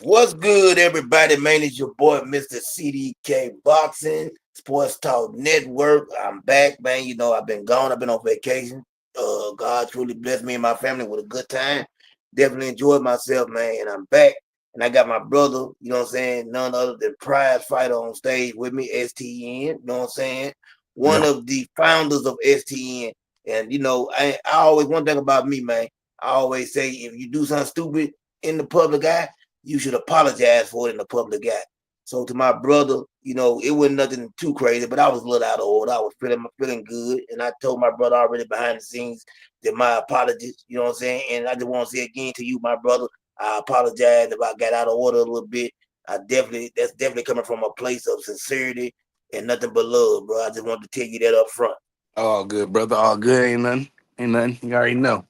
What's good, everybody? Man, it's your boy, Mr. CDK Boxing Sports Talk Network. I'm back, man. You know, I've been gone. I've been on vacation. God truly blessed me and my family with a good time. Definitely enjoyed myself, man. And I'm back. And I got my brother, you know what I'm saying? None other than prize fighter on stage with me, STN. You know what I'm saying? One Yeah. of the founders of STN. And, you know, I always, one thing about me, man, I always say if you do something stupid in the public eye, you should apologize for it in the public eye. So to my brother, you know, it wasn't nothing too crazy, but I was a little out of order. I was feeling good, and I told my brother already behind the scenes that my apologies. You know what I'm saying? And I just want to say again to you, my brother, I apologize if I got out of order a little bit. That's definitely coming from a place of sincerity and nothing but love, bro. I just wanted to tell you that up front. All good, brother. All good. Ain't nothing. Ain't nothing. You already know.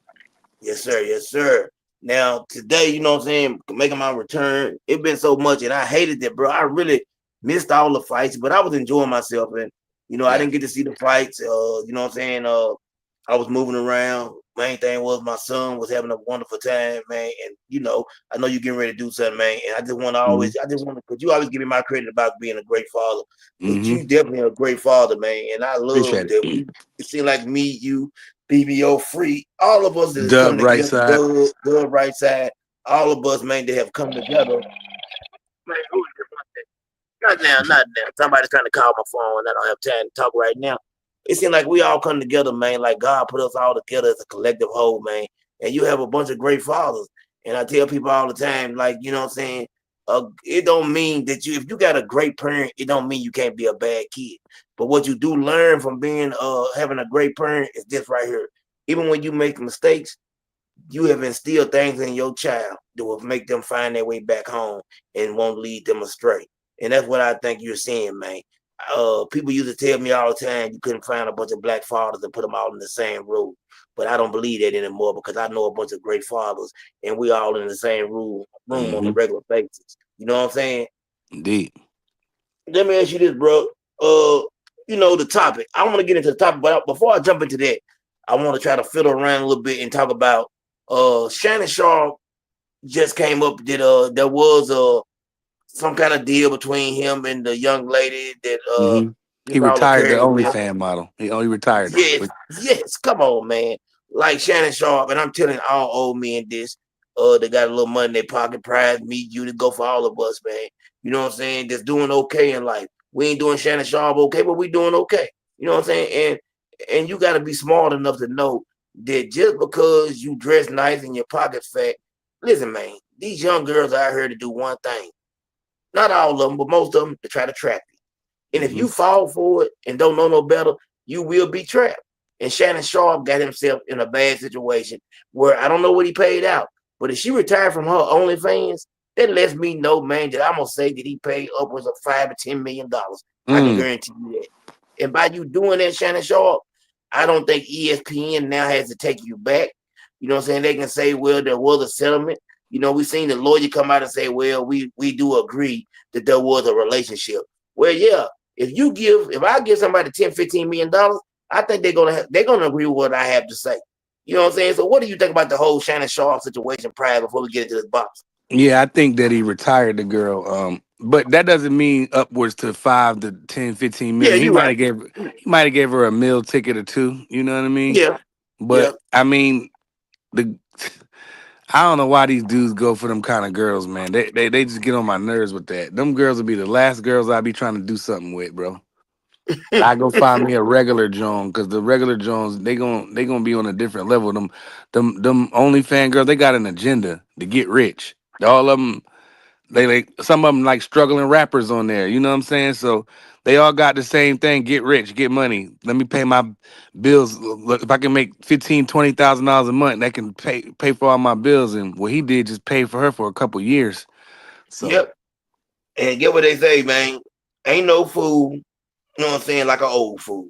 Yes, sir. Yes, sir. Now today, you know what I'm saying, making my return. It been so much, and I hated that, bro. I really missed all the fights, but I was enjoying myself, and you know, I Yeah. didn't get to see the fights. You know what I'm saying? I was moving around. Main thing was my son was having a wonderful time, man. And you know, I know you're getting ready to do something, man. And Mm-hmm. I just want to, cause you always give me my credit about being a great father. But Mm-hmm. you definitely a great father, man. And I love Appreciate that it. it seemed like me, you, BBO free, all of us that has come Dub right together, side. Dub right side, all of us, man, that have come together. Man, who is this? Not now, not now. Somebody's trying to call my phone. I don't have time to talk right now. It seems like we all come together, man. Like God put us all together as a collective whole, man. And you have a bunch of great fathers. And I tell people all the time, like, you know what I'm saying? It don't mean that if you got a great parent, it don't mean you can't be a bad kid. But what you do learn from being having a great parent is this right here. Even when you make mistakes, you have instilled things in your child that will make them find their way back home and won't lead them astray. And that's what I think you're seeing, man. People used to tell me all the time you couldn't find a bunch of black fathers and put them all in the same room. But I don't believe that anymore because I know a bunch of great fathers and we all in the same room on a Mm-hmm. regular basis. You know what I'm saying? Indeed. Let me ask you this, bro. You know the topic. I want to get into the topic, but before I jump into that, I want to try to fiddle around a little bit and talk about Shannon Sharp just came up that there was some kind of deal between him and the young lady that Mm-hmm. He just all retired the occurred with. OnlyFans model. He retired her. Yes, But yes, come on, man. Like Shannon Sharp, and I'm telling all old men this. They got a little money in their pocket, prize me, you to go for all of us, man. You know what I'm saying? Just doing okay in life. We ain't doing Shannon Sharp okay, but we doing okay. You know what I'm saying? And you gotta be smart enough to know that just because you dress nice and your pockets fat, listen, man, these young girls are out here to do one thing. Not all of them, but most of them to try to trap you. And if mm-hmm. you fall for it and don't know no better, you will be trapped. And Shannon Sharp got himself in a bad situation where I don't know what he paid out, but if she retired from her OnlyFans, that lets me know, man, that I'm gonna say that he paid upwards of $5 to $10 million. I can Mm. guarantee you that. And by you doing that, Shannon Sharp, I don't think ESPN now has to take you back. You know what I'm saying? They can say, well, there was a settlement. You know, we've seen the lawyer come out and say, well, we do agree that there was a relationship. Well, yeah, if I give somebody $10, $15 million, I think they're gonna agree with what I have to say. You know what I'm saying? So what do you think about the whole Shannon Sharp situation prior before we get into this box? Yeah, I think that he retired the girl. But that doesn't mean upwards to 5 to 10, 15 million. Yeah, you're right. He might have gave her a meal ticket or two. You know what I mean? Yeah, yeah. But I mean the I don't know why these dudes go for them kind of girls, man. They just get on my nerves with that. Them girls will be the last girls I be trying to do something with, bro. I go find me a regular Joan because the regular Jones they gonna be on a different level. Them OnlyFans girls they got an agenda to get rich. All of them they like some of them like struggling rappers on there. You know what I'm saying? So they all got the same thing: get rich, get money. Let me pay my bills. Look, if I can make 15, $20,000 a month, that can pay for all my bills. And what he did just paid for her for a couple years. So Yep. And get what they say, man. Ain't no fool, you know what I'm saying, like an old fool.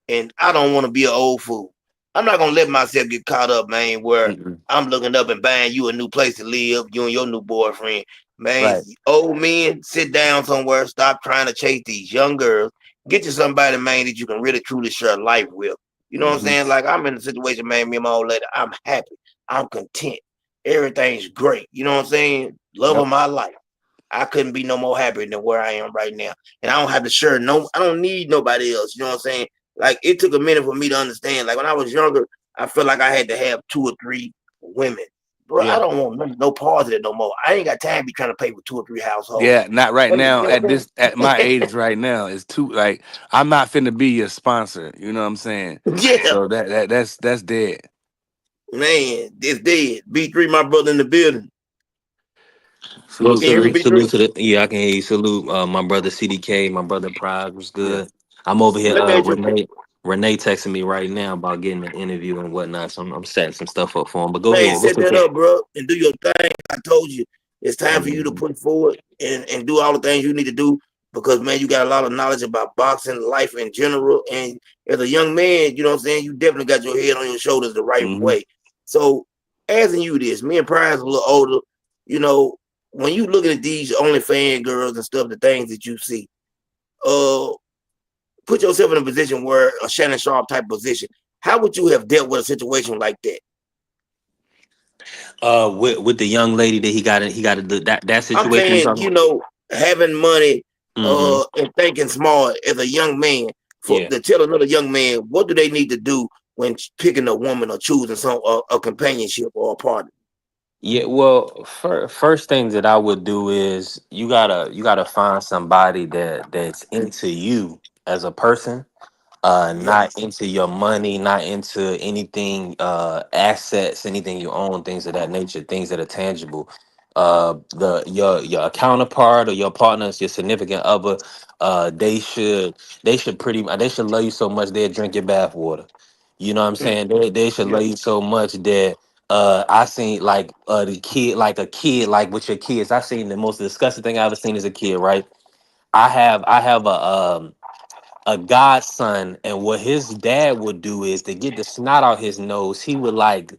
And I don't want to be an old fool. I'm not gonna let myself get caught up, man, where mm-mm. I'm looking up and buying you a new place to live, you and your new boyfriend. Man, Right. old men, sit down somewhere, stop trying to chase these young girls. Get you somebody, man, that you can really truly share life with. You know what I'm Hmm. saying? Like I'm in a situation, man, me and my old lady, I'm happy. I'm content. Everything's great. You know what I'm saying? love of Yep. my life. I couldn't be no more happier than where I am right now. And I don't have to share no, I don't need nobody else. You know what I'm saying? Like it took a minute for me to understand. Like when I was younger, I felt like I had to have 2 or 3 women. Bro, I Yeah. don't want no pause of it no more. I ain't got time to be trying to pay for 2 or 3 households. Yeah, not right You now. know what At I'm my saying? age right now, it's too like I'm not finna be your sponsor. You know what I'm saying? Yeah, So that's dead. man, it's dead. B3, my brother in the building. Well, Salute, Can you hear me, salute, King. B3? salute to the. Yeah, I can hear you. Salute, my brother CDK, my brother Pride was Yeah. good. I'm over here. Let me ask you. Renee texting me right now about getting an interview and whatnot. So I'm setting some stuff up for him. But go Man, ahead. What's set the that thing? up, bro, and do your thing. I told you it's time for you to Mhm. push forward and do all the things you need to do because man, you got a lot of knowledge about boxing, life in general. And as a young man, you know what I'm saying, you definitely got your head on your shoulders the right Hmm. way. So asking you this, me and Prize a little older, you know, when you looking at these OnlyFans girls and stuff, the things that you see, uh, put yourself in a position where a Shannon Sharp type position. How would you have dealt with a situation like that? With the young lady that he got to do that I'm situation you saying, talking you about. know, having money Mm-hmm. and thinking smart as a young man for Yeah. to tell another young man what do they need to do when picking a woman or choosing some a companionship or a partner. Yeah, well, first thing that I would do is you gotta find somebody that's into you as a person, Yeah, not into your money, not into anything, assets, anything you own, things of that nature, things that are tangible. The your counterpart or your partners, your significant other, they should they should love you so much they'll drink your bath water. You know what I'm mm, saying? They should yeah, love you so much that I seen like the kid like a kid like with your kids. I seen the most disgusting thing I ever seen as a kid, right? I have a godson, and what his dad would do is to get the snot out his nose, he would like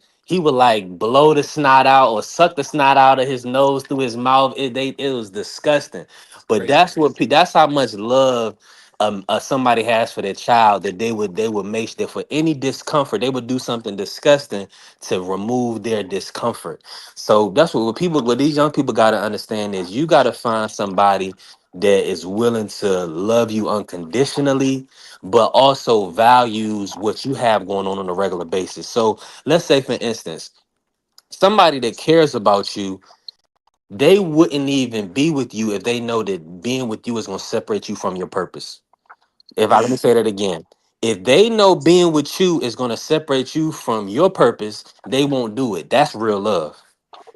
blow the snot out or suck the snot out of his nose through his mouth. It was disgusting. But crazy. that's how much love somebody has for their child, that they would make that for any discomfort they would do something disgusting to remove their discomfort. So that's what these young people got to understand is you got to find somebody that is willing to love you unconditionally, but also values what you have going on a regular basis. So let's say, for instance, somebody that cares about you, they wouldn't even be with you if they know that being with you is going to separate you from your purpose. If I Let me Mm, say that again. If they know being with you is going to separate you from your purpose, they won't do it. That's real love.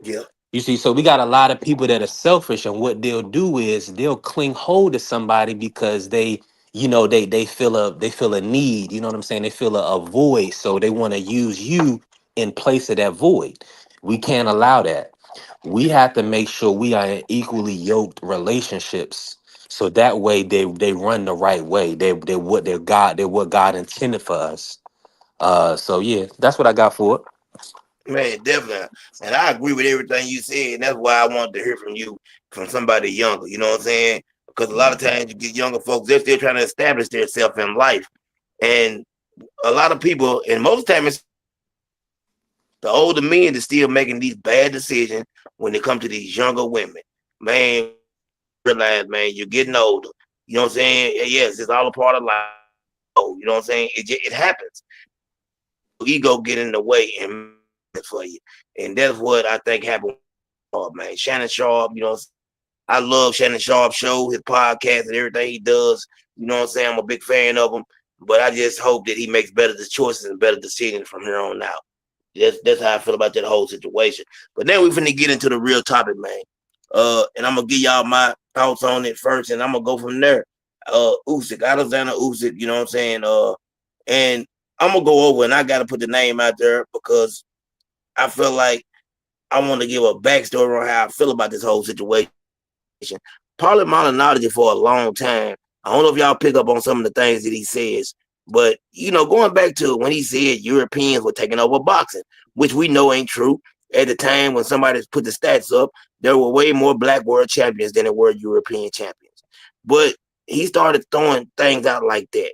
yeah, You see, so we got a lot of people that are selfish, and what they'll do is they'll cling hold to somebody because they feel a need. You know what I'm saying? They feel a void, so they want to use you in place of that void. We can't allow that. We have to make sure we are in equally yoked relationships, so that way they run the right way. They're what God intended for us. So yeah, that's what I got for it. man, definitely. And I agree with everything you said, and that's why I wanted to hear from you, from somebody younger. You know what I'm saying? Because a lot of Mhm. times you get younger folks, they're still trying to establish themselves in life, and a lot of people, and most of the time it's the older men that's still making these bad decisions when it comes to these younger women. Man, realize, man, you're getting older. You know what I'm saying? Yes, it's all a part of life. Oh, you know what I'm saying? It happens. Your ego get in the way and for you. And that's what I think happened with man. Shannon Sharp, you know, I love Shannon Sharp's show, his podcast, and everything he does. You know what I'm saying? I'm a big fan of him. But I just hope that he makes better choices and better decisions from here on out. That's how I feel about that whole situation. But then we finna get into the real topic, man. And I'm gonna give y'all my thoughts on it first, and I'm gonna go from there. Usyk, Alexander Usyk, you know what I'm saying? And I'm gonna go over, and I gotta put the name out there because I feel like I want to give a backstory on how I feel about this whole situation. Parlay Malignaggi for a long time. I don't know if y'all pick up on some of the things that he says, but you know, going back to when he said Europeans were taking over boxing, which we know ain't true. At the time when somebody put the stats up, there were way more black world champions than there were European champions. But he started throwing things out like that.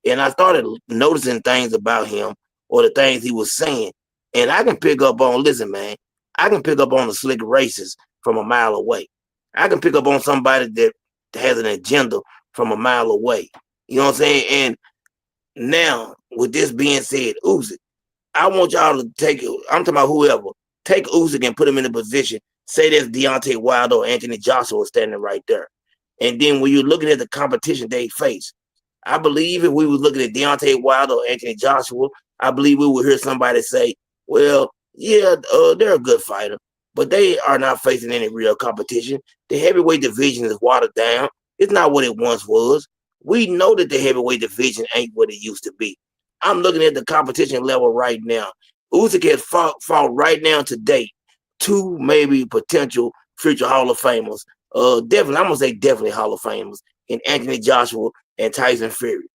And I started noticing things about him or the things he was saying. And I can pick up on, listen, man, I can pick up on the slick races from a mile away. I can pick up on somebody that has an agenda from a mile away. You know what I'm saying? And now, with this being said, Usyk, I want y'all to take it. I'm talking about whoever. Take Usyk and put him in a position. Say there's Deontay Wilder or Anthony Joshua standing right there. And then when you're looking at the competition they face, I believe if we were looking at Deontay Wilder or Anthony Joshua, I believe we would hear somebody say, well, yeah, they're a good fighter, but they are not facing any real competition. The heavyweight division is watered down. It's not what it once was. We know that the heavyweight division ain't what it used to be. I'm looking at the competition level right now. Usyk has fought right now today two maybe potential future Hall of Famers. Definitely, I'm gonna say definitely Hall of Famers in Anthony Joshua and Tyson Fury.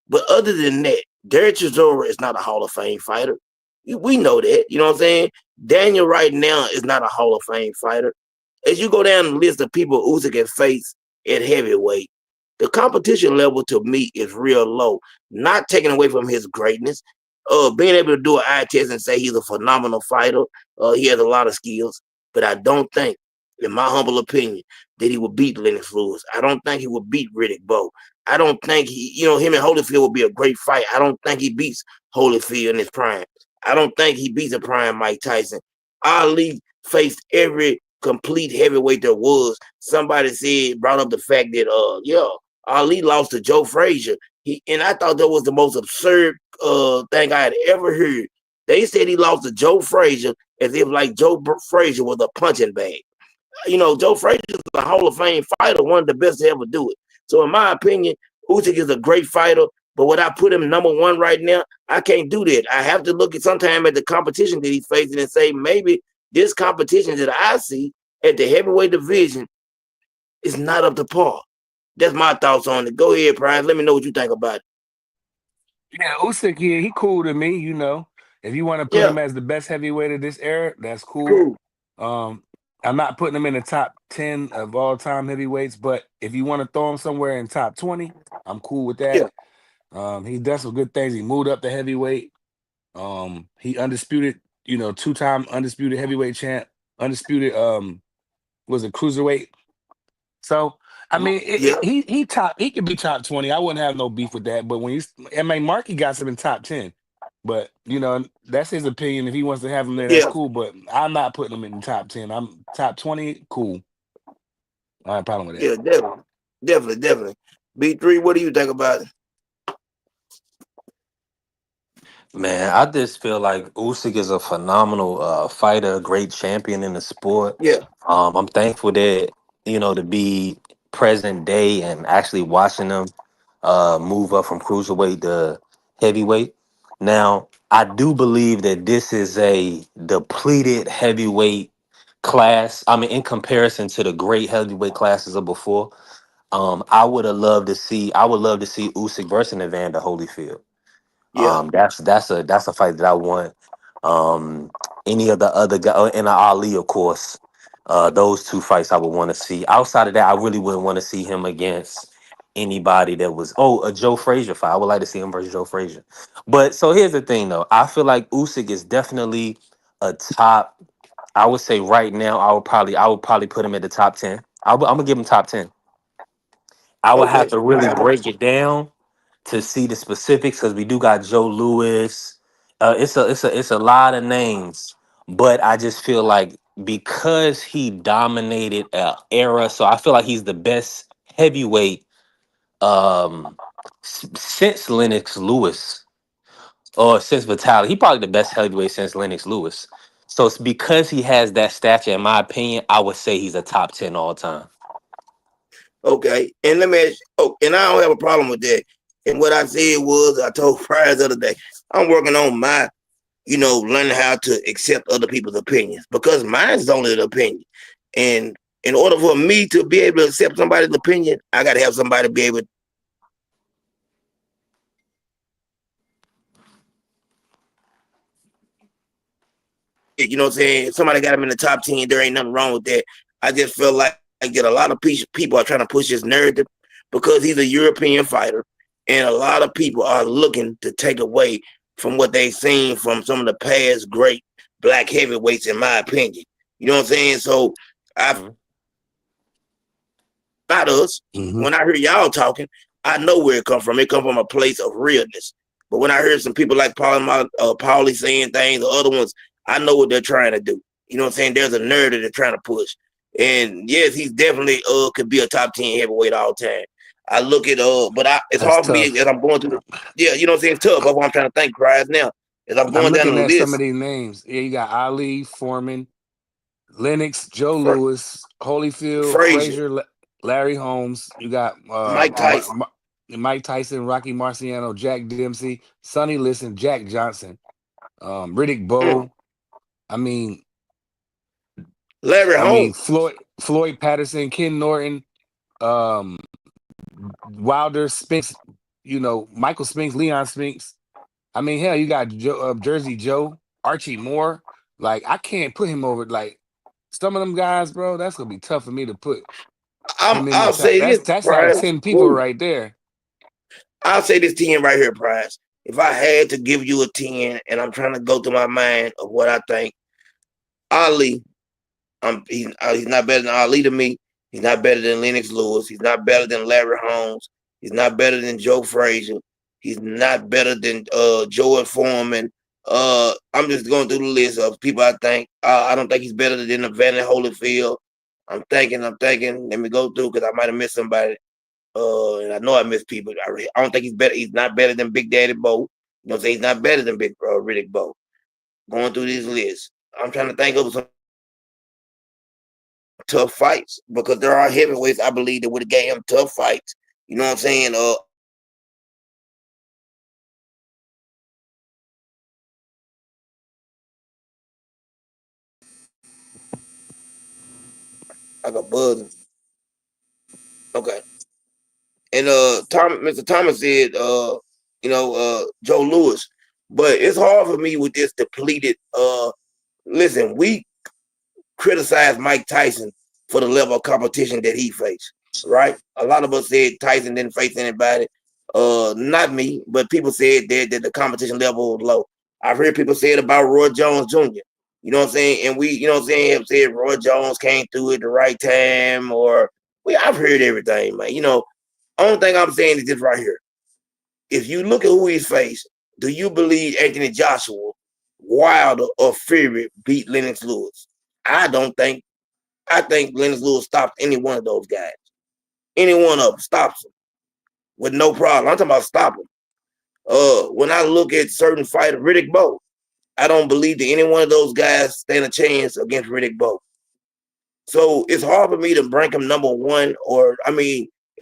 But other than that, Derek Chisora is not a Hall of Fame fighter. We know that. You know what I'm saying? Daniel right now is not a Hall of Fame fighter. As you go down the list of people Usyk has faced at heavyweight, the competition level to me is real low. Not taking away from his greatness. Being able to do an eye test and say he's a phenomenal fighter. He has a lot of skills. But I don't think, in my humble opinion, that he would beat Lennox Lewis. I don't think he would beat Riddick Bowe. I don't think him and Holyfield would be a great fight. I don't think he beats Holyfield in his prime. I don't think he beats a prime Mike Tyson. Ali faced every complete heavyweight there was. Somebody brought up the fact that, Ali lost to Joe Frazier. And I thought that was the most absurd thing I had ever heard. They said he lost to Joe Frazier as if like Joe Frazier was a punching bag. Joe Frazier is a Hall of Fame fighter, one of the best to ever do it. So in my opinion, Usyk is a great fighter, but would I put him number one right now? I can't do that. I have to look at sometime at the competition that he's facing and say maybe this competition that I see at the heavyweight division is not up to par. That's my thoughts on it. Go ahead, Price. Let me know what you think about it. Yeah, Usyk, yeah, he cool to me. If you want to put Yeah, him as the best heavyweight of this era, that's cool. cool. Um, I'm not putting him in the top 10 of all time heavyweights, but if you want to throw him somewhere in top 20, I'm cool with that. Yeah, He does some good things. He moved up the heavyweight. He undisputed, two-time undisputed heavyweight champ, undisputed was a cruiserweight. So I mean, yeah, he could be top 20. I wouldn't have no beef with that. But Marky got some in top 10. But that's his opinion. If he wants to have him there, that's yeah, cool. But I'm not putting him in the top 10. I'm top 20, cool. I have a problem with that. yeah, definitely. B3, what do you think about it? Man, I just feel like Usyk is a phenomenal fighter, a great champion in the sport. Yeah, I'm thankful that to be present day and actually watching them move up from cruiserweight to heavyweight. Now, I do believe that this is a depleted heavyweight class. I mean, in comparison to the great heavyweight classes of before, I would love to see Usyk versus Evander Holyfield. yeah. That's a fight that I want. Um, any of the other guy and Ali, of course. Those two fights I would want to see. Outside of that, I really wouldn't want to see him against anybody that was a Joe Frazier fight. I would like to see him versus Joe Frazier. But so here's the thing though. I feel like Usyk is definitely a top. I would say right now, I would probably put him at the top 10. I'm gonna give him top 10. I would have Okay. to really break it down to see the specifics because we do got Joe Lewis. It's a lot of names, but I just feel like because he dominated era, so I feel like he's the best heavyweight um since Lennox Lewis or since Vitali. He probably the best heavyweight since Lennox Lewis. So it's because he has that stature, in my opinion, I would say he's a top 10 all time. Okay. And let me ask you, and I don't have a problem with that. And what I said was, I told Prior the other day, I'm working on my, learning how to accept other people's opinions because mine is only an opinion. And in order for me to be able to accept somebody's opinion, I got to have somebody be able to, you know what I'm saying? Somebody got him in the top 10. There ain't nothing wrong with that. I just feel like that a lot of people are trying to push this narrative because he's a European fighter. And a lot of people are looking to take away from what they've seen from some of the past great black heavyweights, in my opinion. You know what I'm saying? So I Mhm. not us. Mm-hmm. When I hear y'all talking, I know where it come from. It come from a place of realness. But when I hear some people like Paulie saying things, or other ones, I know what they're trying to do. You know what I'm saying? There's a narrative they're trying to push. And yes, he's definitely could be a top 10 heavyweight all time. I look at but it's That's hard for me tough. as I'm going through yeah, you know what I'm saying? It's tough. That's what I'm trying to think prize now. As I'm I'm going down the looking at some of list, these names. Yeah, you got Ali, Foreman, Lennox, Joe Fra- Lewis, Holyfield, Frazier, Frazier, Larry Holmes. You got Mike Tyson. Mike Tyson, Rocky Marciano, Jack Dempsey, Sonny Liston, Jack Johnson, Riddick Mm. Bowe. I mean, Larry Holmes. Floyd Patterson, Ken Norton, um, Wilder, Spinks. Michael Spinks, Leon Spinks. I mean, hell, you got Jersey Joe, Archie Moore. Like, I can't put him over. Like, some of them guys, bro, that's gonna be tough for me to put him in the I'll top. say this, That's like Prize. 10 people Woo. right there. I'll say this 10 right here, Prize. If I had to give you a 10 and I'm trying to go through my mind of what I think, Ali, he's not better than Ali to me. He's not better than Lennox Lewis. He's not better than Larry Holmes. He's not better than Joe Frazier. He's not better than Joe Foreman. I'm just going through the list of people I think. I don't think he's better than Evander Holyfield. I'm thinking. Let me go through because I might have missed somebody. And I know I missed people. I don't think he's better. He's not better than Big Daddy Bo. You know what I'm saying? He's not better than Big Riddick Bowe. Going through these lists. I'm trying to think of some tough fights because there are heavyweights I believe that would have gave him tough fights. You know what I'm saying? I got buzzing. Okay. And Mr. Thomas said, Joe Lewis. But it's hard for me with this depleted. Listen, we criticize Mike Tyson for the level of competition that he faced. Right? A lot of us said Tyson didn't face anybody. Not me, but people said that the competition level was low. I've heard people say it about Roy Jones Jr. You know what I'm saying? And we, you know what I'm saying, have said Roy Jones came through at the right time, or I've heard everything, man. Only thing I'm saying is this right here. If you look at who he's faced, do you believe Anthony Joshua, Wilder, or Fury beat Lennox Lewis? I don't think. I think Lennox Lewis stops any one of those guys. Any one of them stops them with no problem. I'm talking about stopping. When I look at certain fighters, Riddick Bowe, I don't believe that any one of those guys stand a chance against Riddick Bowe. So it's hard for me to rank him number one, or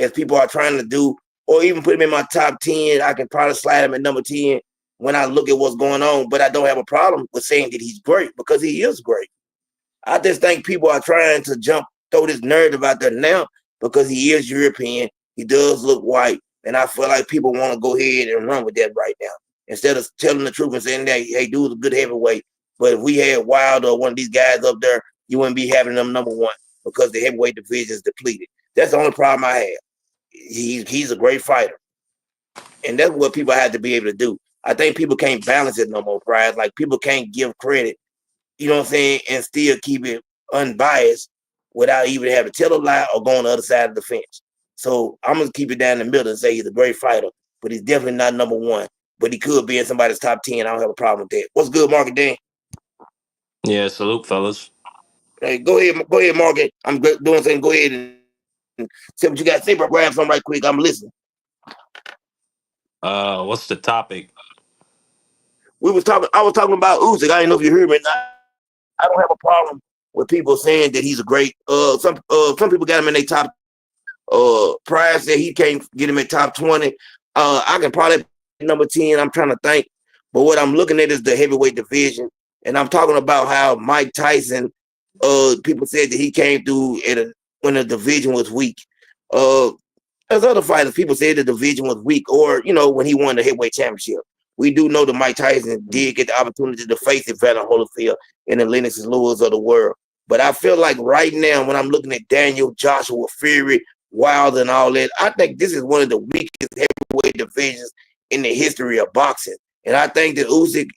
as people are trying to do, or even put him in my top 10. I can probably slide him at number 10 when I look at what's going on. But I don't have a problem with saying that he's great because he is great. I just think people are trying to throw this narrative out there now because he is European. He does look white. And I feel like people want to go ahead and run with that right now. Instead of telling the truth and saying that, hey, dude's a good heavyweight. But if we had Wilder or one of these guys up there, you wouldn't be having them number one because the heavyweight division is depleted. That's the only problem I have. He's a great fighter. And that's what people have to be able to do. I think people can't balance it no more, Prize. Like people can't give credit, you know what I'm saying, and still keep it unbiased without even having to tell a lie or go on the other side of the fence. So I'm gonna keep it down the middle and say he's a great fighter, but he's definitely not number one. But he could be in somebody's top 10. I don't have a problem with that. What's good, Market Dan? Yeah, salute, fellas. Hey, go ahead, Market. I'm doing something. Go ahead and say what you got to say, bro. Grab something right quick. I'm listening. What's the topic? I was talking about Usyk. I didn't know if you heard me. I don't have a problem with people saying that he's a great. Some people got him in their top. Price said he can't get him in top 20. I can probably number 10. I'm trying to think, but what I'm looking at is the heavyweight division, and I'm talking about how Mike Tyson. People said that he came through when the division was weak. Uh, as other fighters, people said the division was weak, or when he won the heavyweight championship. We do know that Mike Tyson did get the opportunity to face Evander Holyfield and the Lennox Lewis of the world. But I feel like right now, when I'm looking at Daniel, Joshua, Fury, Wilder, and all that, I think this is one of the weakest heavyweight divisions in the history of boxing. And I think that Usyk,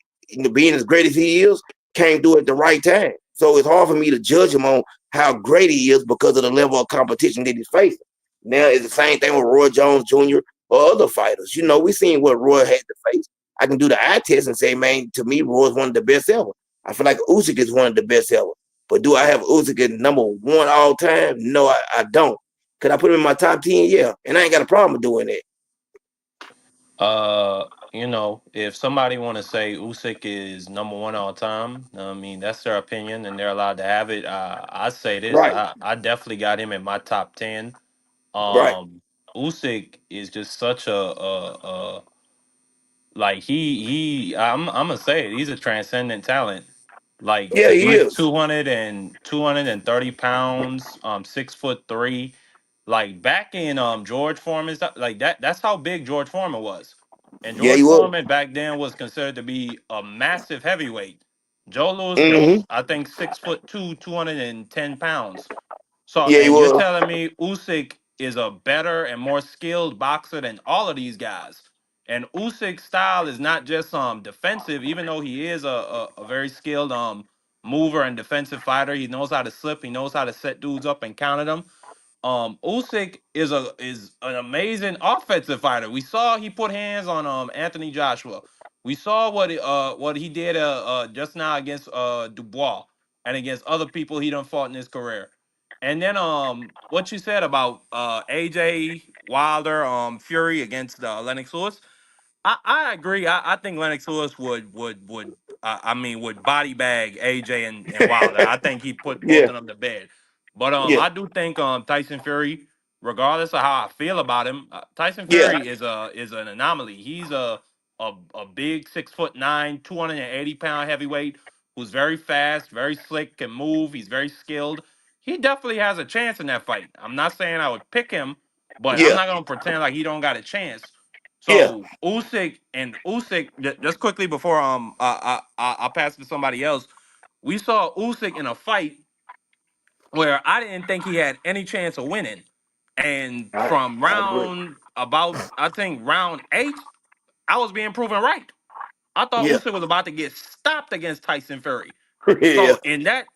being as great as he is, came through at the right time. So it's hard for me to judge him on how great he is because of the level of competition that he's facing. Now it's the same thing with Roy Jones Jr. or other fighters. You know, we seen what Roy had to face. I can do the eye test and say, man, to me, Roy's one of the best ever. I feel like Usyk is one of the best ever. But do I have Usyk at number one all time? No, I don't. Could I put him in my top 10? Yeah. And I ain't got a problem with doing that. If somebody want to say Usyk is number one all time, I mean that's their opinion and they're allowed to have it. I say this, Right. I definitely got him in my top 10. Right. Usyk is just such a like I'm gonna say it, he's a transcendent talent. Like Yeah, to he be is. 230 pounds, 6'3", like back in George Foreman's like that's how big George Foreman was. And Yeah, he George was. Foreman back then was considered to be a massive heavyweight. Joe Louis Mm-hmm. was, I think, 6'2", 210 pounds. So, Yeah, he and you're was. telling me Usyk is a better and more skilled boxer than all of these guys. And Usyk's style is not just defensive, even though he is a very skilled mover and defensive fighter. He knows how to slip, he knows how to set dudes up and counter them. Usyk is an amazing offensive fighter. We saw he put hands on Anthony Joshua. We saw what he did just now against Dubois and against other people he done fought in his career. And then what you said about AJ Wilder Fury against Lennox Lewis. I agree. I think Lennox Lewis would body bag AJ and Wilder. I think he'd put both Yeah. of them to bed. But Yeah. I do think Tyson Fury, regardless of how I feel about him, Tyson Yeah. Fury is an anomaly. He's a big 6'9", 280 pound heavyweight who's very fast, very slick, can move. He's very skilled. He definitely has a chance in that fight. I'm not saying I would pick him, but I'm Yeah. not gonna pretend like he don't got a chance. Yeah. So Usyk, just quickly before I'll pass it to somebody else. We saw Usyk in a fight where I didn't think he had any chance of winning, and from I agree. round about I think round 8, I was being proven right. I thought Yeah. Usyk was about to get stopped against Tyson Fury. Yeah. So in that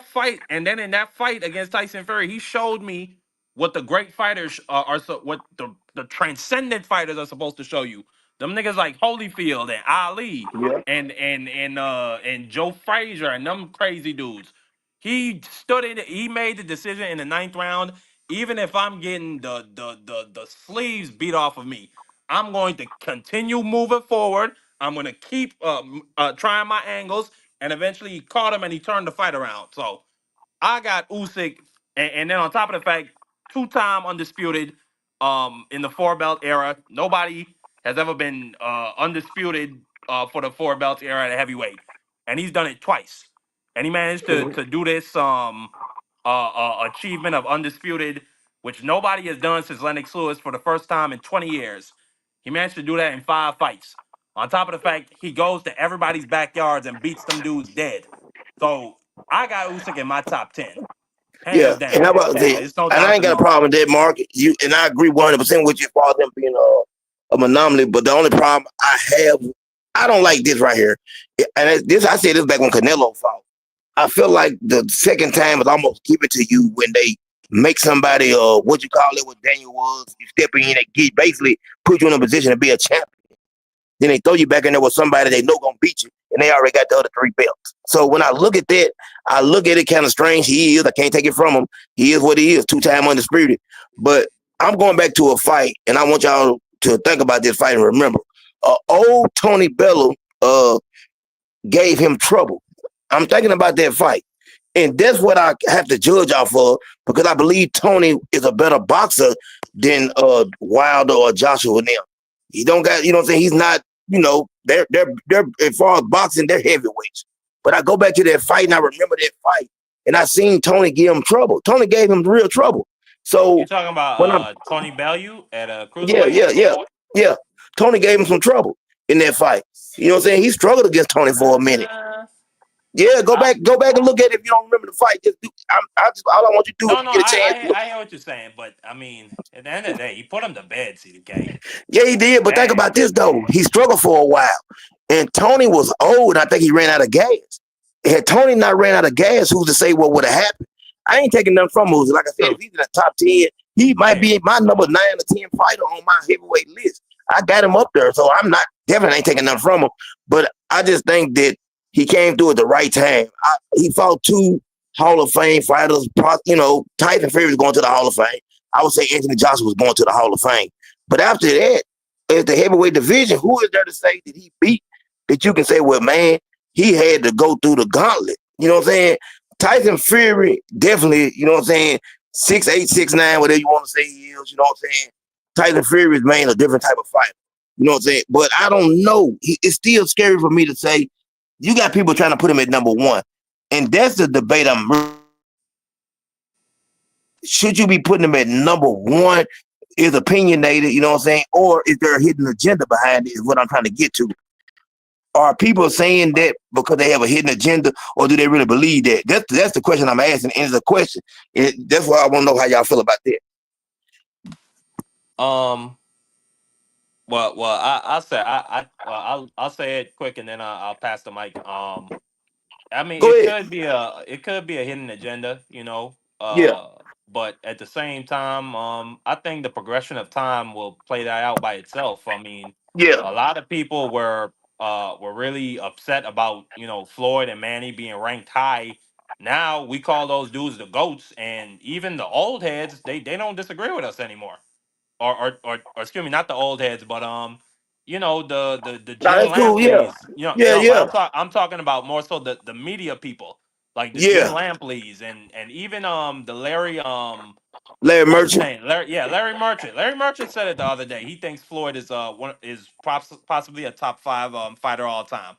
fight, and then in that fight against Tyson Fury, he showed me what the great fighters what the transcendent fighters are supposed to show you. Them niggas like Holyfield and Ali Yeah. and Joe Frazier and them crazy dudes. He stood in. He made the decision in the ninth round. Even if I'm getting the sleeves beat off of me, I'm going to continue moving forward. I'm going to keep trying my angles, and eventually he caught him and he turned the fight around. So I got Usyk, and then on top of the fact, two-time undisputed in the four belt era. Nobody has ever been undisputed for the four belt era at heavyweight, and he's done it twice. And he managed to do this achievement of undisputed, which nobody has done since Lennox Lewis for the first time in 20 years. He managed to do that in 5 fights. On top of the fact he goes to everybody's backyards and beats them dudes dead. So I got Usyk in my top 10, Yeah. hands And how down. about that? It's no And I doubt ain't in got a my problem mind. with that, Mark. You and I agree 100% with you as far as them being a anomaly. But the only problem I have, I don't like this right here. And this I said this back when Canelo fought. I feel like the second time is almost given to you when they make somebody what you call it, what Daniel was. You step in and get basically put you in a position to be a champion. Then they throw you back in there with somebody they know gonna beat you, and they already got the other three belts. So when I look at that, I look at it kind of strange. He is. I can't take it from him. He is what he is. Two-time undisputed. But I'm going back to a fight, and I want y'all to think about this fight and remember. Old Tony Bello gave him trouble. I'm thinking about that fight. And that's what I have to judge off of because I believe Tony is a better boxer than Wilder or Joshua now. He don't got, you know what I'm saying? He's not, they're as far as boxing, they're heavyweights. But I go back to that fight and I remember that fight. And I seen Tony give him trouble. Tony gave him real trouble. You So talking when I'm about Tony Bellew at a yeah, cruiserweight? yeah, yeah, yeah. Tony gave him some trouble in that fight. You know what I'm saying? He struggled against Tony for a minute. Uh, Yeah, I, go back and look at it if you don't remember the fight. Just do, I just all I want you to do if no, you no, get a chance. I hear what you're saying, but I mean, at the end of the day, he put him to bed, CDK. Yeah, he did, but think Dang. about this though. He struggled for a while, and Tony was old. I think he ran out of gas. Had Tony not ran out of gas, who's to say what would have happened? I ain't taking nothing from Usyk. Like I said, if True. he's in the top 10, he might Yeah. be my number 9 or 10 fighter on my heavyweight list. I got him up there, so I'm not definitely ain't taking nothing from him. But I just think that he came through at the right time. He fought two Hall of Fame fighters. Tyson Fury was going to the Hall of Fame. I would say Anthony Johnson was going to the Hall of Fame. But after that, as the heavyweight division, who is there to say that he beat that you can say, well, man, he had to go through the gauntlet. You know what I'm saying? Tyson Fury definitely, you know what I'm saying, 6'8", 6'9", whatever you want to say he is, you know what I'm saying? Tyson Fury is man a different type of fighter. You know what I'm saying? But I don't know. It's still scary for me to say you got people trying to put him at number one. And that's the debate I'm should you be putting him at number one? Is opinionated, you know what I'm saying? Or is there a hidden agenda behind it? Is what I'm trying to get to. Are people saying that because they have a hidden agenda, or do they really believe that? That's the question I'm asking, and it's a question. That's why I want to know how y'all feel about that. Um. Well, I'll say I'll say it quick, and then I'll pass the mic. I mean, Go ahead. it could be a hidden agenda, you know. Yeah, But at the same time, I think the progression of time will play that out by itself. I mean, yeah, a lot of people were really upset about Floyd and Manny being ranked high. Now we call those dudes the goats, and even the old heads they don't disagree with us anymore, or excuse me, not the old heads, but the nah, Jim that's cool. Yeah, Lampleys, yeah, but yeah, I'm talking about more so the media people, like the Jim yeah. Lampleys and even the Larry Larry what's his Merchant. name? Larry Merchant. Larry Merchant said it the other day. He thinks Floyd is possibly a top five fighter all time.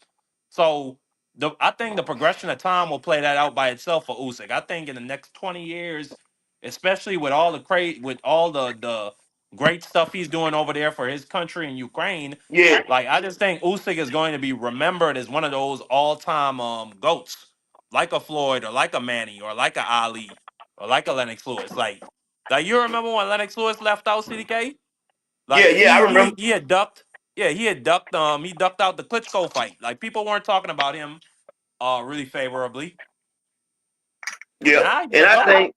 So I think the progression of time will play that out by itself for Usyk. I think in the next 20 years, especially with all the great stuff he's doing over there for his country in Ukraine, Yeah, like I just think Usyk is going to be remembered as one of those all time goats, like a Floyd or like a Manny or like a Ali or like a Lennox Lewis. Like you remember when Lennox Lewis left out CDK? yeah, Like yeah. I remember. he had ducked. Yeah, he ducked out the Klitschko fight. Like people weren't talking about him really favorably. Yeah, Now he's and a I GOAT. think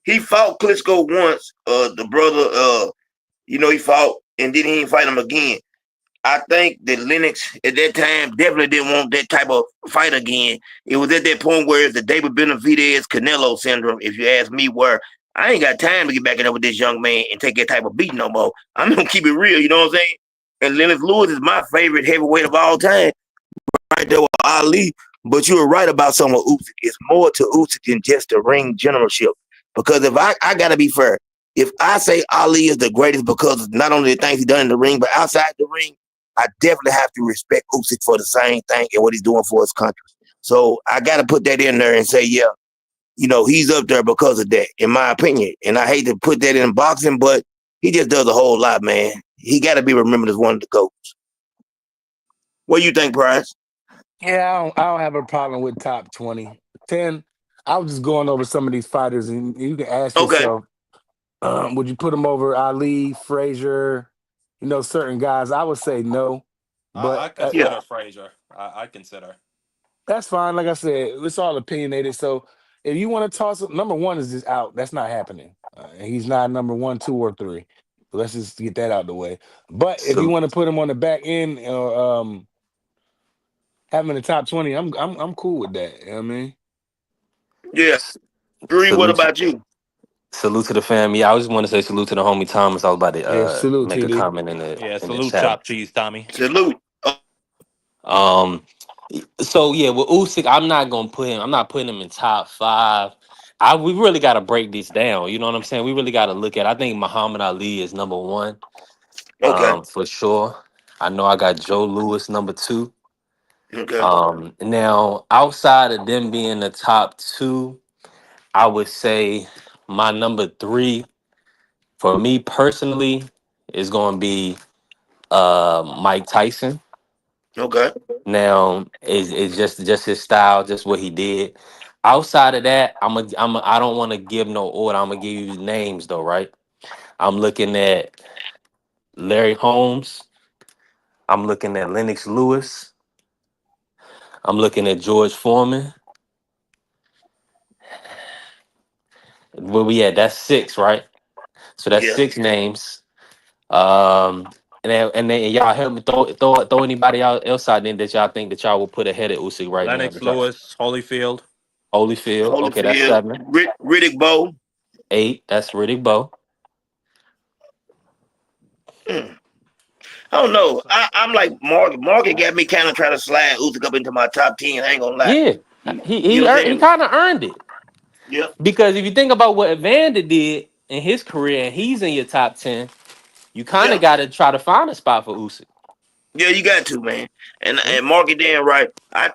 he fought Klitschko once. The brother, he fought, and then he didn't fight him again. I think that Lennox at that time definitely didn't want that type of fight again. It was at that point where it's the David Benavidez Canelo syndrome, if you ask me, where I ain't got time to get back in there with this young man and take that type of beat no more. I'm gonna keep it real, you know what I'm saying? And Lennox Lewis is my favorite heavyweight of all time, right there with Ali. But you were right about some of Usyk. It's more to Usyk than just the ring generalship. Because if I gotta be fair, if I say Ali is the greatest because of not only the things he done in the ring, but outside the ring, I definitely have to respect Usyk for the same thing and what he's doing for his country. So I got to put that in there and say, yeah, he's up there because of that, in my opinion. And I hate to put that in boxing, but he just does a whole lot, man. He got to be remembered as one of the GOATs. What do you think, Price? Yeah, I don't have a problem with top 20. 10, I was just going over some of these fighters, and you can ask Okay. yourself, would you put them over Ali, Frazier, certain guys? I would say no, but I Yeah. consider Frazier. I consider. that's fine. Like I said, it's all opinionated. So if you want to toss it, number one is just out. That's not happening. And he's not number one, two, or three. So let's just get that out the way. But if you So want to put him on the back end or have him in the top 20, I'm cool with that. You know what I mean? Yeah. Bree, what salute about you? salute to the fam. Yeah, I just want to say salute to the homie Thomas. I was about to Yeah, salute, make a TD. comment Yeah, in the salute chat. chop cheese, Tommy. Salute. Um, so yeah, with Usyk, I'm not putting him in top five. We really got to break this down. You know what I'm saying? We really got to look at. I think Muhammad Ali is number one, Okay. for sure. I know I got Joe Lewis number two. Okay. Now outside of them being the top two, I would say my number three for me personally is going to be Mike Tyson. Okay. Now is just his style, just what he did. Outside of that, I don't want to give no order. I'm gonna give you names though, right? I'm looking at Larry Holmes. I'm looking at Lennox Lewis. I'm looking at George Foreman. Where we at? That's six, right? So that's Yeah. six names. Um, and then y'all help me throw anybody else out there that y'all think that y'all will put ahead of Usyk right now. Lennox That y'all, Lewis, Holyfield. Holyfield. Okay, that's Holyfield, seven. Riddick Bowe. Eight. That's Riddick Bowe. Mm. I don't know. I'm like Morgan. Morgan got me kind of trying to slide Usyk up into my top 10. I ain't gonna lie. Yeah, You know what I'm he saying? kind of earned it Yep. because if you think about what Evander did in his career, and he's in your top 10, you kind of Yeah. got to try to find a spot for Usyk. Yeah, you got to, man. Hmm? And Morgan damn right. I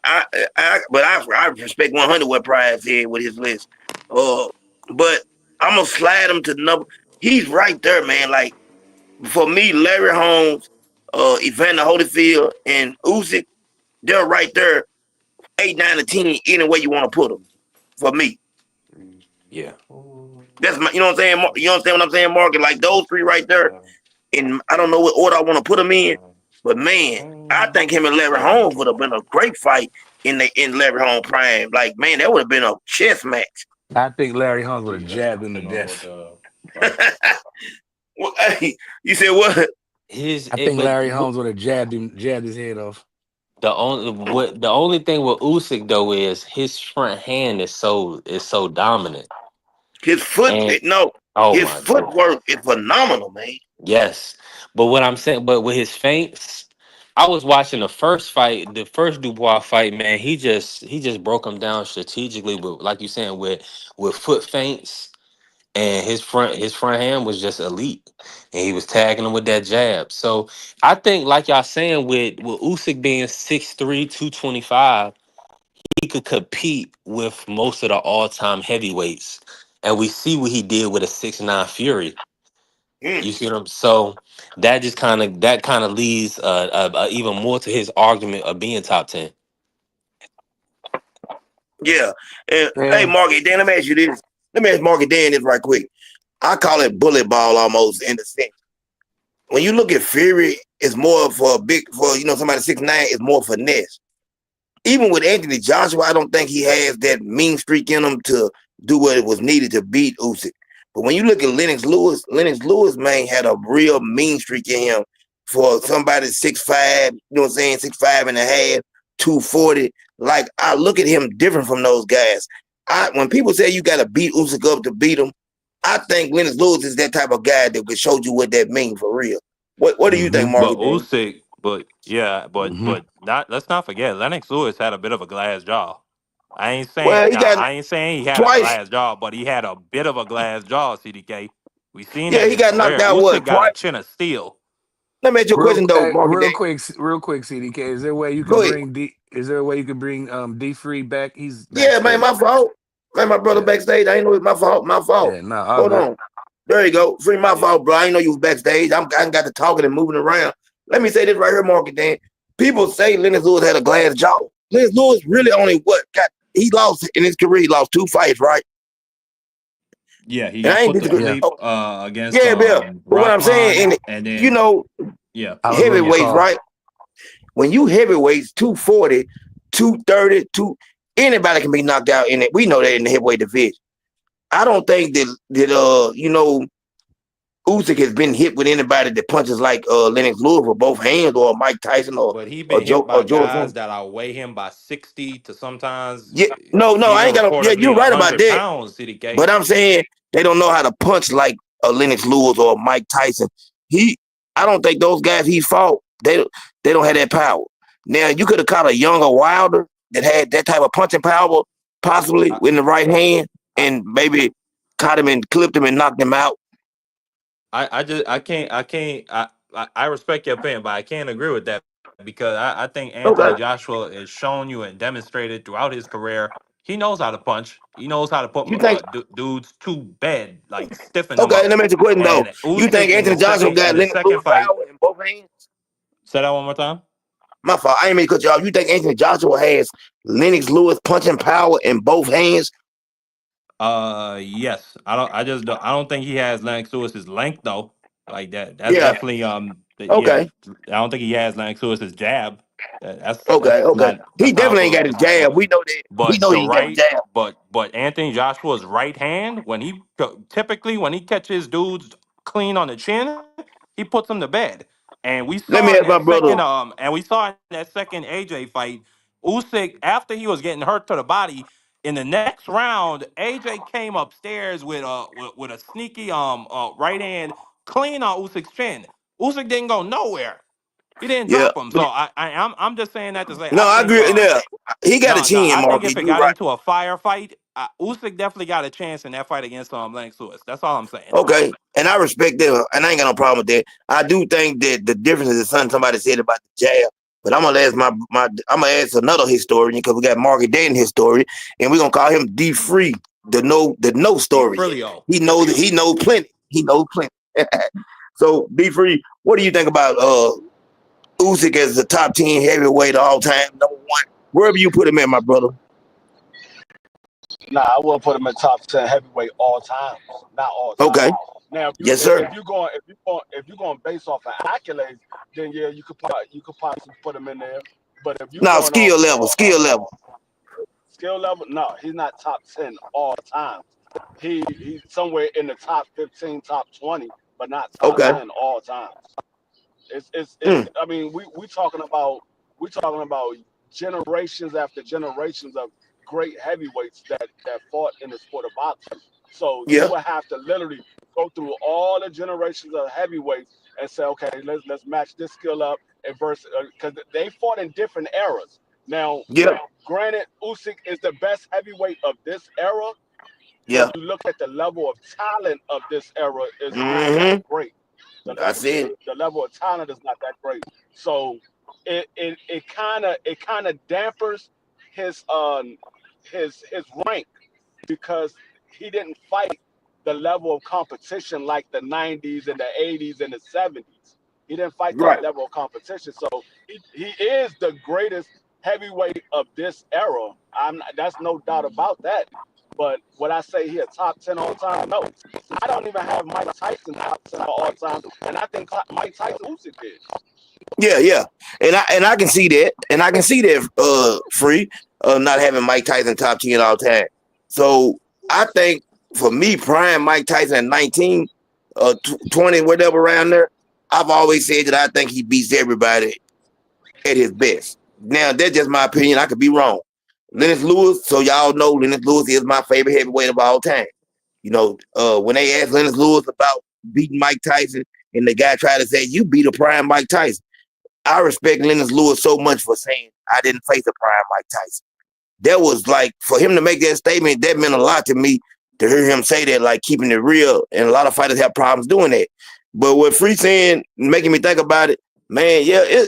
respect 100 what Pride said with his list. Uh, but I'm gonna slide him to number. He's right there, man. Like for me, Larry Holmes, Evander Holyfield, and Usyk, they're right there, 8, 9, and 10, any way you want to put them. For me, Yeah. that's my. You know what I'm saying? You understand what I'm saying, Morgan? Like those three right there. And I don't know what order I want to put them in, but man, I think him and Larry Holmes would have been a great fight in Larry Holmes prime. Like man, that would have been a chess match. I think Larry Holmes would have jabbed him to death. Well, hey, you said what? I think But Larry Holmes would have jabbed his head off. the only thing with Usyk though is his front hand is so dominant. His foot, And no, oh his my god, footwork is phenomenal, man. yes. But what I'm saying, but with his feints, I was watching the first fight, the first Dubois fight. Man, he just broke him down strategically with, like you saying, with foot feints, and his front hand was just elite, and he was tagging him with that jab. So I think, like y'all saying, with Usyk being 6'3", 225, he could compete with most of the all time heavyweights, and we see what he did with a 6'9" Fury. Mm, You see what I'm so that kind of leads even more to his argument of being top 10. yeah. And hey, Yeah. Marky, Dan, let me ask you this. Let me ask Marky Dan this right quick. I call it bullet ball almost in the sense. When you look at Fury, it's more for a big for somebody 6'9", it's more finesse. Even with Anthony Joshua, I don't think he has that mean streak in him to do what it was needed to beat Usyk. But when you look at Lennox Lewis, man, had a real mean streak in him for somebody 6'5", you know what I'm saying, 6'5" and a half, 240. Like I look at him different from those guys. When people say you got to beat Usyk up to beat him, I think Lennox Lewis is that type of guy that could show you what that means for real. What do you think, Mm-hmm. But Marky Dan? Usyk, but yeah, but Mm-hmm. but not let's not forget Lennox Lewis had a bit of a glass jaw. I ain't saying Well, he now. got I ain't saying he had a twice. glass jaw, but he had a bit of a glass jaw. CDK, we seen Yeah, that in he his got knocked career. out Usyk what got a twice. chin of steel. Let me ask you a question though, Marky Dan. Real quick, CDK. Is there a way you Go can ahead. bring D? Is there a way you can bring D Free back? He's Yeah, man, backstage. my fault. Man, my brother Yeah, backstage. I ain't know it's my fault. My fault. yeah. No, all Hold good. on. There you go. Free my Yeah, fault, bro. I ain't know you was backstage. I got to talking and moving around. Let me say this right here, Marky Dan. People say Lennox Lewis had a glass jaw. Lennox Lewis really only he lost in his career. He lost 2 fights, right? yeah, he And I got ain't put to disagree. Yeah, sleep Oh, against yeah, Bill. But what I'm saying, Rockman, and and you then know, yeah, I was running the yeah. heavyweights, call. right? When you heavyweights, 240, 230, anybody can be knocked out in it. We know that in the heavyweight division. I don't think that Usyk has been hit with anybody that punches like Lennox Lewis with both hands or Mike Tyson or But he or been hit Joe by or George guys Foreman. that outweigh him by 60 to sometimes Yeah, no, I even ain't got no. Yeah, reportedly you're a right about hundred that. pounds. CDK. But I'm saying they don't know how to punch like a Lennox Lewis or Mike Tyson. I don't think those guys he fought they don't have that power. Now you could have caught a younger Wilder that had that type of punching power, possibly I, with the right hand, I, and maybe caught him and clipped him and knocked him out. I respect your opinion, but I can't agree with that because I think Anthony Okay. Joshua has shown you and demonstrated throughout his career he knows how to punch. He knows how to put You think dudes to bed, like stiffen them Okay, up. let me ask you a question though. And You think Usyk Anthony Joshua in got his Lennox second Lewis fight, power in both hands? say that one more time. My fault. I ain't mean to cut you off. You think Anthony Joshua has Lennox Lewis punching power in both hands? Yes. I don't think he has Lennox Lewis's length though. Like that. That's Yeah. definitely yeah. Okay. I don't think he has Lennox Lewis's jab. Okay, okay. He That's not a definitely ain't bullet got his against his jab. punch. We know that. We But know the he ain't got his right, jab. but Anthony Joshua's right hand, when typically when he catches dudes clean on the chin, he puts them to bed. And we saw Let in me ask that my second brother. and we saw in that second AJ fight, Usyk, after he was getting hurt to the body, in the next round, AJ came upstairs with a sneaky right hand clean on Usyk's chin. Usyk didn't go nowhere. He didn't Yeah. drop him. So I'm just saying that to say No, I agree. Yeah. He got a no, chin, I think Marky. if it You got right. into a firefight, Usyk definitely got a chance in that fight against Lennox Lewis. That's all I'm saying. Okay. And I respect that. And I ain't got no problem with that. I do think that the difference is something somebody said about the jab. But I'm gonna ask I'm gonna ask another historian because we got Marky Day historian, and we're gonna call him D Free, the no The story. Frilio. He knows plenty. He knows plenty. So D Free, what do you think about Usyk as the top 10 heavyweight all time, number one? Wherever you put him in, my brother. Nah, I wouldn't put him in top 10 heavyweight all time. Not all time. Okay. Now, Yes, sir. if you're going based off of accolades, then yeah, you could possibly put him in there. But if you're Now going off skill level. skill level, no, he's not top 10 all time. He's somewhere in the top 15, top 20, but not top Okay. 10 all time. It's Mm. I mean, we talking about generations after generations of great heavyweights that fought in the sport of boxing. So you Yeah. would have to literally go through all the generations of heavyweights and say, okay, let's match this skill up and versus because they fought in different eras. Now, Yeah. granted, Usyk is the best heavyweight of this era, Yeah. but you look at the level of talent of this era is not that Mm-hmm. great. The I level said it. the level of talent is not that great. So it kind of dampers his his rank because he didn't fight the level of competition like the 90s and the 80s and the 70s. He didn't fight that Right. level of competition. So he is the greatest heavyweight of this era. That's no doubt about that. But would I say he a top 10 all time? No. I don't even have Mike Tyson top 10 all time. And I think Mike Tyson Usyk did. Yeah, yeah. And I can see that. And I can see that free not having Mike Tyson top 10 all time. So I think for me, prime Mike Tyson at 19, 20, whatever around there, I've always said that I think he beats everybody at his best. Now that's just my opinion. I could be wrong. Lennox Lewis, so y'all know Lennox Lewis is my favorite heavyweight of all time. When they asked Lennox Lewis about beating Mike Tyson, and the guy tried to say, "You beat a prime Mike Tyson." I respect Lennox Lewis so much for saying I didn't face a prime Mike Tyson. That was like for him to make that statement, that meant a lot to me to hear him say that, like keeping it real. And a lot of fighters have problems doing that. But what Free saying, making me think about it, man, yeah,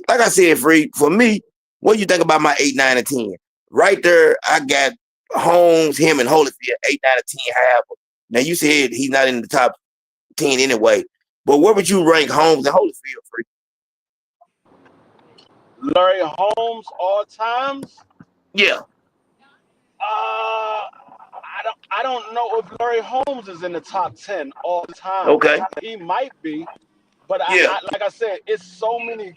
like I said, Free, for me, what do you think about my 8, 9, and 10? Right there, I got Holmes, him, and Holyfield, 8, 9, and 10 have. Now you said he's not in the top 10 anyway. But where would you rank Holmes and Holyfield, Free? Larry Holmes all times. Yeah. I don't know if Larry Holmes is in the top 10 all times. Okay. He might be, but Yeah. like I said, there's so many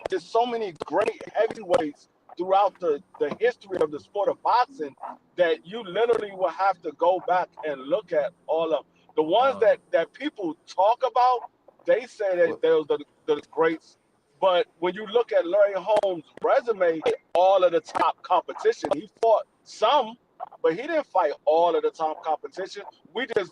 great heavyweights throughout the history of the sport of boxing that you literally will have to go back and look at all of the ones Um, that people talk about. They say that what- they're the greats, but when you look at Larry Holmes' resume, all of the top competition, he fought some, but he didn't fight all of the top competition. We just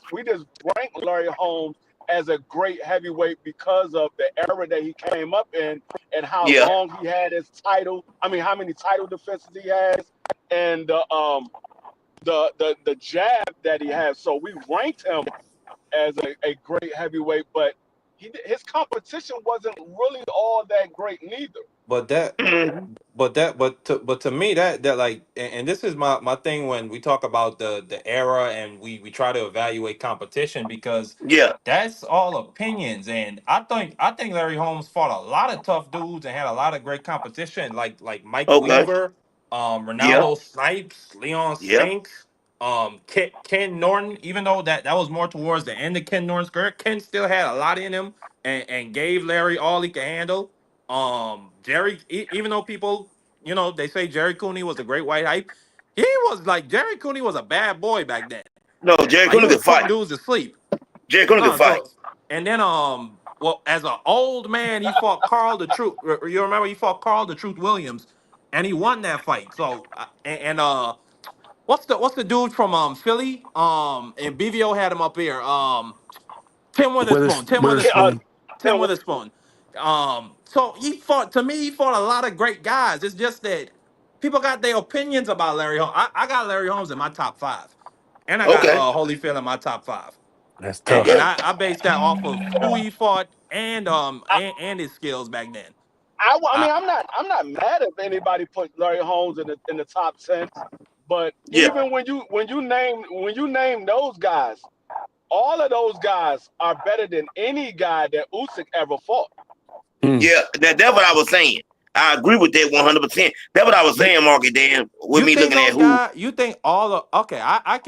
rank Larry Holmes as a great heavyweight because of the era that he came up in and how Yeah. long he had his title. I mean, how many title defenses he has, and the jab that he has. So we ranked him as a great heavyweight, but his competition wasn't really all that great neither. but that Mhm. but to me that like and this is my thing when we talk about the era and we try to evaluate competition because Yeah. that's all opinions. And I think Larry Holmes fought a lot of tough dudes and had a lot of great competition like Mike Okay. Weaver, Yeah. Ronaldo Snipes, Leon Yeah. Spinks, Ken Norton. Even though that was more towards the end of Ken Norton's career, Ken still had a lot in him and gave Larry all he could handle. Jerry, even though people, they say Jerry Cooney was a great white hype, Jerry Cooney was a bad boy back then. No, Jerry Like he Cooney was could putting fight. dudes to sleep. Jerry Cooney could No, fight. so and then well, as an old man, he fought Carl the Truth. You remember he fought Carl the Truth Williams, and he won that fight. So what's the dude from Philly? And BVO had him up here. Tim Witherspoon. Tim Witherspoon. Witherspoon. Tim Witherspoon. So he fought a lot of great guys. It's just that people got their opinions about Larry Holmes. I got Larry Holmes in my top five. And I got Okay. Holyfield in my top five. That's And tough. Okay. I based that off of who he fought and I, his skills back then. I I, mean, I'm not mad if anybody put Larry Holmes in the top 10, but Yeah. even when you name those guys, all of those guys are better than any guy that Usyk ever fought. Hmm. Yeah. That's what I was saying. I agree with that 100%. That's what I was you saying, Marky Dan, with you me think looking at those who. guys? You think all of okay? I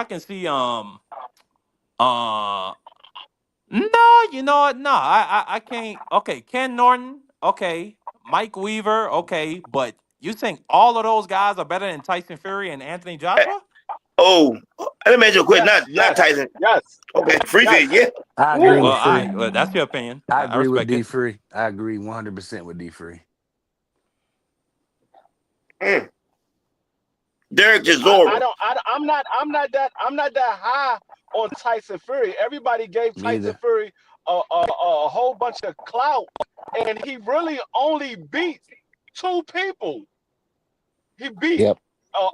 can see uh no, you know what? No, I can't. Okay, Ken Norton. Okay, Mike Weaver. Okay, but you think all of those guys are better than Tyson Fury and Anthony eh, Joshua? Oh, let me ask you a question. Yes, Not yes, Tyson. yes, Okay. Free fit. yes. Yeah. I agree Woo. Well, with all Free. right. Well, that's your opinion. I I agree with respect D it. Free. I agree 100% with D Free. Mm. Derek I Chisora. don't. I'm not that high on Tyson Fury. Everybody gave Me Tyson either. Fury a whole bunch of clout, and he really only beat two people. He beat Yep.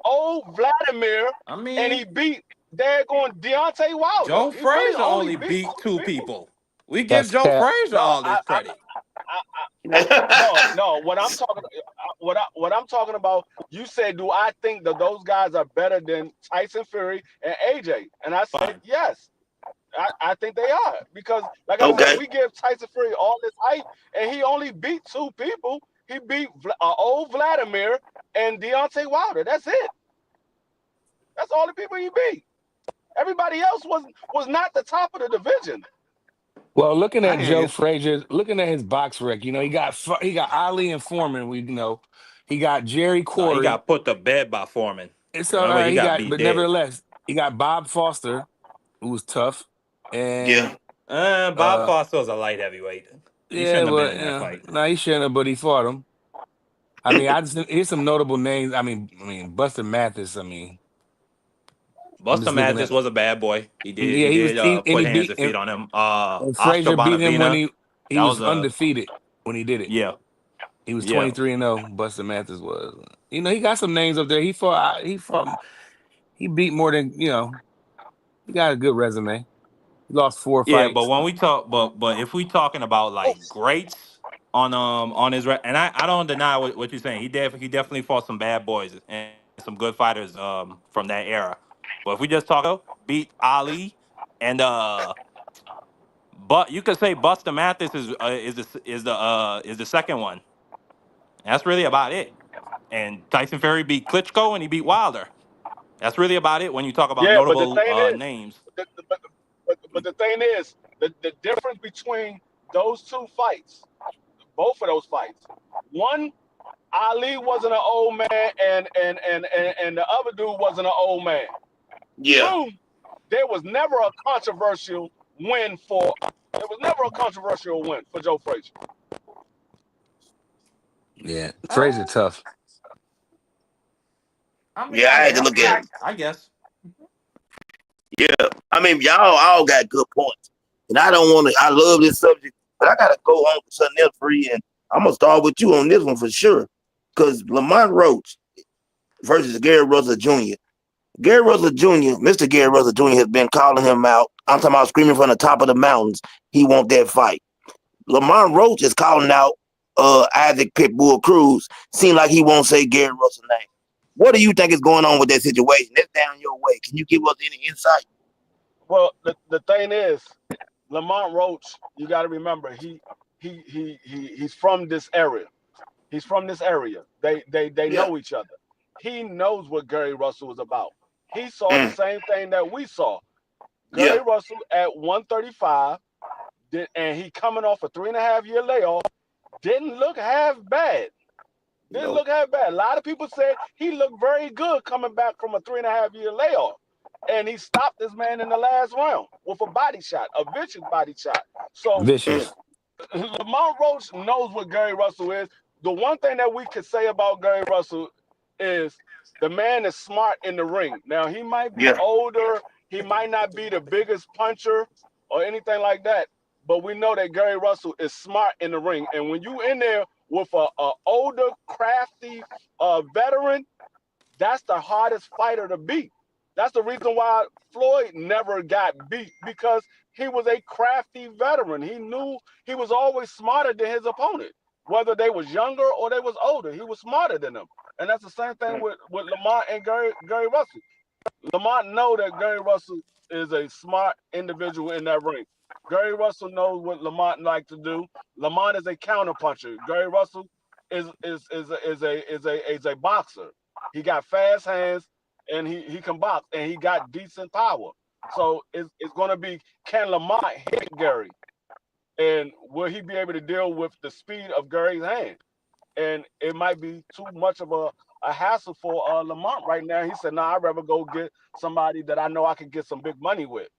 old Vladimir, I and he mean, beat daggone Deontay Wilder. Joe He really Frazier only only beat beat two two people. people. We give That's Joe cap. Frazier No, all this credit. no. What I'm talking about. You said, do I think that those guys are better than Tyson Fury and AJ? And I said Fine. yes. I think they are because, like I said, Okay. we give Tyson Fury all this hype, and he only beat two people. He beat old Vladimir and Deontay Wilder. That's it. That's all the people he beat. Everybody else was not the top of the division. Well, looking I at hear Joe you. Frazier, looking at his box rec, he got Ali and Foreman. He got Jerry No, he Corey. got put to bed by Foreman. It's all Remember, right. he He got got, beat but dead. nevertheless, he got Bob Foster, who was tough, and Yeah. Bob uh, Foster was a light heavyweight. He yeah, shouldn't have been but in that fight. no, he shouldn't have, but he fought him. I mean, here's some notable names. I mean, Buster Mathis. I mean, I'm Buster just looking Mathis at. was a bad boy. He did Yeah, he he was, did and put he hands beat and feet on him. and Oscar Frazier beat him when Bonavina. he That was was a undefeated when he did it. yeah, He was yeah. 23-0. Buster Mathis was. He got some names up there. He beat more than. He got a good resume. He lost four Yeah, but fights. when we talk, but if we talking about Oh, like greats on his and I don't deny what you're saying. He definitely fought some bad boys and some good fighters from that era. But if we just talk beat Ali and but you could say Buster Mathis is the second one. That's really about it. And Tyson Fury beat Klitschko and he beat Wilder. That's really about it when you talk about yeah, but the notable thing is, names. but the thing is, the difference between those two fights, both of those fights, one, Ali wasn't an old man, and the other dude wasn't an old man. Yeah. Two, there was never a controversial win for. There was never a controversial win for Joe Frazier. Yeah, Frazier Uh, tough. I mean, Yeah. I had to look at him. I guess. Yeah. I mean, y'all all got good points. And I don't want to, I love this subject, but I got to go on to something else free. And I'm going to start with you on this one for sure. Because Lamont Roach versus Gary Russell Jr. Gary Russell Jr., Mr. Gary Russell Jr. has been calling him out. I'm talking about screaming from the top of the mountains. He want that fight. Lamont Roach is calling out Isaac Pitbull Cruz. Seems like he won't say Gary Russell's name. What do you think is going on with that situation? That's down your way. Can you give us any insight? Well, the thing is, Lamont Roach, you got to remember, he's from this area. He's from this area. They Yeah. know each other. He knows what Gary Russell was about. He saw the Mm, same thing that we saw. Gary yeah. Russell at 135, and he coming off a 3.5 year layoff, didn't look half bad. Didn't Nope. look half bad. A lot of people said he looked very good coming back from a 3.5 year layoff. And he stopped this man in the last round with a body shot, a vicious body shot. So Mm. Vicious. Lamont Roach knows what Gary Russell is. The one thing that we could say about Gary Russell is the man is smart in the ring. Now he might be Yeah. older, he might not be the biggest puncher or anything like that, but we know that Gary Russell is smart in the ring. And when you in there with a older, crafty veteran, that's the hardest fighter to beat. That's the reason why Floyd never got beat because he was a crafty veteran. He knew he was always smarter than his opponent, whether they was younger or they was older. He was smarter than them, and that's the same thing with Lamont and Gary Russell. Lamont know that Gary Russell is a smart individual in that ring. Gary Russell knows what Lamont like to do. Lamont is a counterpuncher. Gary Russell is a boxer. He got fast hands and he can box and he got decent power. So it's gonna be, can Lamont hit Gary and will he be able to deal with the speed of Gary's hand? And it might be too much of a hassle for Lamont right now. He said, "Nah, I'd rather go get somebody that I know I can get some big money with."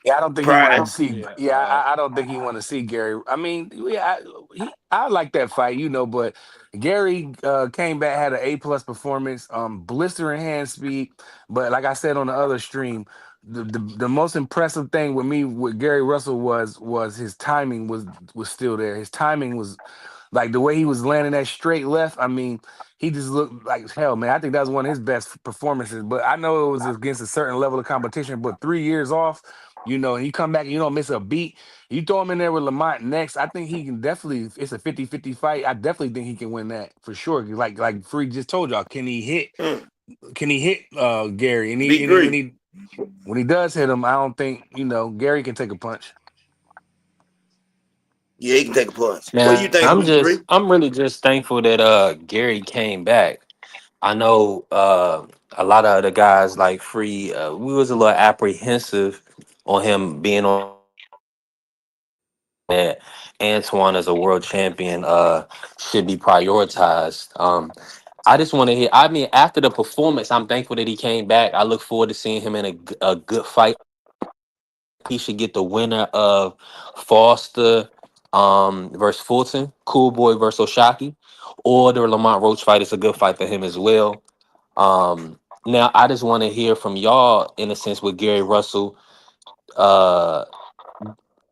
Yeah, I don't think he wanted to Prime. see. Yeah. Yeah, I don't think he wanted to see Gary. I mean, yeah, I like that fight, but Gary came back, had an A+ performance, blistering hand speed. But like I said on the other stream, the most impressive thing with me with Gary Russell was his timing was still there. His timing was like the way he was landing that straight left. I mean, he just looked like hell, man. I think that was one of his best performances. But I know it was against a certain level of competition. But 3 years off. You come back and you don't miss a beat. You throw him in there with Lamont next. I think he can definitely, it's a 50-50 fight. I definitely think he can win that for sure. Like Free just told y'all, Mm. can he hit Gary? And Big when Green. he does hit him, I don't think, Gary can take a punch. Yeah, he can take a punch. What do you Now think, Big Three? I'm really just thankful that Gary came back. I know a lot of the guys like Free, we was a little apprehensive on him being on that Antoine as a world champion should be prioritized. I just want to hear. I mean, after the performance, I'm thankful that he came back. I look forward to seeing him in a good fight. He should get the winner of Foster versus Fulton, Cool Boy versus Oshaki, or the Lamont Roach fight is a good fight for him as well. Now, I just want to hear from y'all in a sense with Gary Russell. Uh,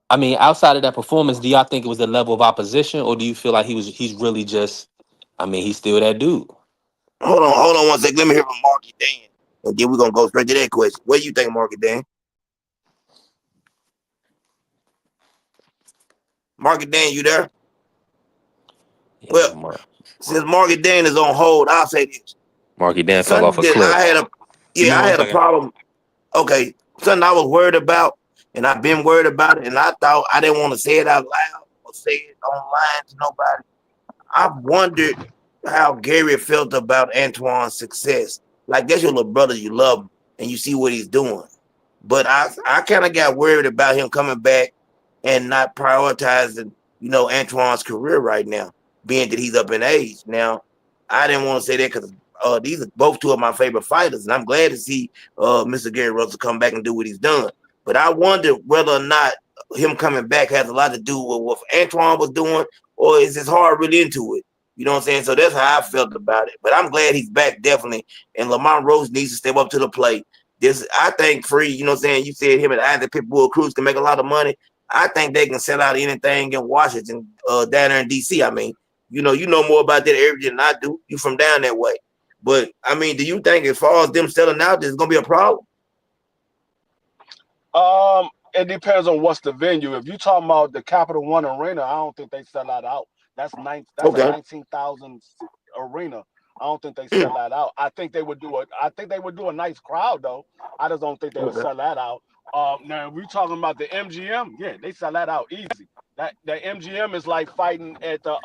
I mean, outside of that performance, do y'all think it was the level of opposition, or do you feel like he's really just? I mean, he's still that dude. Hold on one second. Let me hear from Marky Dan. And then we're gonna go straight to that question. What do you think, Marky Dan? Marky Dan, you there? Yeah, Well, since Marky Dan is on hold, I'll say this. Marky Dan fell off Something a that cliff. Give me I one had a second. problem. Okay, something I was worried about, and I've been worried about it, and I thought I didn't want to say it out loud or say it online to nobody. I've wondered how Gary felt about Antoine's success. Like that's your little brother, you love him, and you see what he's doing. But I kind of got worried about him coming back and not prioritizing, Antoine's career right now, being that he's up in age. Now, I didn't want to say that because these are both two of my favorite fighters, and I'm glad to see Mr. Gary Russell come back and do what he's done. But I wonder whether or not him coming back has a lot to do with what Antoine was doing, or is his heart really into it? You know what I'm saying? So that's how I felt about it. But I'm glad he's back, definitely. And Lamont Roach needs to step up to the plate. This, I think, Free, you know what I'm saying? You said him and Isaac Pitbull Cruz can make a lot of money. I think they can sell out anything in Washington, down there in DC. I mean, you know more about that area than I do. You from down that way. But I mean, do you think as far as them selling out, there's gonna be a problem? It depends on what's the venue. If you talking about the Capital One Arena, I don't think they sell that out. That's a Okay. 19,000 seat arena. I don't think they Mm, sell that out. I think they would do a nice crowd though. I just don't think they would okay. sell that out. Now if we talking about the MGM, yeah, they sell that out easy. That MGM is like fighting at the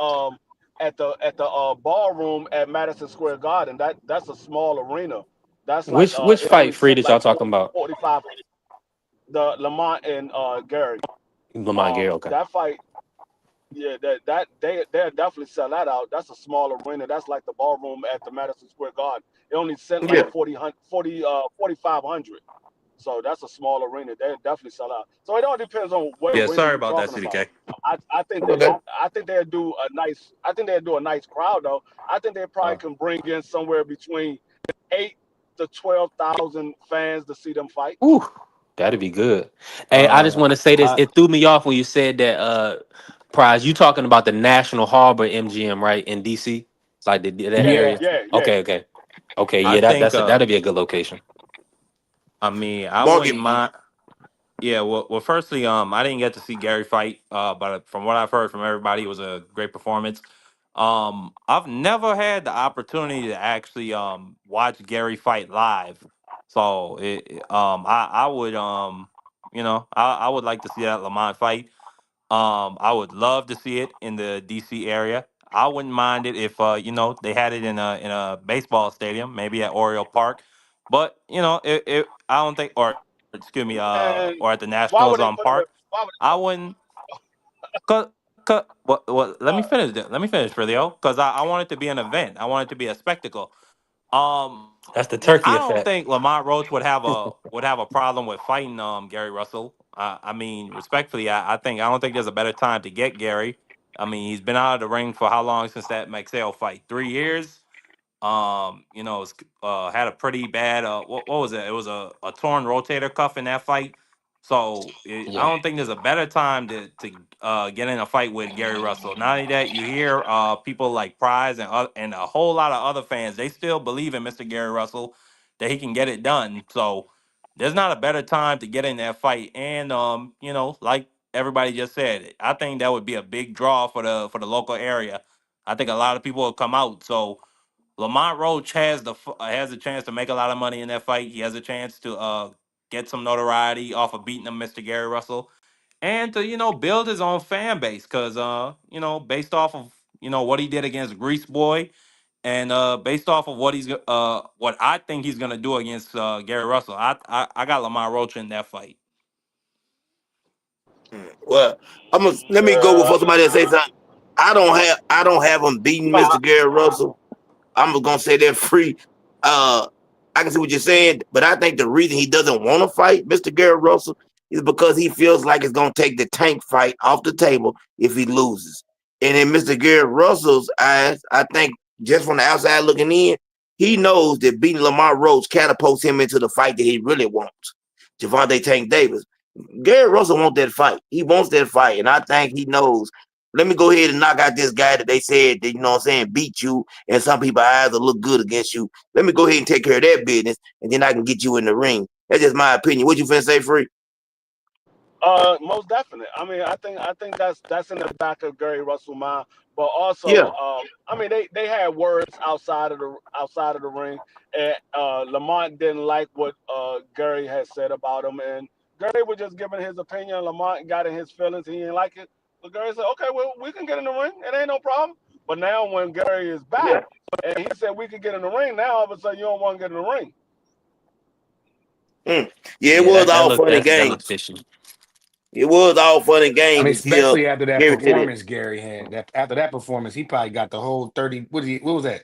ballroom at Madison Square Garden. That's a small arena. That's like Which it fight, only Free, sit that y'all like talking about? 45, the Lamont and Gary. Lamont Gary. Okay. That fight, Yeah, that they'll definitely sell that out. That's a small arena. That's like the ballroom at the Madison Square Garden. It only sent like Yeah, 4,500. So that's a small arena. They definitely sell out. So it all depends on what Yeah, arena sorry you're about that, talking about. CDK. I think they okay. I think they'll do a nice crowd though. I think they probably Uh, can bring in somewhere between 8 to 12,000 fans to see them fight. Ooh, that'd be good. Hey, I just uh, want to say this. I It threw me off when you said that prize. You talking about the National Harbor MGM, right, in DC? Like that Yeah, area? Yeah. yeah, yeah. Okay, okay. Okay, I yeah, think that'd be a good location. I mean I Market. wouldn't mind. Yeah, well, firstly, I didn't get to see Gary fight, but from what I've heard from everybody, it was a great performance. I've never had the opportunity to actually watch Gary fight live, so I would I would like to see that Lamont fight. I would love to see it in the DC area. I wouldn't mind it if they had it in a baseball stadium, maybe at Oriole Park. But I don't think, or excuse me, or at the And Nationals why would they Park. put them? Why I would wouldn't. Let me finish. Let me finish, Frilio, because I want it to be an event. I want it to be a spectacle. That's the I turkey don't effect. think Lamont Roach would have a problem with fighting Gary Russell. I mean, respectfully, I don't think there's a better time to get Gary. I mean, he's been out of the ring for how long since that Maxell fight? 3 years. It's, had a pretty bad what was it? It was a torn rotator cuff in that fight. So I Yeah, don't think there's a better time to get in a fight with Gary Russell. Not only that, you hear people like Prize and a whole lot of other fans. They still believe in Mr. Gary Russell that he can get it done. So there's not a better time to get in that fight. And like everybody just said, I think that would be a big draw for the local area. I think a lot of people will come out. So Lamont Roach has a chance to make a lot of money in that fight. He has a chance to get some notoriety off of beating him, Mr. Gary Russell, and to build his own fan base because based off of what he did against Grease Boy and based off of what I think he's gonna do against Gary Russell, I got Lamont Roach in that fight. Well, let me go uh, before somebody else say something. I don't have him beating no, Mr. Gary Russell. I'm just gonna say that free. Uh, I can see what you're saying, but I think the reason he doesn't want to fight Mr. Gary Russell is because he feels like it's gonna take the tank fight off the table if he loses. And in Mr. Gary Russell's eyes, I think just from the outside looking in, he knows that beating Lamar Roach catapults him into the fight that he really wants. Javante Tank Davis. Gary Russell wants that fight. He wants that fight. And I think he knows. Let me go ahead and knock out this guy that they said that, beat you, and some people eyes will look good against you. Let me go ahead and take care of that business, and then I can get you in the ring. That's just my opinion. What you finna say, Free? most definitely. I mean, I think that's in the back of Gary Russell mind. But also, Yeah, I mean, they had words outside of the ring, and Lamont didn't like what Gary had said about him, and Gary was just giving his opinion. Lamont got in his feelings. He didn't like it. So Gary said, "Okay, well, we can get in the ring. It ain't no problem." But now when Gary is back, yeah. and he said we could get in the ring, now all of a sudden you don't want to get in the ring. Mm. Yeah, it yeah, was that all look fun and that look games. fishy. It was all fun and I mean, games until especially after that Gary said it. performance Gary had. That after that performance, he probably got the whole 30. What was that?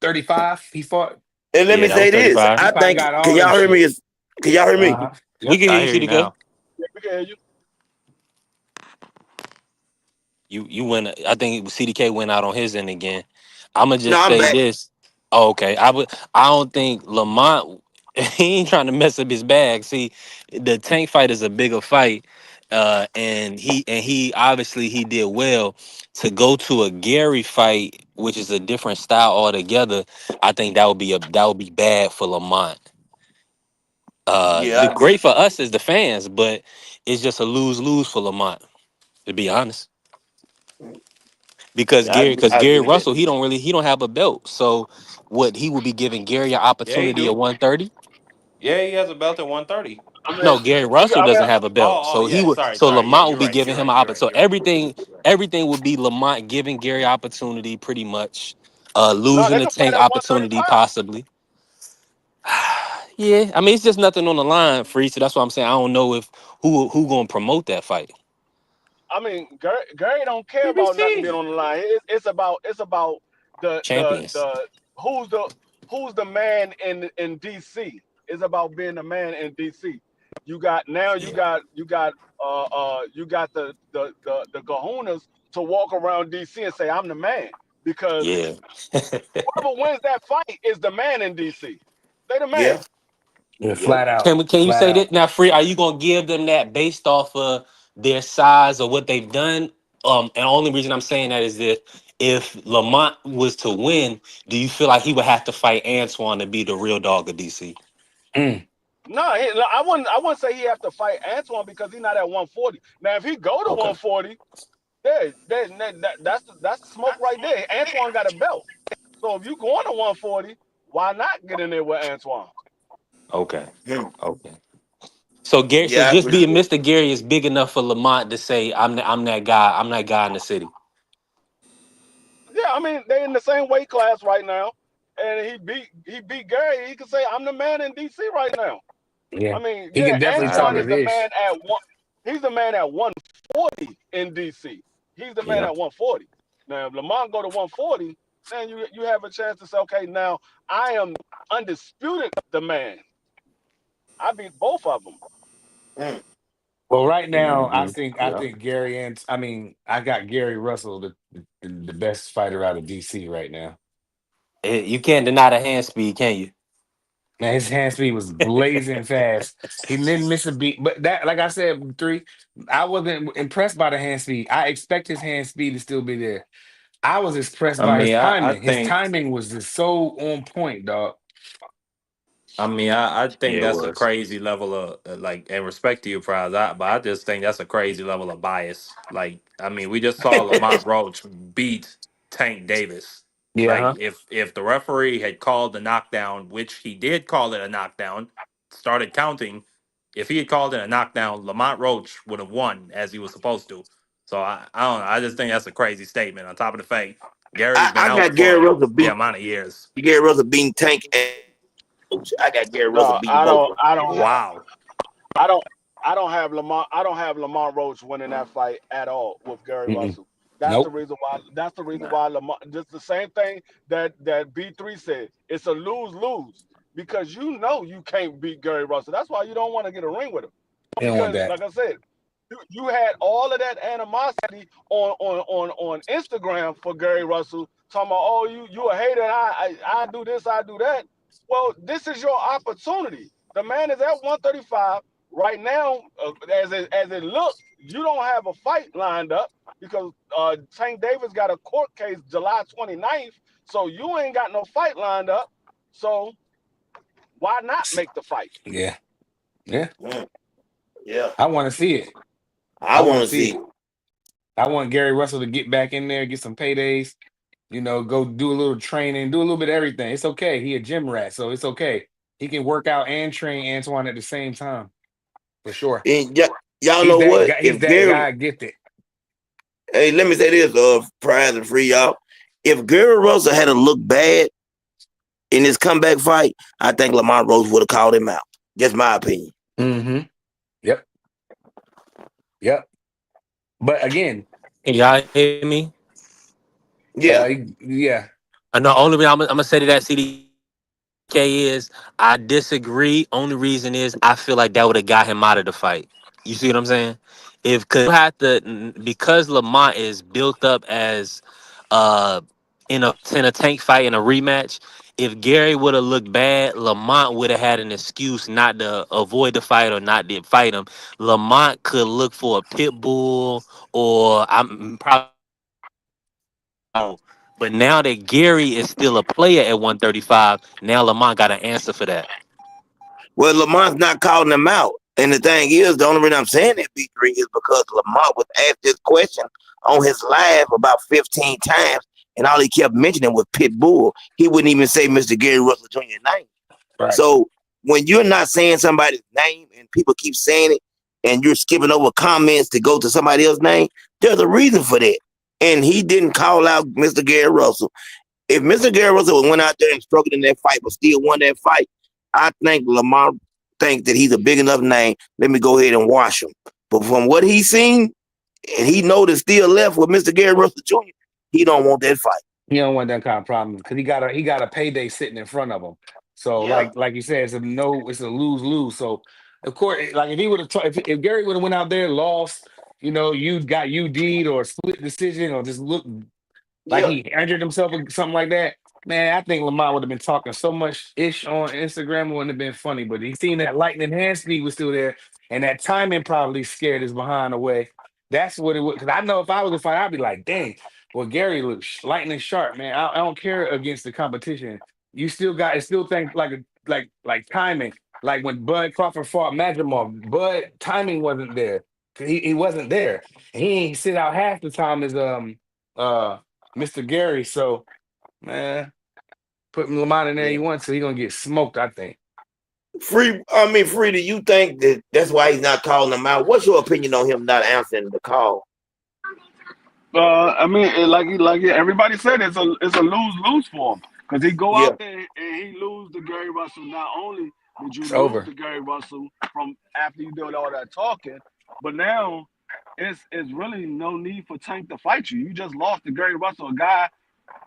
35 he fought. And let Yeah, me that was say this. 35. He I probably think, got can all them y'all hear me? shit. Can y'all hear me? Uh-huh. We Yep. can hear I you, hear you CDK. now. Yeah, we can hear you. You went. I think CDK went out on his end again. I'ma No, just I'm say back. this. Oh, okay. I don't think Lamont. He ain't trying to mess up his bag. See, the tank fight is a bigger fight, and he obviously he did well to go to a Gary fight, which is a different style altogether. I think that would be bad for Lamont. The Yeah, great for us as the fans, but it's just a lose lose for Lamont, to be honest. Because I, I Gary agree with that. Russell he don't have a belt, so what he would be giving Gary an Yeah, he opportunity at do. 130. Yeah, he has a belt at 130. I mean, No, Gary Russell I mean, doesn't have a belt, Oh, so he yeah. would Sorry, so sorry. Yeah, Lamont you're will be right. giving You're him right. an You're opportunity. right. So You're right. everything would be Lamont giving Gary opportunity, pretty much. no, Losing they the can fight tank at opportunity 135. possibly. Yeah, I mean it's just nothing on the line, free. So that's why I'm saying I don't know if who gonna promote that fight. I mean, Gary don't care about nothing being BBC. on the line. It's about Champions. the who's the who's the man in DC. It's about being the man in DC. You got now. Yeah. You got the kahunas to walk around DC and say I'm the man because Yeah. whoever wins that fight is the man in DC. They the man. Yeah. Yeah, Yep. flat out, Can you flat say out. that now, Free? Are you gonna give them that based off of their size or what they've done? And the only reason I'm saying that is that if Lamont was to win, do you feel like he would have to fight Antoine to be the real dog of DC? Mm. No, I wouldn't say he have to fight Antoine because he's not at 140. Now, if he go to Okay. 140, that's the smoke right there. Antoine got a belt, so if you going to 140, why not get in there with Antoine? Okay. Hmm. Okay. So Gary, so Yeah, just for being sure. Mr. Gary is big enough for Lamont to say, I'm that guy. I'm that guy in the city." Yeah, I mean they in the same weight class right now, and he beat Gary. He can say I'm the man in DC right now. Yeah, I mean, he yeah, can definitely I talk Antoine his is agree. the ish. man at one. He's the man at 140 in DC. He's the man Yeah. at 140. Now, if Lamont go to 140, then you have a chance to say, okay, now I am undisputed the man. I beat both of them. Hmm. Well, right now, Hmm. I Yeah. think Gary and I mean, I got Gary Russell, the best fighter out of DC right now. You can't deny the hand speed, can you? Man, his hand speed was blazing fast. He didn't miss a beat, but that, like I said, three, I wasn't impressed by the hand speed. I expect his hand speed to still be there. I was impressed I by his mean, I timing. His think timing was just so on point, dog. I think Yeah, it that's a was. crazy level of like, and respect to you, Prize. But I just think that's a crazy level of bias. Like, I mean, we just saw Lamont Roach beat Tank Davis. Yeah, Like, huh? if the referee had called the knockdown, which he did call it a knockdown, started counting. If he had called it a knockdown, Lamont Roach would have won as he was supposed to. So I don't know. I just think that's a crazy statement. On top of the fact, Gary's been I out got Gary for Russell the beat amount of years. Gary Russell beating Tank and Roach. I got Gary Russell No, beating I both don't. of I don't. Wow. I don't I don't have Lamont. I don't have Lamont Roach winning that fight at all with Gary Mm-mm. Russell. That's the Nope. reason why. That's the reason them. why Lamont. Just the same thing that B3 said. It's a lose lose because you know you can't beat Gary Russell. That's why you don't want to get a ring with him They don't want because, that. like I said, you had all of that animosity on Instagram for Gary Russell, talking about, oh, you a hater, I do this, I do that. Well, this is your opportunity. The man is at 135 right now. As it looks, you don't have a fight lined up because Tank Davis got a court case July 29th, so you ain't got no fight lined up. So why not make the fight? Yeah, yeah. Mm. Yeah, I want to see it. I I want want to to see see it. it. I want Gary Russell to get back in there, get some paydays. Go do a little training, do a little bit of everything. It's okay. He a gym rat, so it's okay. He can work out and train Antoine at the same time for sure. And y'all He's know that what? guy. He's If that Gary, guy gifted. hey, let me say this, Prize and Free, y'all. If Gary Russell had to look bad in his comeback fight, I think Lamont Rose would have called him out. Just my opinion. Mm-hmm. Yep. Yep. But again, Can y'all hear me? Yeah. yeah. I know. Only reason I'm gonna say to that CDK is I disagree. Only reason is I feel like that would have got him out of the fight. You see what I'm saying? If cause you have to because Lamont is built up as uh in a tank fight in a rematch. If Gary would have looked bad, Lamont would have had an excuse not to avoid the fight or not to fight him. Lamont could look for a pit bull or I'm probably. But now that Gary is still a player at 135, now Lamont got an answer for that. Well, Lamont's not calling him out. And the thing is, the only reason I'm saying that B3 is because Lamont was asked this question on his live about 15 times, and all he kept mentioning was Pitbull. He wouldn't even say Mr. Gary Russell Jr.'s name. Right. So when you're not saying somebody's name and people keep saying it, and you're skipping over comments to go to somebody else's name, there's a reason for that. And he didn't call out Mr. Gary Russell. If Mr. Gary Russell went out there and struggled in that fight but still won that fight, I think Lamar thinks that he's a big enough name. Let me go ahead and wash him. But from what he's seen, and he know there's still left with Mr. Gary Russell Jr., he don't want that fight. He don't want that kind of problem because he got a payday sitting in front of him. So Yeah, like you said, it's a lose lose. So of course, like if he would have if Gary would have went out there lost, you got UD'd or split decision or just look like yeah, he injured himself or something like that. Man, I think Lamont would have been talking so much ish on Instagram. It wouldn't have been funny, but he seen that lightning hand speed was still there, and that timing probably scared his behind away. That's what it would. Because I know if I was a fighter, I'd be like, dang. Well, Gary looks lightning sharp, man. I don't care against the competition. You still got it. Still think like timing. Like when Bud Crawford fought Madrimov, Bud timing wasn't there. He wasn't there. And he ain't sit out half the time as uh Mr. Gary. So man, put Lamont in there yeah. you want to, he gonna get smoked, I think. Free. Do you think that that's why he's not calling him out? What's your opinion on him not answering the call? I mean, everybody said, it's a lose lose for him because he go Yeah, out there and he lose to Gary Russell. Not only did you It's lose over. to Gary Russell from after you did all that talking, but now it's really no need for Tank to fight you. You just lost to Gary Russell, a guy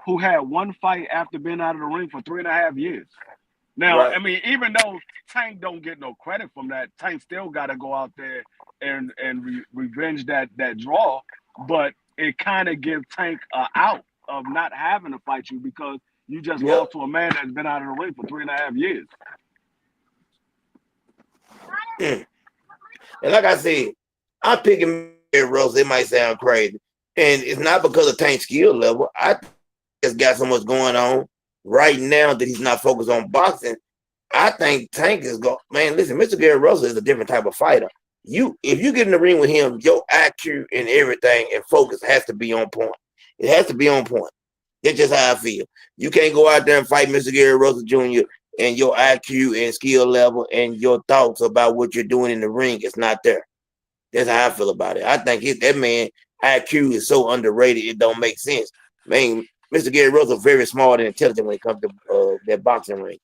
who had one fight after being out of the ring for 3.5 years. Now, right. I mean, even though Tank don't get no credit from that, Tank still got to go out there and revenge that draw. But it kind of gives Tank a out of not having to fight you because you just Yep. lost to a man that's been out of the ring for 3.5 years. Mm. And like I said, I'm picking Gary Russell. It might sound crazy, and it's not because of Tank's skill level. I think he's got so much going on right now that he's not focused on boxing. I think Tank is going. Man, listen, Mr. Gary Russell is a different type of fighter. If you get in the ring with him, your IQ and everything and focus has to be on point. It has to be on point. That's just how I feel. You can't go out there and fight Mr. Gary Russell Jr. and your IQ and skill level and your thoughts about what you're doing in the ring is not there. That's how I feel about it. I think that man IQ is so underrated, it don't make sense. Man, Mr. Gary Russell is very smart and intelligent when it comes to that boxing ring.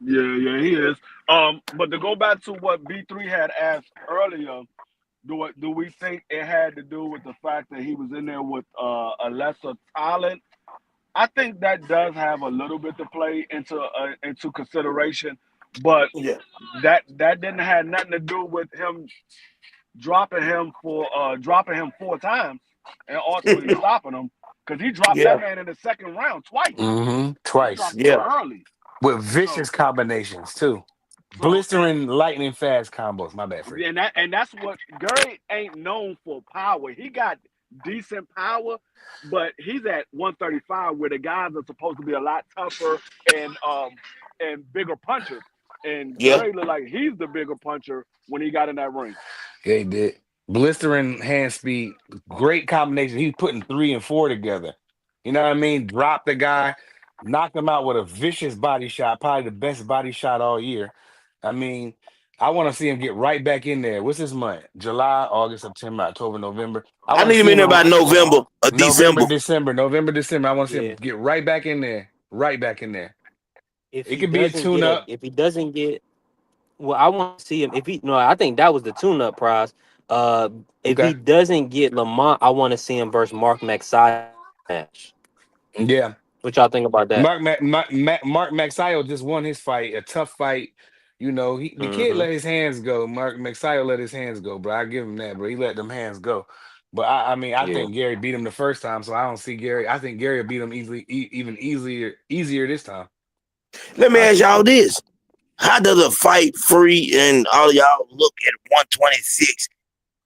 Yeah, he is. But to go back to what B3 had asked earlier, do we think it had to do with the fact that he was in there with a lesser talent? I think that does have a little bit to play into consideration, but Yeah. that didn't have nothing to do with him dropping him 4 times and ultimately stopping him because he dropped that Yeah. man in the second round twice. He Twice. dropped him Yeah. early. With So vicious combinations too. so Blistering lightning fast combos. My bad, Free. that's what Gary ain't known for power. He got decent power, but he's at 135 where the guys are supposed to be a lot tougher and bigger punchers. And Yeah. Gary looked like he's the bigger puncher when he got in that ring. Yeah, he did. Blistering hand speed, great combination. He's putting 3 and 4 together. You know what I mean? Dropped the guy, knocked him out with a vicious body shot, probably the best body shot all year. I mean, I want to see him get right back in there. What's this month? July, August, September, October, November. I I want to need him see in him there in by November or November, December. December, November, December. I want to see him Yeah. get right back in there, right back in there. If It he could be a doesn't tune get up. if he doesn't get, well, I want to see him. If he no, I think that was the tune-up prize. Uh, if he Okay. doesn't get Lamont, I want to see him versus Mark Maxiah in a rematch. Yeah. What y'all think about that? Mark Maxio just won his fight, a tough fight. The kid Mm-hmm. let his hands go. Mark Maxio let his hands go, bro. I give him that, bro. He let them hands go. But I mean, I Yeah. think Gary beat him the first time, so I don't see Gary. I think Gary will beat him easily, even easier this time. Let me I ask think y'all so. this. How does a fight free and all of y'all look at 126?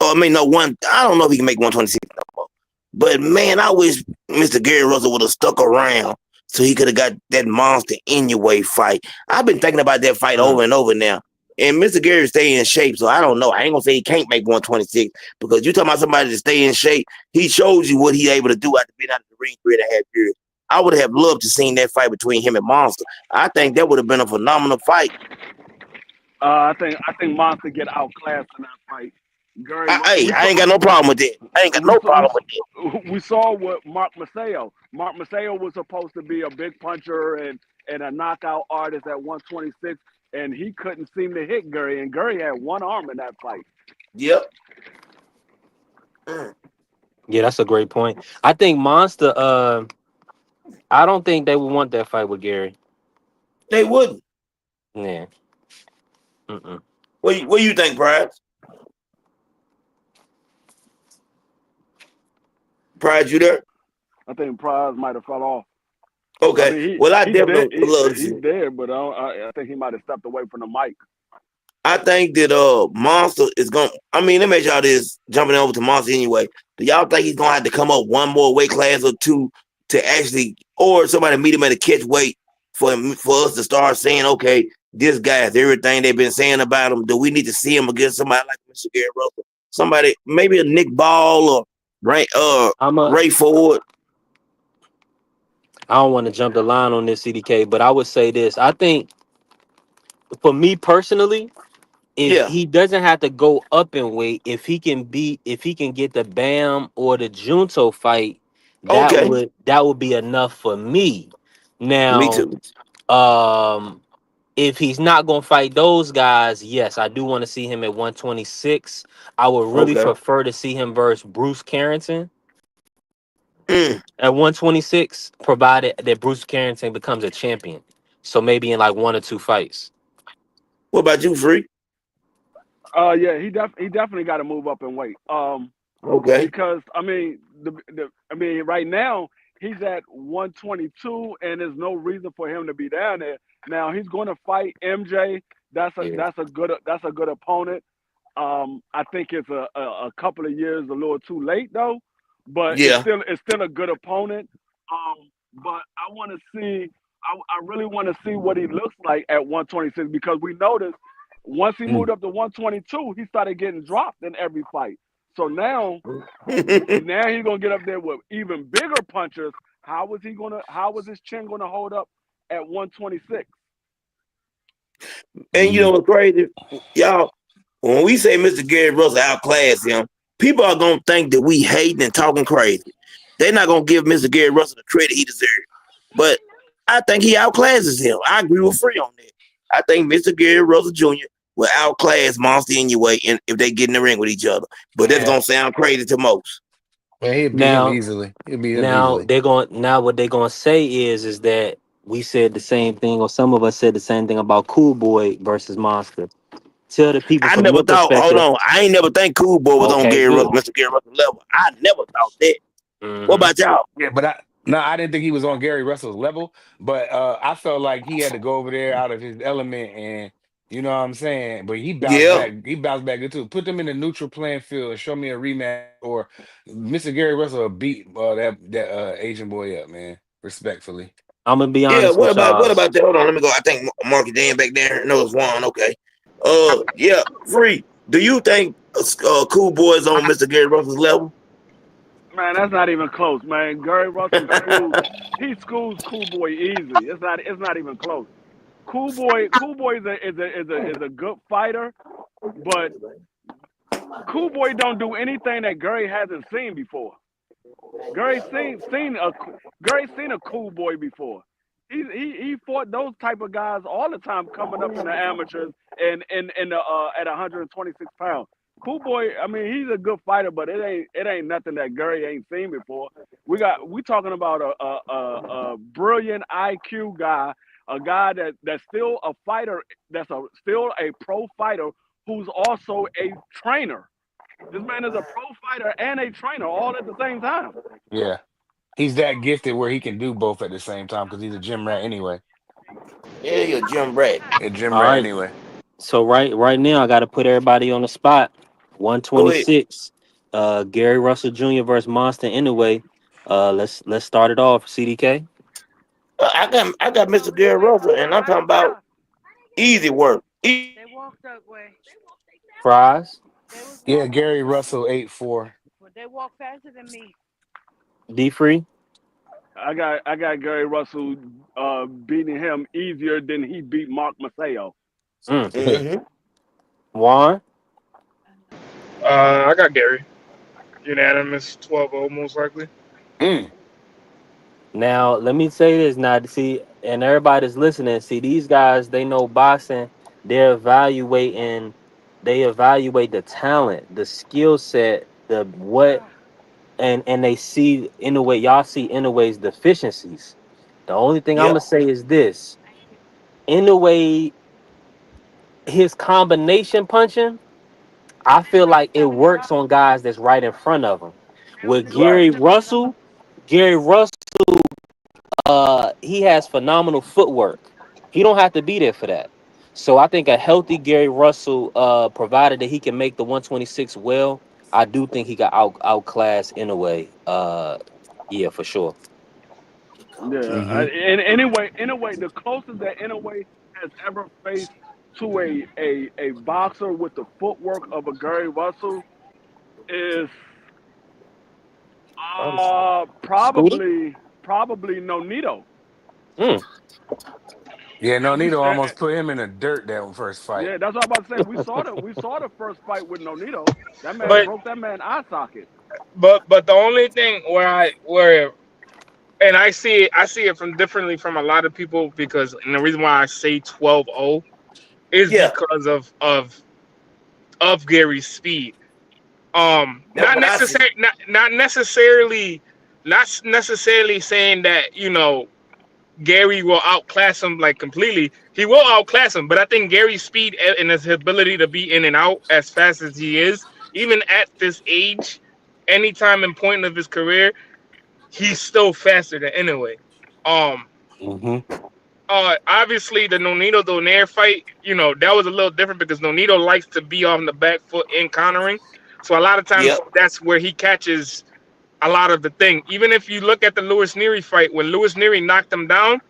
Or I mean, no one. I don't know if he can make 126 no more. But man, I wish Mr. Gary Russell would have stuck around so he could have got that monster Inoue fight. I've been thinking about that fight over Mm. and over now. And Mr. Gary stay in shape, so I don't know. I ain't gonna say he can't make 126 because you talking about somebody to stay in shape. He shows you what he able to do after being out of the ring 3.5 years. I would have loved to seen that fight between him and Monster. I think that would have been a phenomenal fight. I think Monster get outclassed in that fight. Gary, I ain't got no problem with that. I ain't got we no saw we, problem with that. we saw with Mark Maceo. Mark Maceo was supposed to be a big puncher and a knockout artist at 126, and he couldn't seem to hit Gary. And Gary had one arm in that fight. Yep. Mm. Yeah, that's a great point. I think Monster. I don't think they would want that fight with Gary. They wouldn't. Yeah. Mm-mm. What you think, Pride? Pride, you there? I think Prize might have fell off. I Okay. mean, Well, I he's dead. definitely would love to see He's it. dead, but I think he might have stepped away from the mic. I think that Monster is going. I mean, let me ask y'all this. Jumping over to Monster anyway. Do y'all think he's gonna have to come up one more weight class or two to actually, or somebody meet him at a catch weight for us to start saying, okay, this guy's everything they've been saying about him. Do we need to see him against somebody like Mr. Gary Russell? Somebody, maybe a Nick Ball or I'm a. Ray Ford. I don't want to jump the line on this CDK, but I would say this. I think for me personally, if Yeah. he doesn't have to go up in weight, if he can get the Bam or the Junto fight, Okay. that would be enough for me. Me Now, too. um, if he's not gonna fight those guys, yes, I do want to see him at 126. I would really Okay. prefer to see him versus Bruce Carrington Mm. at 126, provided that Bruce Carrington becomes a champion. So maybe in like one or two fights. What about you, Free? Yeah, he definitely got to move up and weight. Okay. Because I mean, right now he's at 122, and there's no reason for him to be down there. Now he's going to fight MJ. Yeah. That's a good opponent. I think it's a couple of years a little too late though, but Yeah. it's still a good opponent. But I want to see. I really want to see what he looks like at 126 because we noticed once he moved Mm. up to 122, he started getting dropped in every fight. So And now he's gonna get up there with even bigger punchers. How was his chin gonna hold up at 126? you know Mm. what's crazy? Y'all, when we say Mr. Gary Russell outclassed him, people are gonna think that we hating and talking crazy. They're not gonna give Mr. Gary Russell the credit he deserves. But I think he outclasses him. I agree with Free on that. I think Mr. Gary Russell Jr. will outclass Monster anyway if they get in the ring with each other. But that's Yeah, gonna sound crazy to most. man, he'll beat him Now, easily. He'll beat him now easily. they're going. Now what they're gonna say is that we said the same thing, or some of us said the same thing about Cool Boy versus Monster. Tell the people I from never your thought, hold perspective. on, I ain't never think Cool Boy was on Okay, Gary Russell, good. Mr. Gary Russell level. I never thought that. What Hmm. about y'all? Yeah, but I didn't think he was on Gary Russell's level, but I felt like he had to go over there out of his element, and you know what I'm saying. But he bounced Yeah. back. He bounced back good too. Put them in the neutral playing field and show me a rematch, or Mr. Gary Russell will beat that Asian boy up, man. Respectfully. I'm gonna be Yeah, honest with what y'all. about that? Hold on, let me go. I think Marky Dan back there knows one. Okay. Yeah, Free. Do you think Cool Boy is on Mr. Gary Russell's level? Man, that's not even close, man. Gary Russell schools he schools Cool Boy easy. It's not even close. Cool Boy is a good fighter, but Cool Boy don't do anything that Gary hasn't seen before. Gary seen a Cool Boy before. He fought those type of guys all the time coming up in the amateurs and in the at 126 pounds. Cool Boy, I mean he's a good fighter, but it ain't nothing that Gary ain't seen before. We talking about a brilliant IQ guy, a guy that's still a fighter, still a pro fighter who's also a trainer. This man is a pro fighter and a trainer all at the same time. Yeah, he's that gifted where he can do both at the same time because he's a gym rat anyway. Yeah, you're Jim Brad. A gym All rat right. anyway. So right now, I got to put everybody on the spot. Go ahead. 126. Gary Russell Jr. versus Monster. Anyway, let's start it off. CDK. I got Mr. Gary Russell, and I'm talking about easy work. Fries. Yeah, Gary Russell 8-4. D Free. I got Gary Russell beating him easier than he beat Mark Maseo. Mm. Mm-hmm. Juan. I got Gary. Unanimous 12-0 most likely. Mm. Now let me say this. Now see, and everybody's listening. See, these guys they know boxing. They're evaluating. They evaluate the talent, the skill set the what and they see in a way y'all see in a way's deficiencies. The only thing I'm Yep. gonna say is this: in a way, his combination punching, I feel like it works on guys that's right in front of him. With Right. Gary Russell, he has phenomenal footwork. He don't have to be there for that. So I think a healthy Gary Russell, provided that he can make the 126 well, I do think he got outclassed in a way. Yeah, for sure. Yeah, Hmm. and anyway, the closest that anyway has ever faced to a boxer with the footwork of a Gary Russell is Scooter. probably Nonito. Mm. Yeah, no, And we Nito and, almost put him in the dirt that first fight. yeah, that's what I'm about to say. We saw the first fight with Nonito. That man But broke that man eye socket. but the only thing where and I see it from differently from a lot of people because and the reason why I say 12-0 is Yeah. because of Gary's speed. That's what I see. Not necessarily saying that Gary will outclass him like completely. He will outclass him, but I think Gary's speed and his ability to be in and out as fast as he is, even at this age, anytime and point of his career, he's still faster than anyway. Um, Hmm. Obviously the Nonito Donaire fight, that was a little different because Nonito likes to be on the back foot in countering. So a lot of times Yep. that's where he catches a lot of the thing. Even if you look at the Lewis Neary fight, when Lewis Neary knocked him down,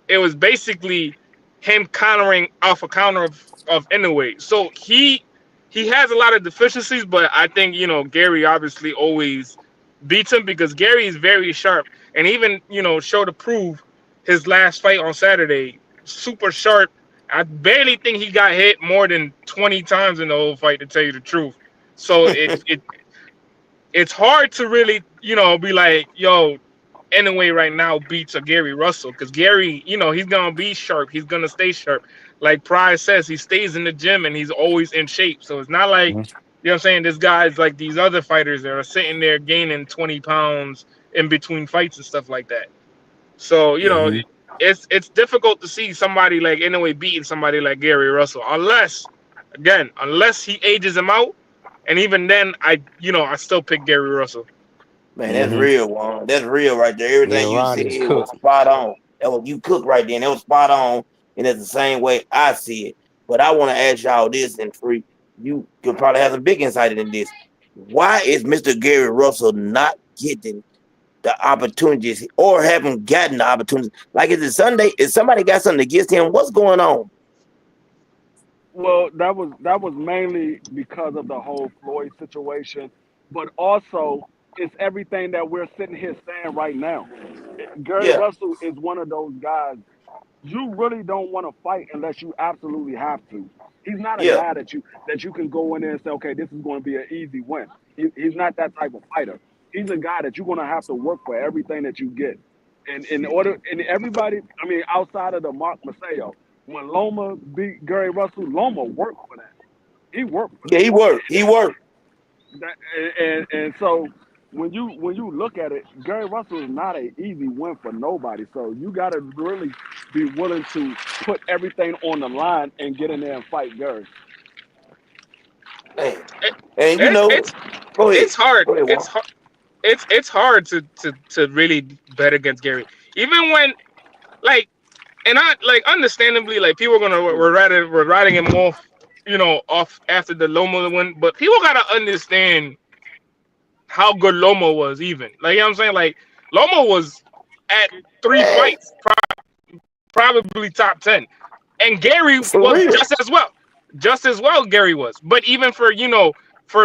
it was basically him countering off a counter of Inoue. So he has a lot of deficiencies, but I think Gary obviously always beats him because Gary is very sharp, and even show to prove his last fight on Saturday, super sharp. I barely think he got hit more than 20 times in the whole fight, to tell you the truth. So it's hard to really be like, yo, anyway right now beats a Gary Russell because Gary, he's gonna be sharp. He's gonna stay sharp. Like Pryor says, he stays in the gym and he's always in shape. So it's not like, what I'm saying, this guy's like these other fighters that are sitting there gaining 20 pounds in between fights and stuff like that. So, Hmm. it's difficult to see somebody like anyway beating somebody like Gary Russell unless he ages him out. And even then I still pick Gary Russell. Man, that's Hmm. real, one. That's real right there. Yeah, Everything you Ronnie's said was cooked. spot on. That was you cooked right there. And that was spot on. And it's the same way I see it. But I want to ask y'all this, and free. You could probably have some big insight in this. Why is Mr. Gary Russell not getting the opportunities or haven't gotten the opportunities? Like, is it Sunday? Is somebody got something against him? What's going on? Well, that was mainly because of the whole Floyd situation, but also it's everything that we're sitting here saying right now. Gary Yeah, Russell is one of those guys you really don't want to fight unless you absolutely have to. He's not a yeah. guy that you can go in there and say, okay, this is going to be an easy win. He's not that type of fighter. He's a guy that you're going to have to work for everything that you get. And in order, and everybody, I mean, outside of the Mark Maseo, when Loma beat Gary Russell, Loma worked for that. He worked for Yeah, he worked. He worked. that. And so when you look at it, Gary Russell is not an easy win for nobody. So you got to really be willing to put everything on the line and get in there and fight Gary. Man. It, And it, it's go ahead. it's hard. Go ahead, It's Juan. hard. It's hard to really bet against Gary, even when like and I like understandably like people are gonna we're riding him off, off after the Loma win, but people gotta understand how good Loma was even. Like, you know what I'm saying? Like, Loma was at three Man, fights, probably top 10. And Gary for was real. just as well. Just as well, Gary was. But even for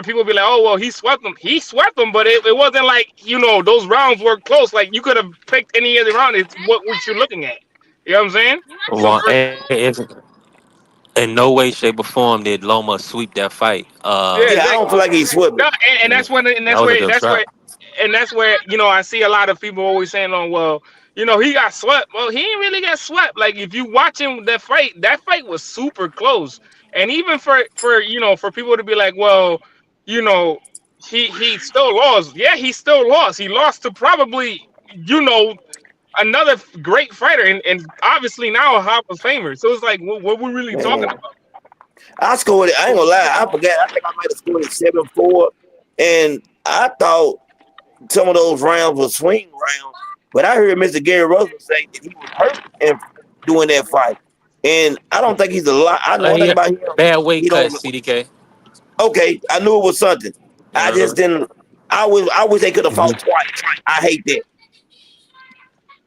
people to be like, oh, well, he swept them. He swept them, but it wasn't like, those rounds were close. Like, you could have picked any other round. It's what you're looking at. You know what I'm saying? So, Well, if in no way, shape, or form did Loma sweep that fight. yeah, Yeah, I don't feel like he swept no, it. and that's when, and That that's was a where, good that's shot. where, and that's where I see a lot of people always saying, "Oh, well, he got swept." Well, he didn't really get swept. Like if you watching that fight was super close. And even for for people to be like, well, you know. he still lost. Yeah, he still lost. He lost to probably another great fighter, and obviously now a Hall of Famer. So it's like, what we really talking Man, about? I scored it. I ain't gonna lie. I forgot. I think I might have scored it 7-4. And I thought some of those rounds were swing rounds. But I heard Mr. Gary Russell say that he was hurt in doing that fight. And I don't think he's a lot. I know one thing Yeah, about him. bad weight He cut, don't. CDK. Okay, I knew it was something. I Uh-huh. just didn't. I wish they could have fought twice. I hate that.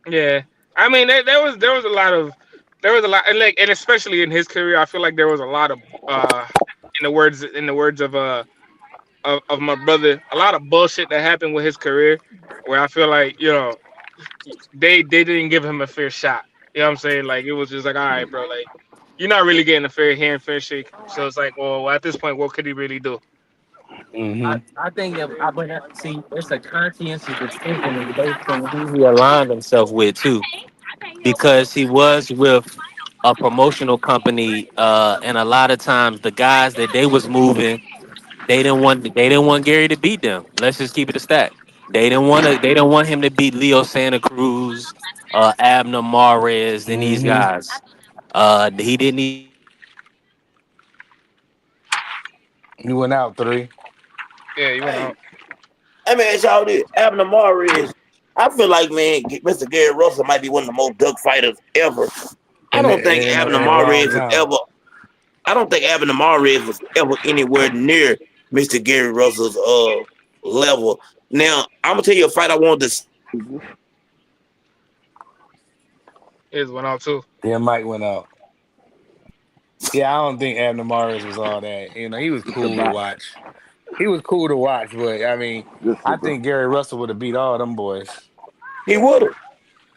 Yeah, I mean, there was a lot of and like, and especially in his career, I feel like there was a lot of in the words of my brother, a lot of bullshit that happened with his career, where I feel like they didn't give him a fair shot. You know what I'm saying? Like it was just like, all right, bro, like you're not really getting a fair hand, fair shake. So it's like, well, at this point, what could he really do? I think that see it's a conscientious decision based on who he aligned himself with too, because he was with a promotional company, and a lot of times the guys that they was moving, they didn't want Gary to beat them. Let's just keep it a stack. They didn't want him to beat Leo Santa Cruz, Abner Mares, and these Mm-hmm. guys. He didn't even want him to beat He went out 3. Yeah, you went Hey, out. I mean, it's all this. Abner is. I feel like, man, Mr. Gary Russell might be one of the most duck fighters ever. I In don't think in Abner in a long was time. ever. I don't think Abner was ever anywhere near Mr. Gary Russell's level. Now, I'm gonna tell you a fight I wanted to. His went out too. Yeah, Mike went out. Yeah, I don't think Abner Maris was all that. He was cool to watch. He was cool to watch, but I mean, I think Gary Russell would have beat all them boys. He would have.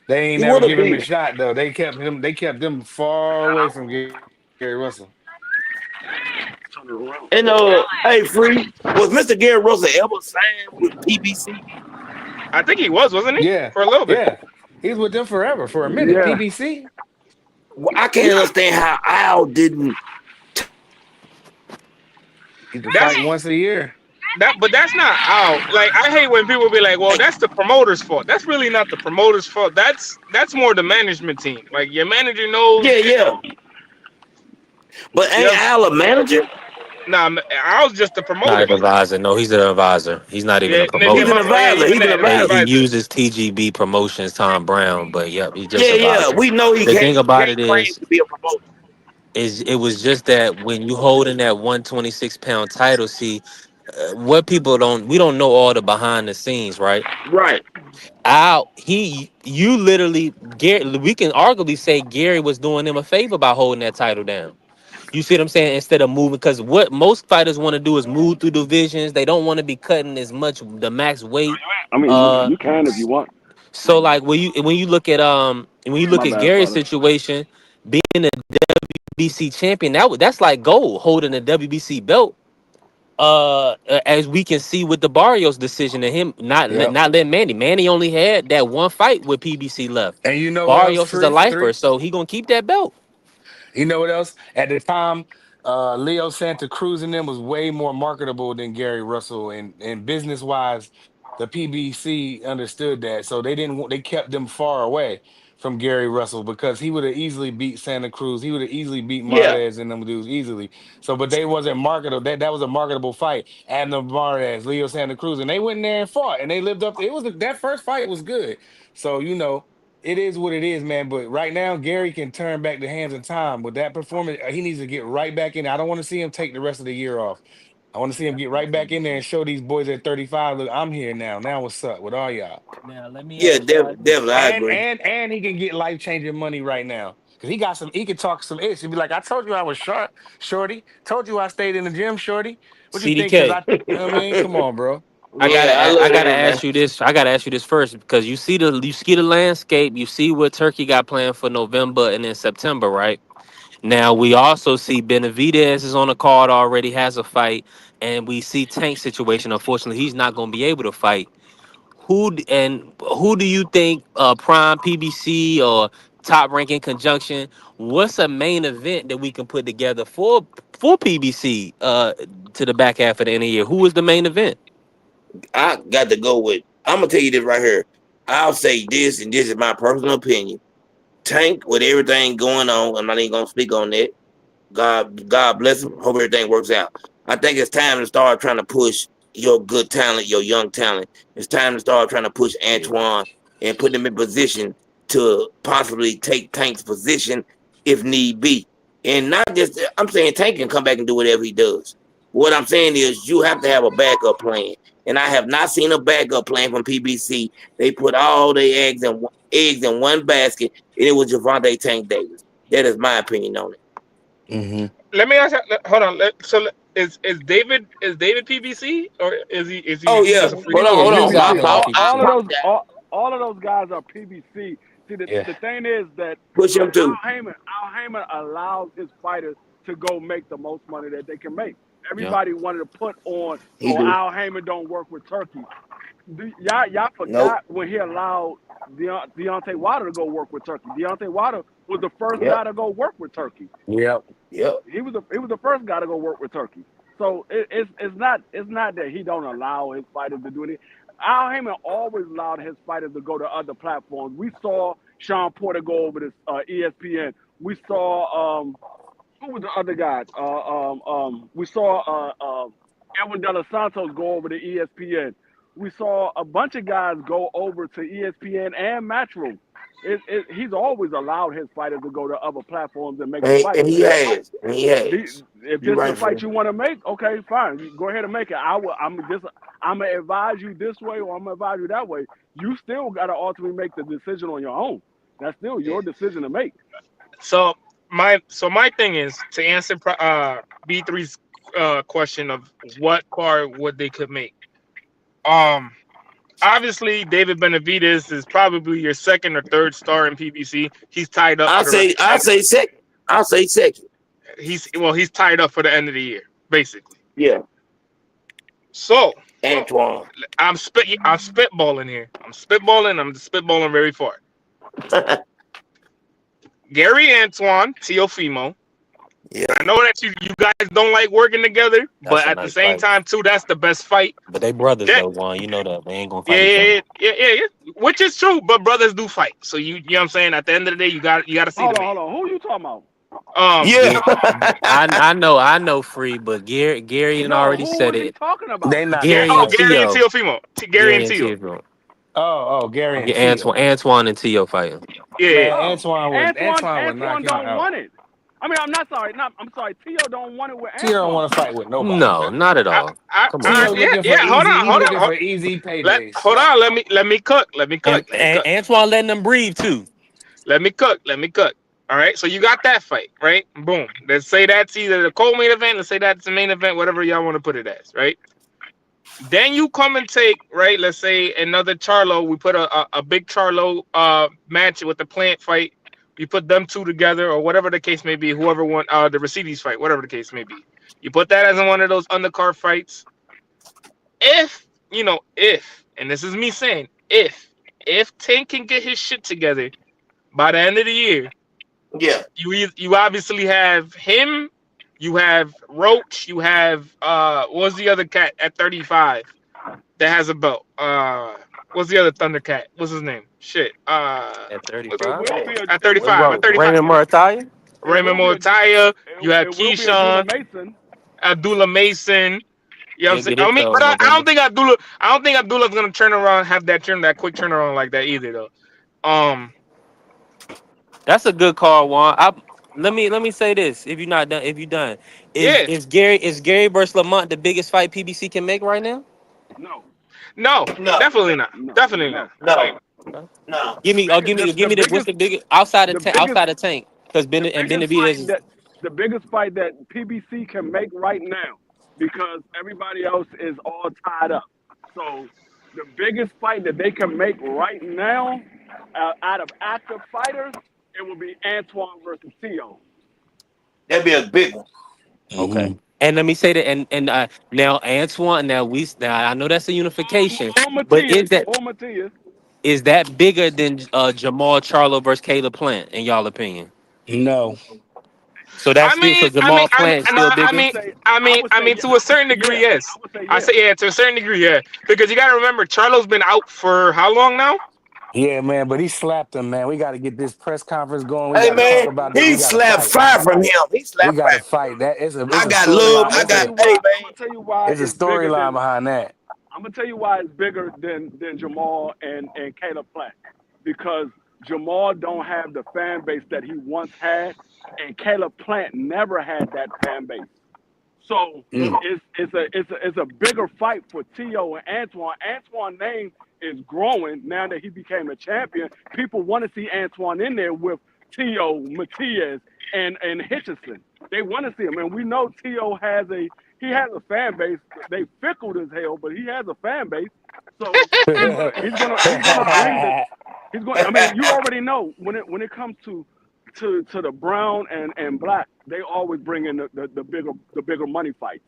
They ain't He never would have give him a beat him. shot though. They kept him. They kept them far away from Gary Russell. And hey, free was Mr. Gary Russell ever signed with PBC? I think he was, wasn't he, Yeah, for a little bit? yeah. He's with them forever for a minute. Yeah. PBC. Well, I can't Yeah, understand how Al didn't. He to fight that's once a year. but that's not out. Like I hate when people be like, "Well, Like, that's the promoter's fault." That's really not the promoter's fault. That's more the management team. Like your manager knows. yeah, yeah. But You ain't know, Al a manager? nah, I was just the not promoter. an advisor. No, he's an advisor. He's not even Yeah, a He's promoter. an oh yeah, advisor. even He's an that advisor. He advisor. uses TGB Promotions, Tom Brown, but yep, he's just Yeah, yeah. advisor. We know The thing he about can't it claim to be a promoter. is it was just that when you holding that 126-pound title, see, what people don't we don't know all the behind the scenes, right? Right. You literally, Gary. We can arguably say Gary was doing him a favor by holding that title down. You see what I'm saying? Instead of moving, because what most fighters want to do is move through divisions. They don't want to be cutting as much the max weight. Uh, so like when you look at Gary's situation, being a WBC champion, that's like gold, holding a WBC belt. As we can see with the Barrios decision and him Yep. not letting Manny only had that one fight with PBC left. And you know what else? Barrios is a Free lifer, three. so he gonna keep that belt. You know what else? At the time, Leo Santa Cruz and them was way more marketable than Gary Russell, and business wise, the PBC understood that, so they didn't. They kept them far away from Gary Russell because he would have easily beat Santa Cruz. He would have easily beat Yeah. Marquez and them dudes easily. So, but they wasn't marketable. That was a marketable fight. Adnan Marquez, Leo Santa Cruz, and they went in there and fought, and they lived up. It was that first fight was good. So it is what it is, man. But right now, Gary can turn back the hands of time with that performance. He needs to get right back in. I don't want to see him take the rest of the year off. I want to see him get right back in there and show these boys at 35. Look, I'm here now. Now what's up with all y'all? Now let me Yeah, ask y'all this. definitely. I And agree. and and he can get life changing money right now because he got some. He can talk some ish. He'd be like, "I told you I was short, shorty. Told you I stayed in the gym, shorty. What you think? Because CDK. I mean, come on, bro. Yeah, I I love gotta him, man. ask you this. I gotta ask you this first because you see the landscape. You see what Turkey got planned for November and then September, right? Now we also see Benavidez is on the card already, has a fight, and we see Tank situation. Unfortunately, he's not going to be able to fight. Who do you think, Prime PBC or Top Ranking Conjunction? What's a main event that we can put together for PBC to the back half of the end of the year? Who is the main event? I got to go with. I'm gonna tell you this right here. I'll say this, and this is my personal opinion. Tank with everything going on. I'm not even gonna speak on that. God bless him. Hope everything works out. I think it's time to start trying to push your good talent, your young talent. It's time to start trying to push Antoine and put him in position to possibly take Tank's position if need be. And not just, I'm saying Tank can come back and do whatever he does. What I'm saying is you have to have a backup plan. And I have not seen a backup plan from PBC. They put all their eggs in one basket, and it was Javante Tank Davis. That is my opinion on it. Mm-hmm. Let me ask you. Hold on. Is David PBC or is Oh he yeah, just a free hold on, agent? Yeah, hold he on. was out My PBC here. on fault. I PBC. apologize. All of those guys are PBC. See, Yeah. the thing is that Push him too. Al Heyman allows his fighters to go make the most money that they can make. Yeah. Everybody wanted to put on, He oh, do. Al Heyman don't work with turkeys. Y'all Nope. forgot when he allowed Deontay Wilder to go work with Turkey. Deontay Wilder was the first Yep. guy to go work with Turkey. Yep. Yep. He was the first guy to go work with Turkey. So it's not that he don't allow his fighters to do it. Al Heyman always allowed his fighters to go to other platforms. We saw Sean Porter go over to ESPN. We saw who was the other guy? We saw Edwin De Los Santos go over to ESPN. We saw a bunch of guys go over to ESPN and Matchroom. He's always allowed his fighters to go to other platforms and make the fight. And he has. And he has. If You're this is the right, fight friend. you want to make, okay, fine. You go ahead and make it. I'm gonna advise you this way or I'm gonna advise you that way. You still gotta ultimately make the decision on your own. That's still Yeah. your decision to make. So my thing is to answer B3's question of what card would they could make. Um, Obviously David Benavidez is probably your second or third star in PBC. He's tied up for I'll the rest say of I'll say second. I'll say second. he's tied up for the end of the year basically. Yeah. So Antoine. I'm spitballing here. I'm spitballing very far. Gary Antoine, Teofimo. Yeah. I know that you guys don't like working together, That's but a at the nice same fight. time too, that's the best fight. But they brothers That though, Juan. You know that they ain't gonna yeah, fight each other. which is true, but brothers do fight. So you know what I'm saying. At the end of the day, you got to see the Hold on, man. hold on. Who you talking about? Yeah. Ge- I know free, but Gary done No, already who said was he it. talking about? They not gonna Gary and fight. Gary and Tio. Teofimo, Gary and Gary and Teo. Tio. Oh, Gary and Yeah, Tio. Antoine and Tio fighting. Yeah, Man, Oh, Antoine would knock Antoine him don't out. want it. I mean, I'm not sorry. I'm sorry. Tio don't want it with Tio don't Antoine. want to fight with nobody, No, man. not at all. Come on, Tio man. looking for yeah. Hold easy. on, He hold on, looking for easy paydays. hold on. Let me cook. Let me cook. Let me And cook. Antoine letting them breathe too. Let me cook. Let me cook. All right. So you got that fight, right? Boom. Let's say that's either the co-main event. Let's say that's the main event. Whatever y'all want to put it as, right? Then you come and take, right? Let's say another Charlo. We put a big Charlo match with the plant fight. You put them two together, or whatever the case may be. Whoever won the Mercedes fight, whatever the case may be. You put that as in one of those undercard fights. If and this is me saying if Tank can get his shit together by the end of the year, Yeah. you obviously have him, you have Roach, you have what's the other cat at 35 that has a belt? What's the other Thundercat? What's his name? Shit. At It 35. will be a At it will 35. be a At 35. Raymond Murtalia. it Raymond will be a Moitaya. You have it will be a Dula Keyshawn, Mason. Abdullah Mason. You know what I'm He'll saying? get I his mean, shot but in I November. don't think Abdullah's gonna turn around, have that quick turnaround like that either though. Um, That's a good call, Juan. Let me say this. If you're not done, if you're done, is yeah, Gary versus Lamont the biggest fight PBC can make right now? No, no, No. definitely not, no, definitely not. no. No. Okay. No. Give me, give me the what's the biggest outside of The biggest outside of Tank because the biggest Benavidez fight is that PBC can make right now because everybody else is all tied up. So the biggest fight that they can make right now out of active fighters, it will be Antoine versus Tio. That'd be a big one. okay. Mm-hmm. And let me say that, and now Antoine, now I know that's a unification, Or but Matias, or Matias. is that bigger than Jamal Charlo versus Caleb Plant in y'all opinion? No. So I that's still mean, so I mean, Jamal I, Plant no, still I bigger. would say, I would say, to a certain degree, yeah. I yes. would say I yeah. say yeah, to a certain degree, yeah. Because you got to remember, Charlo's been out for how long now? Yeah, man, but he slapped him, man. We got to get this press conference going. We Hey got to man, talk No, about this. he We got to slapped fight. fire from him. He We slapped got to fire. fight. That it's I a got no. love. storyline I'm I gonna right tell got, you there. hey why. I'm man. gonna tell you why It's a it's bigger storyline than. behind that. I'm gonna tell you why it's bigger than Jamal and Caleb Plant, because Jamal don't have the fan base that he once had, and Caleb Plant never had that fan base. So Mm. it's a bigger fight for Tio and Antoine. Antoine's name is growing now that he became a champion. People want to see Antoine in there with Tio, Matias, and Hitchison. They want to see him, and we know Tio has a fan base. They fickle as hell, but he has a fan base. So he's gonna bring the he's going. I mean, you already know when it comes to the brown and black, they always bring in the bigger money fights.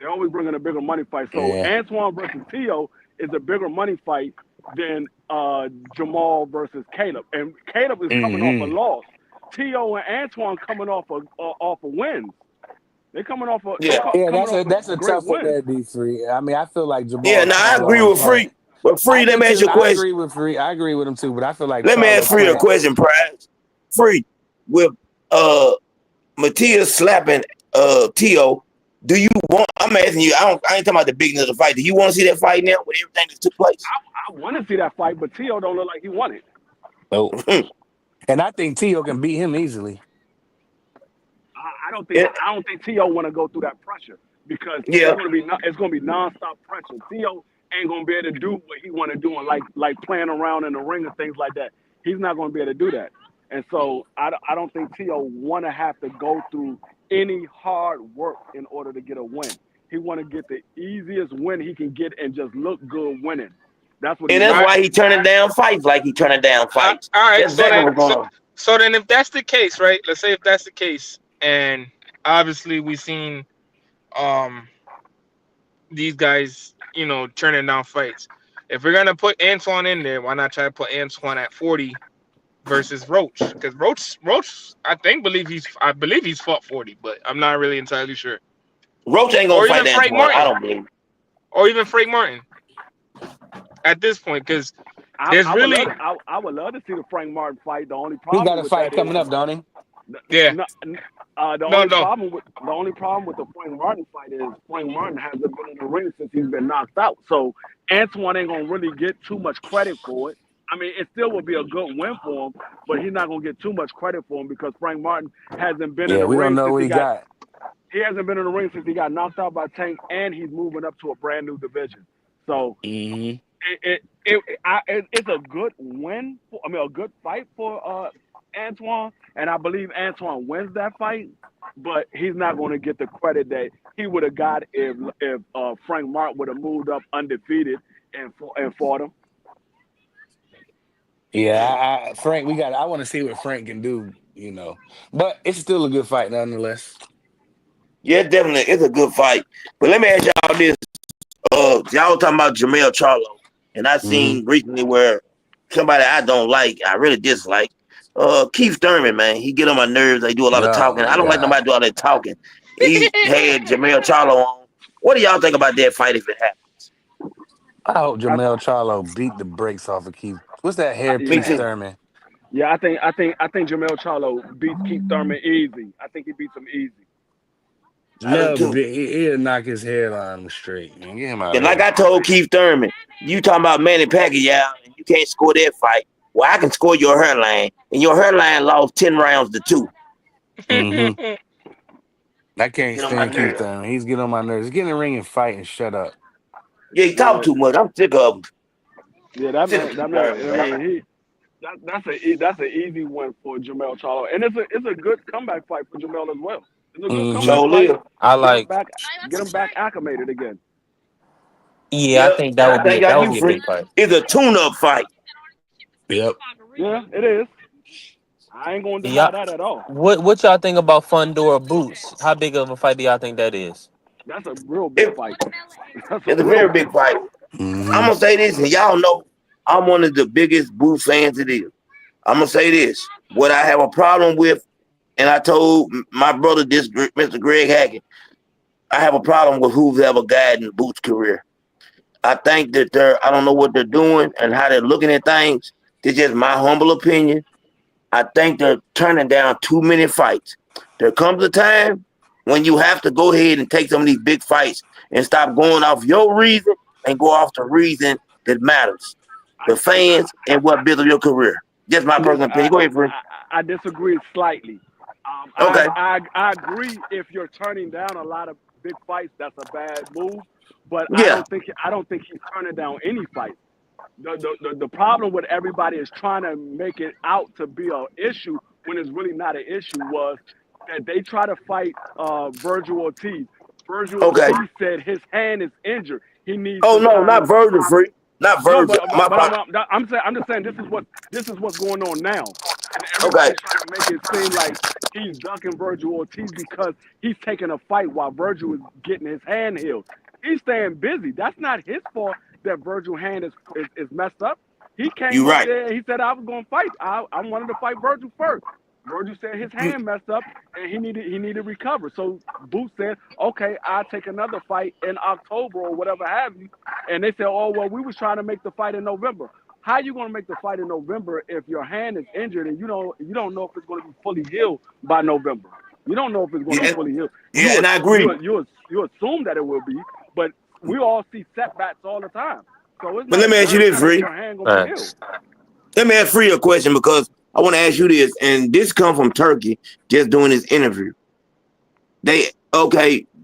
They always bring in a bigger money fight. So Yeah. Antoine versus Tio is a bigger money fight than Jamal versus Caleb. And Caleb is coming off a Hmm. loss. Tio and Antoine coming off of wins. They coming off of they Yeah, co- Yeah, coming off that's of a great tough one wins. there, D Free. I mean, I feel like yeah. Jamal Now I agree Charlo and with Plant. Free, but I Free. Let do me ask too. you a I question. agree with Free. I agree with him too. But I feel like Let me ask Charlo Free a Plant. question, Prize. Free with uh Matias slapping Tio. Do you want? I'm asking you. I ain't talking about the bigness of the fight. Do you want to see that fight now with everything that took place? I want to see that fight, but Tio don't look like he won it. Oh, and I think Tio can beat him easily. I don't think yeah, I don't think T.O. want to go through that pressure because yeah. it's gonna be nonstop pressure. T.O. ain't gonna be able to do what he want to do and like playing around in the ring and things like that. He's not gonna be able to do that. And so I don't think T.O. want to have to go through any hard work in order to get a win. He want to get the easiest win he can get and just look good winning. That's what he And that's All wants. right, why he turning down fights like he turning down fights. all right. That's exactly what's going on. So then, if that's the case, right? Let's say if that's the case, and obviously we've seen um these guys, turning down fights. If we're gonna put Antoine in there, why not try to put Antoine at 40 versus Roach? Because Roach, I believe he's fought 40, but I'm not really entirely sure. Roach ain't gonna Or fight even Frank Antoine. I Martin, don't believe. or even Frank Martin at this point, because I, there's I would love really, to, I would love to see the Frank Martin fight. The only He got problem a with fight that is coming up, don't he? yeah, no, no, no. the only problem with the Frank Martin fight is Frank Martin hasn't been in the ring since he's been knocked out. So Antoine ain't gonna really get too much credit for it. I mean, it still would be a good win for him, but he's not gonna get too much credit for him because Frank Martin hasn't been in Yeah, the we don't ring know since what he got. he hasn't been in the ring since he got knocked out by Tank, and he's moving up to a brand new division. So Hmm. it's a good win. A good fight for Antoine, and I believe Antoine wins that fight. But he's not going to get the credit that he would have got if Frank Martin would have moved up undefeated and fought him. Yeah, Frank, we got. I want to see what Frank can do. But it's still a good fight nonetheless. Yeah, definitely, it's a good fight. But let me ask y'all this: y'all talking about Jamel Charlo, and I Hmm. seen recently where somebody I don't like, I really dislike, Keith Thurman, man. He get on my nerves. They do a lot of Oh talking. my I don't like God. nobody do all that talking. He had Jamel Charlo on. What do y'all think about that fight if it happens? I hope I, Jamel Charlo beat the brakes off of Keith. What's that Me yeah, hairpiece too. Thurman? yeah. I think Jamel Charlo beats Keith Thurman easy. I think he beats him easy. I do Jamel, too. he'll knock his hairline straight, man. Get him out And of like here. I told Keith Thurman, you talking about Manny Pacquiao, and you can't score that fight. Well, I can score your hairline, and your hairline lost 10 rounds to 2. Hmm. I can't Get on my stand Keith nerves. Thurman. He's getting on my nerves. Get in the ring and fight and shut up. Yeah, he talk Yeah, too much. I'm sick of him. yeah. That Sick of man, Keith that man. Thurman, I man. mean, that's an easy one for Jamel Charlo, and it's a good comeback fight for Jamel as well. It's a good Hmm. comeback Show fight. live. I Get him like. back, get him back acclimated again. Yeah, I Yep. think And I think that y'all would you be a free. big fight. It's a tune-up fight. Yep. Yeah, it is. I ain't gonna deny Yeah. that at all. What y'all think about Fundora Boots? How big of a fight do y'all think that is? That's a real big It, fight. That's a it's a real very big big fight. fight. I'm Hmm. gonna say this, and y'all know I'm one of the biggest Boo fans it is. I'm gonna say this. What I have a problem with and I told my brother, this Mr. Greg Hackett, I have a problem with who's ever guiding Boots' career. I think that I don't know what they're doing and how they're looking at things. It's just my humble opinion. I think they're turning down too many fights. There comes a time when you have to go ahead and take some of these big fights and stop going off your reason and go off the reason that matters. The fans and what builds your career. Just my personal opinion. Go ahead, friend. I disagree slightly. Okay. I agree if you're turning down a lot of big fights, that's a bad move. But Yeah. I don't think he's turning down any fights. The problem with everybody is trying to make it out to be an issue when it's really not an issue was that they try to fight Virgil Ortiz. Virgil Okay. Ortiz said his hand is injured. He needs Oh some no, time not to. Virgil, free. Not No, Virgil. I'm just saying this is what's going on now, and Okay. everybody's trying to make it seem like he's ducking Virgil Ortiz because he's taking a fight while Virgil is getting his hand healed. He's staying busy. That's not his fault that Virgil's hand is messed up. He came You up right. there and he said I was going to fight. I wanted to fight Virgil first. Virgil said his You, hand messed up and he needed to recover. So Boots said, okay, I'll take another fight in October or whatever have you. And they said, oh well, we was trying to make the fight in November. How you gonna make the fight in November if your hand is injured and you don't know if it's gonna be fully healed by November? You don't know if it's gonna be yeah, fully healed. yeah, and I agree. You assume that it will be, but we all see setbacks all the time. So it's But not let a me ask you guarantee this, that free. your hand gonna be healed. Facts. Let me ask Free a question because I want to ask you this, and this come from Turkey just doing this interview.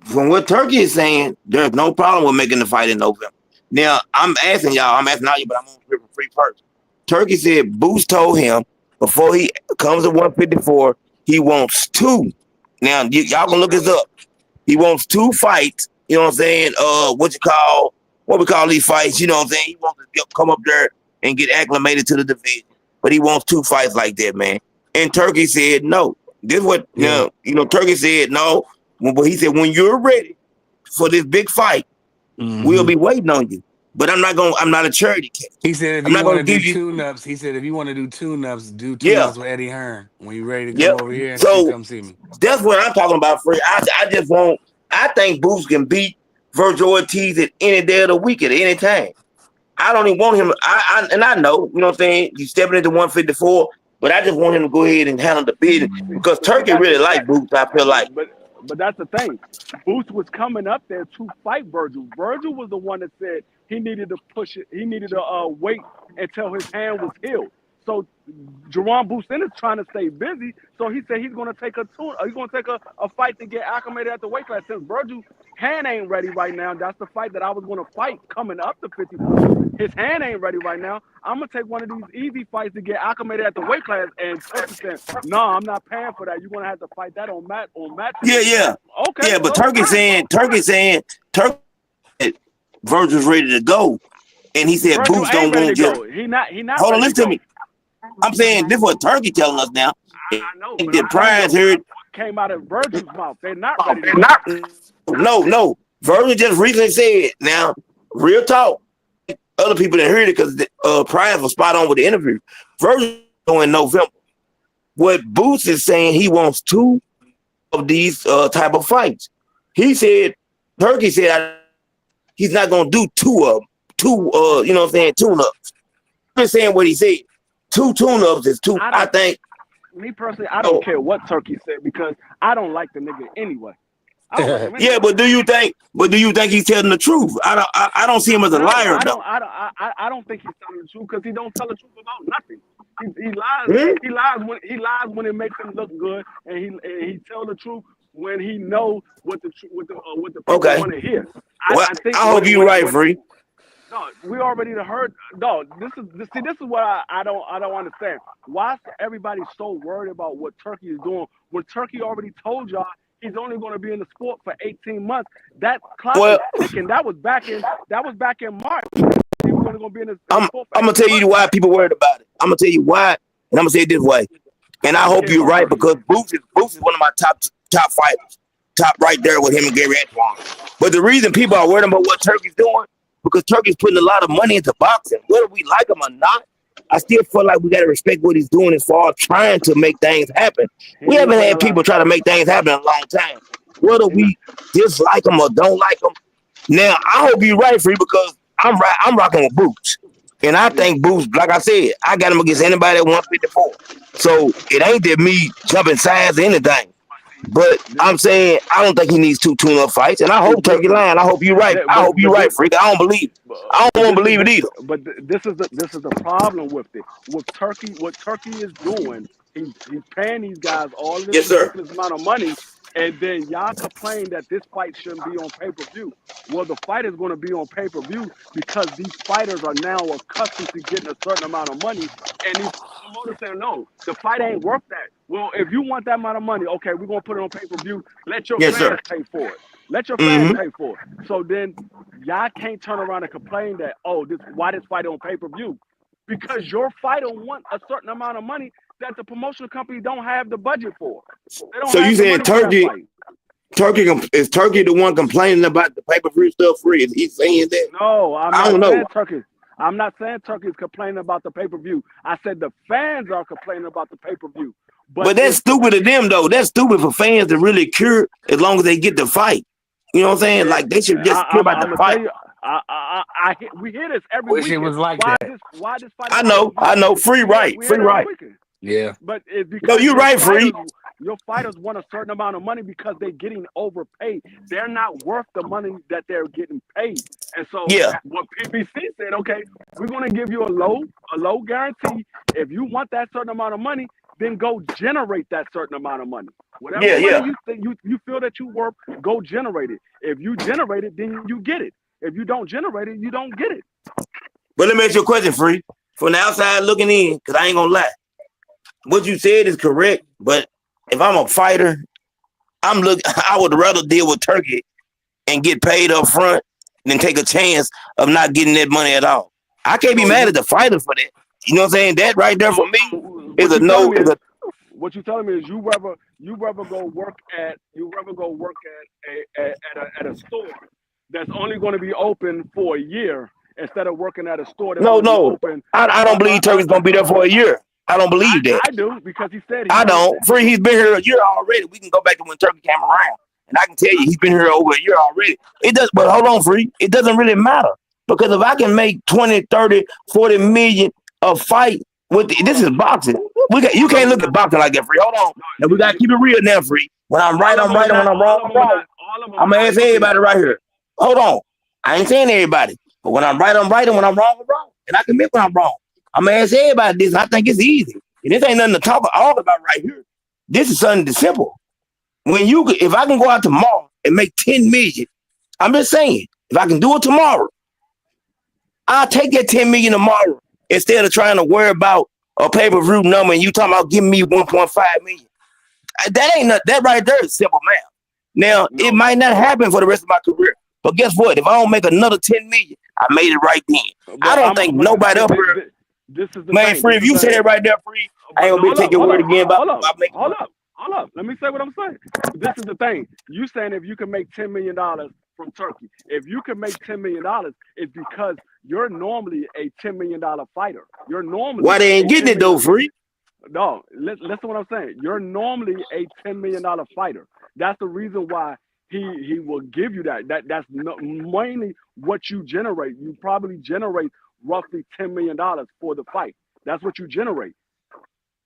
From what Turkey is saying, there's no problem with making the fight in November. Now I'm asking all you, but I'm on here for Free first. Turkey said Boost told him before he comes to 154, he wants two. Now y'all can look this up. He wants two fights. You know what I'm saying? What we call these fights? You know what I'm saying? He wants to come up there and get acclimated to the division, but he wants two fights like that, man. And Turkey said no. This is what Yeah. Turkey said no. But he said when you're ready for this big fight, we'll be waiting on you. But I'm not a charity case. He said if I'm you not want gonna to do give you. tune-ups, do Yeah, tune-ups with Eddie Hearn. When you ready to come yep. over here, So come see me. that's what I'm talking about, Free. I think Boots can beat Virgil Ortiz at any day of the week at any time. I don't even want him. I know, you know what I'm saying? He's stepping into 154, but I just want him to go ahead and handle the business because But see, Turkey really like Boots. I feel like. but that's the thing. Boots was coming up there to fight Virgil. Virgil was the one that said he needed to push it. He needed to wait until his hand was healed. So Jerome Boosin is trying to stay busy. So he said he's going to take a fight to get acclimated at the weight class. Since Virgil's hand ain't ready right now, that's the fight that I was going to fight coming up to 54. His hand ain't ready right now. I'm gonna take one of these easy fights to get acclimated at the weight class. And Turkey said, "No, I'm not paying for that. You're gonna have to fight that on match. Yeah. Okay, Yeah, but so Turkey saying Virgil's ready to go. And he said Virgil Boots ain't don't ready want to just go. He not hold on, ready listen to to go. me. I'm saying this is what Turkey telling us now. I know, but The I'm telling prize you heard what came out of Virgil's mouth. They're not ready to go. no. Virgil just recently said, now, real talk. Other people didn't hear it because Prize was spot on with the interview. Virgil in November. What Boots is saying, he wants two of these type of fights. He said, Turkey said he's not gonna do two of them. You know what I'm saying, tune-ups. I'm just saying what he said. Two tune-ups is two. I think. Me personally, I don't care what Turkey said because I don't like the nigga anyway. I don't like him anyway. Yeah, but do you think he's telling the truth? I don't see him as a liar. I don't think he's telling the truth because he don't tell the truth about nothing. He lies. He lies when it makes him look good, and he tell the truth when he knows what the people want to hear. I think hope you're right, Free. No, we already heard. No, this is what I don't understand. Why is everybody so worried about what Turkey is doing when Turkey already told y'all he's only going to be in the sport for 18 months? That clock is ticking. That was back in March. He was only going to be in the sport for I'm gonna tell you why people worried about it. I'm gonna tell you why, and I'm gonna say it this way. And I hope you're right because Boots is one of my top fighters, top right there with him and Gary Antoine. But the reason people are worried about what Turkey's doing because Turkey's putting a lot of money into boxing, whether we like him or not. I still feel like we got to respect what he's doing as far as trying to make things happen. He We ain't gonna haven't bring a had lot. people try to make things happen in a long time. Whether He not, we dislike them or don't like them. Now, I hope you're right, Free, because I'm rocking with Boots. And I yeah. think Boots, like I said, I got him against anybody at 154. So it ain't that me jumping sides or anything. But I'm saying I don't think he needs two tune-up fights. And I It, hope Turkey lying. I hope you're right. that, I hope you're but right, this, Freak. I don't believe it. I don't but want this to is believe the it either. this is the problem with it. With Turkey, what Turkey is doing, he's paying these guys all of this Yes, sir. ridiculous amount of money, and then y'all complain that this fight shouldn't be on pay-per-view. Well, the fight is going to be on pay-per-view because these fighters are now accustomed to getting a certain amount of money, and these promoters saying no, the fight ain't worth that. Well, if you want that amount of money, okay, we're gonna put it on pay-per-view. Let your Yes, sir. fans pay for it. Let your fans Mm-hmm. pay for it. So then y'all can't turn around and complain that, oh, this fight on pay-per-view. Because your fighter want a certain amount of money that the promotional company don't have the budget for. They don't So you have the saying money for that Turkey? fight. Is Turkey the one complaining about the pay-per-view stuff? Free? Is he saying that? No, I don't know. I'm not saying Turkey is complaining about the pay-per-view. I said the fans are complaining about the pay-per-view. But But that's if the stupid of them, though. That's stupid for fans to really care as long as they get the fight. You know what I'm saying? Yeah, Like they should just care about I'm the gonna tell fight. you, we hear this every Wish it weekend. was like that. Why this fight I on know. pay-per-view? Free right. We hear Free it every right. weekend. Yeah. But it's No, because you're right, Free. your fighters want a certain amount of money because they're getting overpaid. They're not worth the money that they're getting paid. And so Yeah. what PBC said, okay, we're gonna give you a low guarantee. If you want that certain amount of money, then go generate that certain amount of money. Whatever Yeah. money Yeah. you think you feel that you worth, go generate it. If you generate it, then you get it. If you don't generate it, you don't get it. But let me ask you a question, Free. From the outside looking in, because I ain't gonna lie. What you said is correct, but if I'm a fighter, I would rather deal with Turkey and get paid up front than take a chance of not getting that money at all. I can't be So mad you at the fighter for that. You know what I'm saying? That right there for me is what a you telling no. me Is is a what you telling me is you rather go work at at a store that's only going to be open for a year instead of working at a store that's no, going to be no. open. I don't believe Turkey's gonna be there for a year. I don't believe that. I do because he said he's I going to. don't. Free, he's been here a year already. We can go back to when Turkey came around. And I can tell you he's been here over a year already. It does, but hold on, Free. It doesn't really matter. Because if I can make 20, 30, 40 million a fight with this is boxing. You All of can't them look at not. boxing like that, Free. Hold on. And we gotta keep it real now, Free. When I'm right, All of I'm them are right, and when not. I'm wrong, I'm wrong. All of them I'm are gonna not ask working everybody that. right here. Hold on. I ain't saying everybody. But when I'm right, I'm right, and when I'm wrong, I'm wrong. And I can admit when I'm wrong. I'm gonna ask everybody this. I think it's easy. And this ain't nothing to talk all about right here. This is something that's simple. If I can go out tomorrow and make 10 million, I'm just saying, if I can do it tomorrow, I'll take that 10 million tomorrow instead of trying to worry about a pay-per-view number and you talking about giving me 1.5 million. That right there is simple math. Now, it No, might not happen for the rest of my career, but guess what? If I don't make another 10 million, I made it right then. I but don't think but nobody up here, this is the man, thing. Free, This if is you the say that right there, Free, I But ain't gonna be able to take your word again about making money. hold up. Let me say what I'm saying. This is the thing. You saying if you can make $10 million from Turkey, if you can make $10 million, it's because you're normally a $10 million fighter. You're normally Why they ain't a getting ten it though, million. Free? No, listen to what I'm saying. You're normally a $10 million fighter. That's the reason why he will give you that. That's mainly what you generate. You probably generate roughly $10 million for the fight. That's what you generate.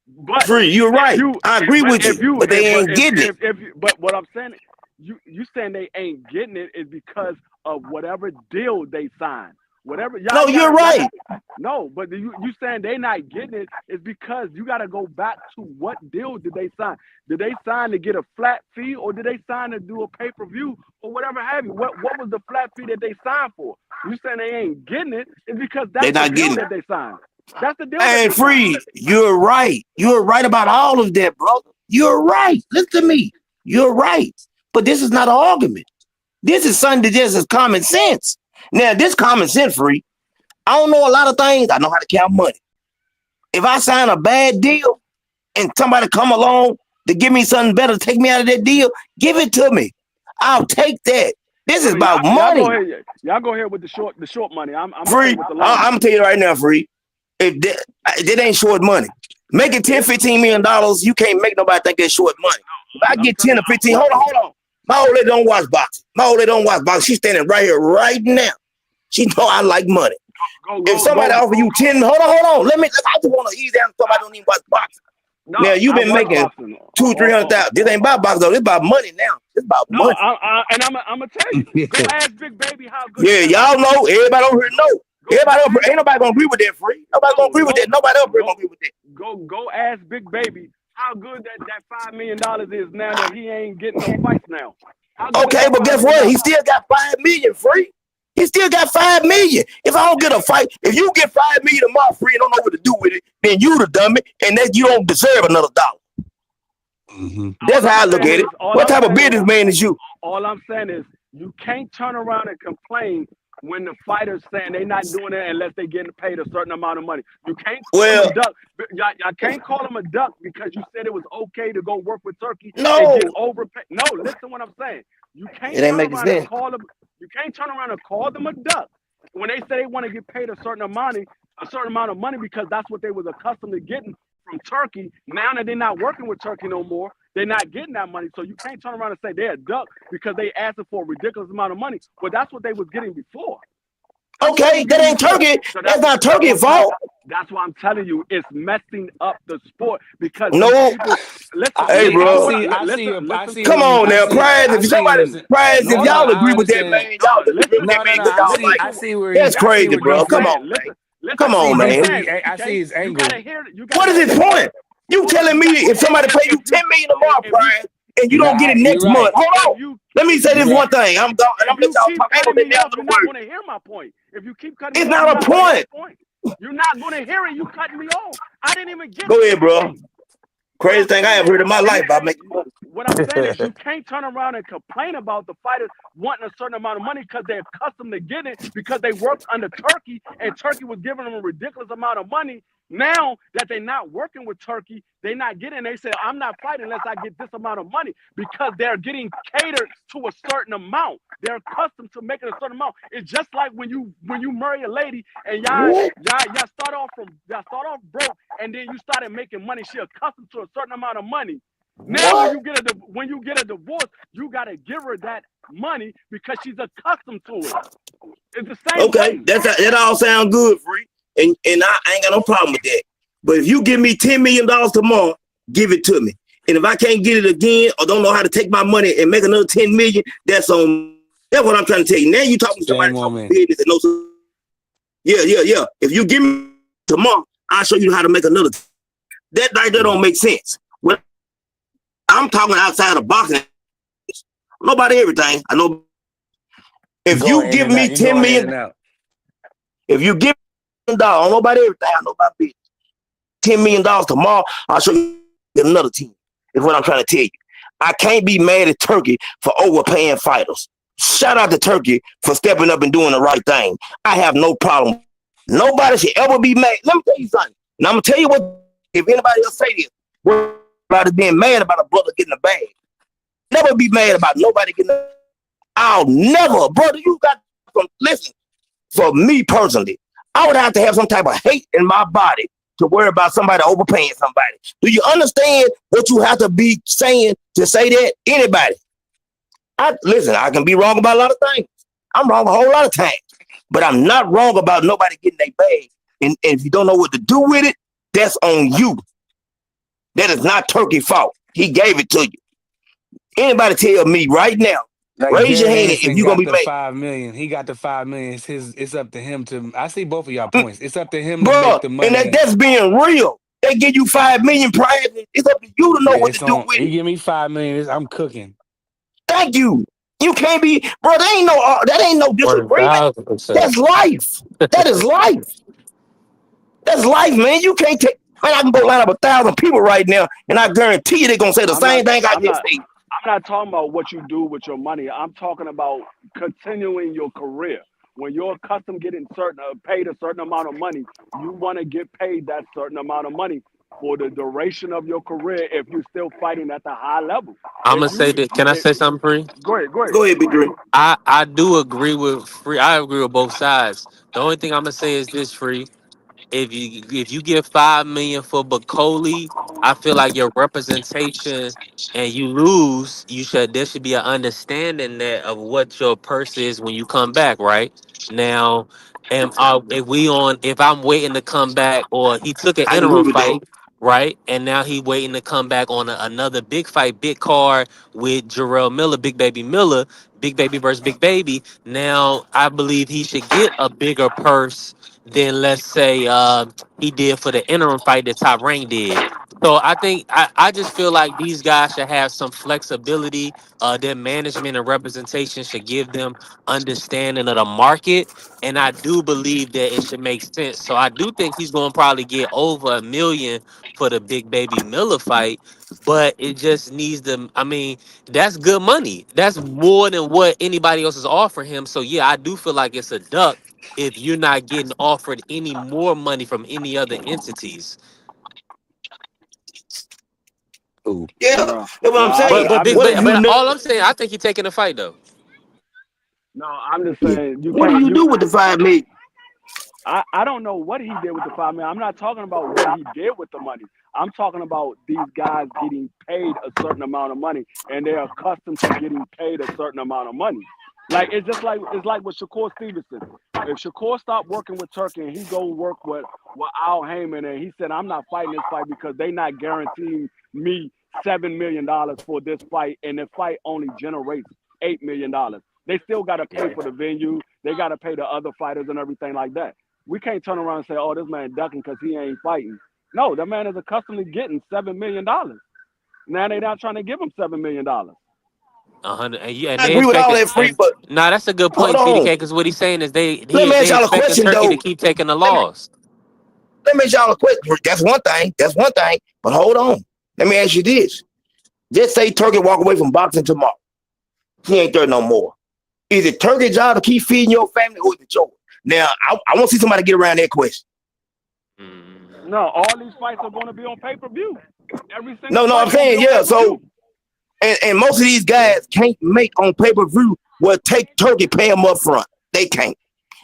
But Free, you're if right. you, I agree but with if you, you, but they ain't getting it. if you, but what I'm saying, you saying they ain't getting it is because of whatever deal they sign. Whatever No, you're y'all right. got no, but you saying they not getting it is because you got to go back to what deal did they sign? Did they sign to get a flat fee or did they sign to do a pay-per-view or whatever have you? What was the flat fee that they signed for? You saying they ain't getting it is because They're that's the not deal getting it. that they signed. That's the deal that Hey, they signed. Free, you're right. You're right about all of that, brother. You're right. Listen to me. You're right. But this is not an argument. This is something that just is common sense. Now, this common sense, Free. I don't know a lot of things. I know how to count money. If I sign a bad deal and somebody come along to give me something better, take me out of that deal, give it to me. I'll take that. This I is mean, about y'all go money. ahead. Y'all go ahead with the short money. I'm okay Free, with the long I'm money. gonna tell you right now, Free. If that ain't short money. Making 10, $15 million, you can't make nobody think that's short money. If I I'm get telling 10 or 15, hold on. My old lady don't watch boxing. My old lady don't watch boxing. She's standing right here right now. She know I like money. If somebody offer you 10, hold on. I just want to ease down somebody don't even watch boxing. No, Now you've I been watch making boxing. 200,000-300,000. This ain't about boxing though. This about money now. It's about No, money. and I'm gonna tell you. Go ask Big Baby how good. Yeah, y'all know. Everybody over here know. Everybody else, ain't nobody gonna agree with that, free. Nobody gonna agree with that. Nobody else gonna agree with that. Go ask Big Baby how good that $5 million is now that he ain't getting no fights now. Okay, but guess what? He still got 5 million free. He still got 5 million. If I don't get a fight, if you get 5 million tomorrow free and don't know what to do with it, then you the dummy, and that you don't deserve another dollar. Mm-hmm. That's how I look at it. What type of businessman is you? All I'm saying is you can't turn around and complain when the fighters saying they're not doing it unless they getting paid a certain amount of money. You can't call them a duck. I can't call them a duck because you said it was okay to go work with Turkey and get overpaid. No, listen what I'm saying. You can't turn around and call them. You can't turn around and call them a duck when they say they want to get paid a certain amount of money because that's what they was accustomed to getting from Turkey. Now that they're not working with Turkey no more, they're not getting that money. So you can't turn around and say they're a duck because they asking for a ridiculous amount of money. But that's what they was getting before. Okay, that ain't Turkey. So that's not Turkey's fault. That's why I'm telling you, it's messing up the sport because no. Hey, bro. Come on now, Prize. If y'all agree with that, man, y'all agree with that, man. I see where that's crazy, bro. Come on, man. Come on, man. I see his angle. What is his point? You telling me if somebody pay you 10 million tomorrow, Prize, and you don't get it next month? Hold on. Let me say this one thing. I'm done. And I'm let y'all talk. You're not going to hear my point. If you keep cutting me off, it's not a point. You're not going to hear it. You cutting me off. I didn't even get it. Go ahead, bro. Crazy thing I ever heard in my life about making money. What I'm saying is you can't turn around and complain about the fighters wanting a certain amount of money because they're accustomed to getting it because they worked under Turkey and Turkey was giving them a ridiculous amount of money. Now that they're not working with Turkey, they're not getting. They say, I'm not fighting unless I get this amount of money because they're getting catered to a certain amount. They're accustomed to making a certain amount. It's just like when you marry a lady and y'all start off broke and then you started making money. She accustomed to a certain amount of money. Now when you get a divorce, you gotta give her that money because she's accustomed to it. It's the same. Okay, that all sounds good, free. And I ain't got no problem with that. But if you give me $10 million tomorrow, give it to me. And if I can't get it again or don't know how to take my money and make another 10 million, that's what I'm trying to tell you. Now you talking to somebody talking business and no. Yeah. If you give me tomorrow, I'll show you how to make another. That right there don't make sense. When I'm talking outside of boxing, nobody everything. I know. If you give me 10 million, if you give I don't know about everything. I know about business. $10 million tomorrow, I'll show you another team. Is what I'm trying to tell you. I can't be mad at Turkey for overpaying fighters. Shout out to Turkey for stepping up and doing the right thing. I have no problem. Nobody should ever be mad. Let me tell you something. And I'm gonna tell you what. If anybody else say this, what about being mad about a brother getting a bag? Never be mad about nobody getting a. I'll never, brother. You got to listen. For me personally, I would have to have some type of hate in my body to worry about somebody overpaying somebody. Do you understand what you have to be saying to say that? Anybody? Listen, I can be wrong about a lot of things. I'm wrong a whole lot of times. But I'm not wrong about nobody getting their bag. And if you don't know what to do with it, that's on you. That is not Turkey's fault. He gave it to you. Anybody tell me right now, raise your hand if you're gonna be mad. 5 million. He got the 5 million. It's up to him to. I see both of y'all points. It's up to him to make the money. And that's being real. They give you 5 million prize. It's up to you to know what to do with it. He give me 5 million. I'm cooking. Thank you. You can't be, bro. That ain't no disagreement. That's life. That is life. That's life, man. You can't take. Man, I can go line up 1,000 people right now, and I guarantee you they're gonna say the same thing I just said. I'm not talking about what you do with your money. I'm talking about continuing your career. When you're accustomed getting paid a certain amount of money, you want to get paid that certain amount of money for the duration of your career if you're still fighting at the high level. I'm gonna say that. Can I say something, Free? Go ahead. Go ahead, Big Dream. I do agree with Free. I agree with both sides. The only thing I'm gonna say is this, Free. if you give 5 million for Bacoli, I feel like your representation and you lose, there should be an understanding that of what your purse is when you come back, right? Now, if I'm waiting to come back, or he took an I agree interim with that. fight, right? And now he waiting to come back on another big fight, big card with Jarrell Miller, Big Baby versus Big Baby. Now I believe he should get a bigger purse than, let's say, he did for the interim fight that Top Rank did. So I just feel like these guys should have some flexibility. Their management and representation should give them understanding of the market, and I do believe that it should make sense. So I do think he's going to probably get over 1 million for the Big Baby Miller fight, but it just needs them. I mean, that's good money. That's more than what anybody else is offering him. So yeah, I do feel like it's a duck if you're not getting offered any more money from any other entities. Ooh. Yeah, No, that's what no, I'm saying. I'm just What if saying. you But know? all I'm saying, I think he's taking the fight though. No, I'm just Yeah. saying you What do can't. you do with the 5 million? I don't know what he did with the 5 million. I'm not talking about what he did with the money. I'm talking about these guys getting paid a certain amount of money, and they're accustomed to getting paid a certain amount of money. Like it's like with Shakur Stevenson. If Shakur stopped working with Turkey and he go work with Al Heyman, and he said, I'm not fighting this fight because they not guaranteeing me $7 million for this fight, and the fight only generates $8 million. They still got to pay for the venue. They got to pay the other fighters and everything like that. We can't turn around and say, "Oh, this man ducking because he ain't fighting." No, that man is accustomed to getting $7 million. Now they not trying to give him $7 million. 100, and yeah, and I they agree with all expected. that free, And but nah, that's a good hold point, on. CDK. Because what he's saying is Let me ask they y'all a expecting question Turkey to though. keep taking the Let me loss. let me ask y'all a question. That's one thing. That's one thing. But hold on. Let me ask you this. Just say Turkey walk away from boxing tomorrow. He ain't there no more. Is it Turkey's job to keep feeding your family, or is it yours? Now, I want to see somebody get around that question. Mm. No, all these fights are going to be on pay-per-view. Every single No, no, I'm fight going to be saying, on yeah. So, pay-per-view. and most of these guys can't make on pay per view what take Turkey pay them up front. They can't.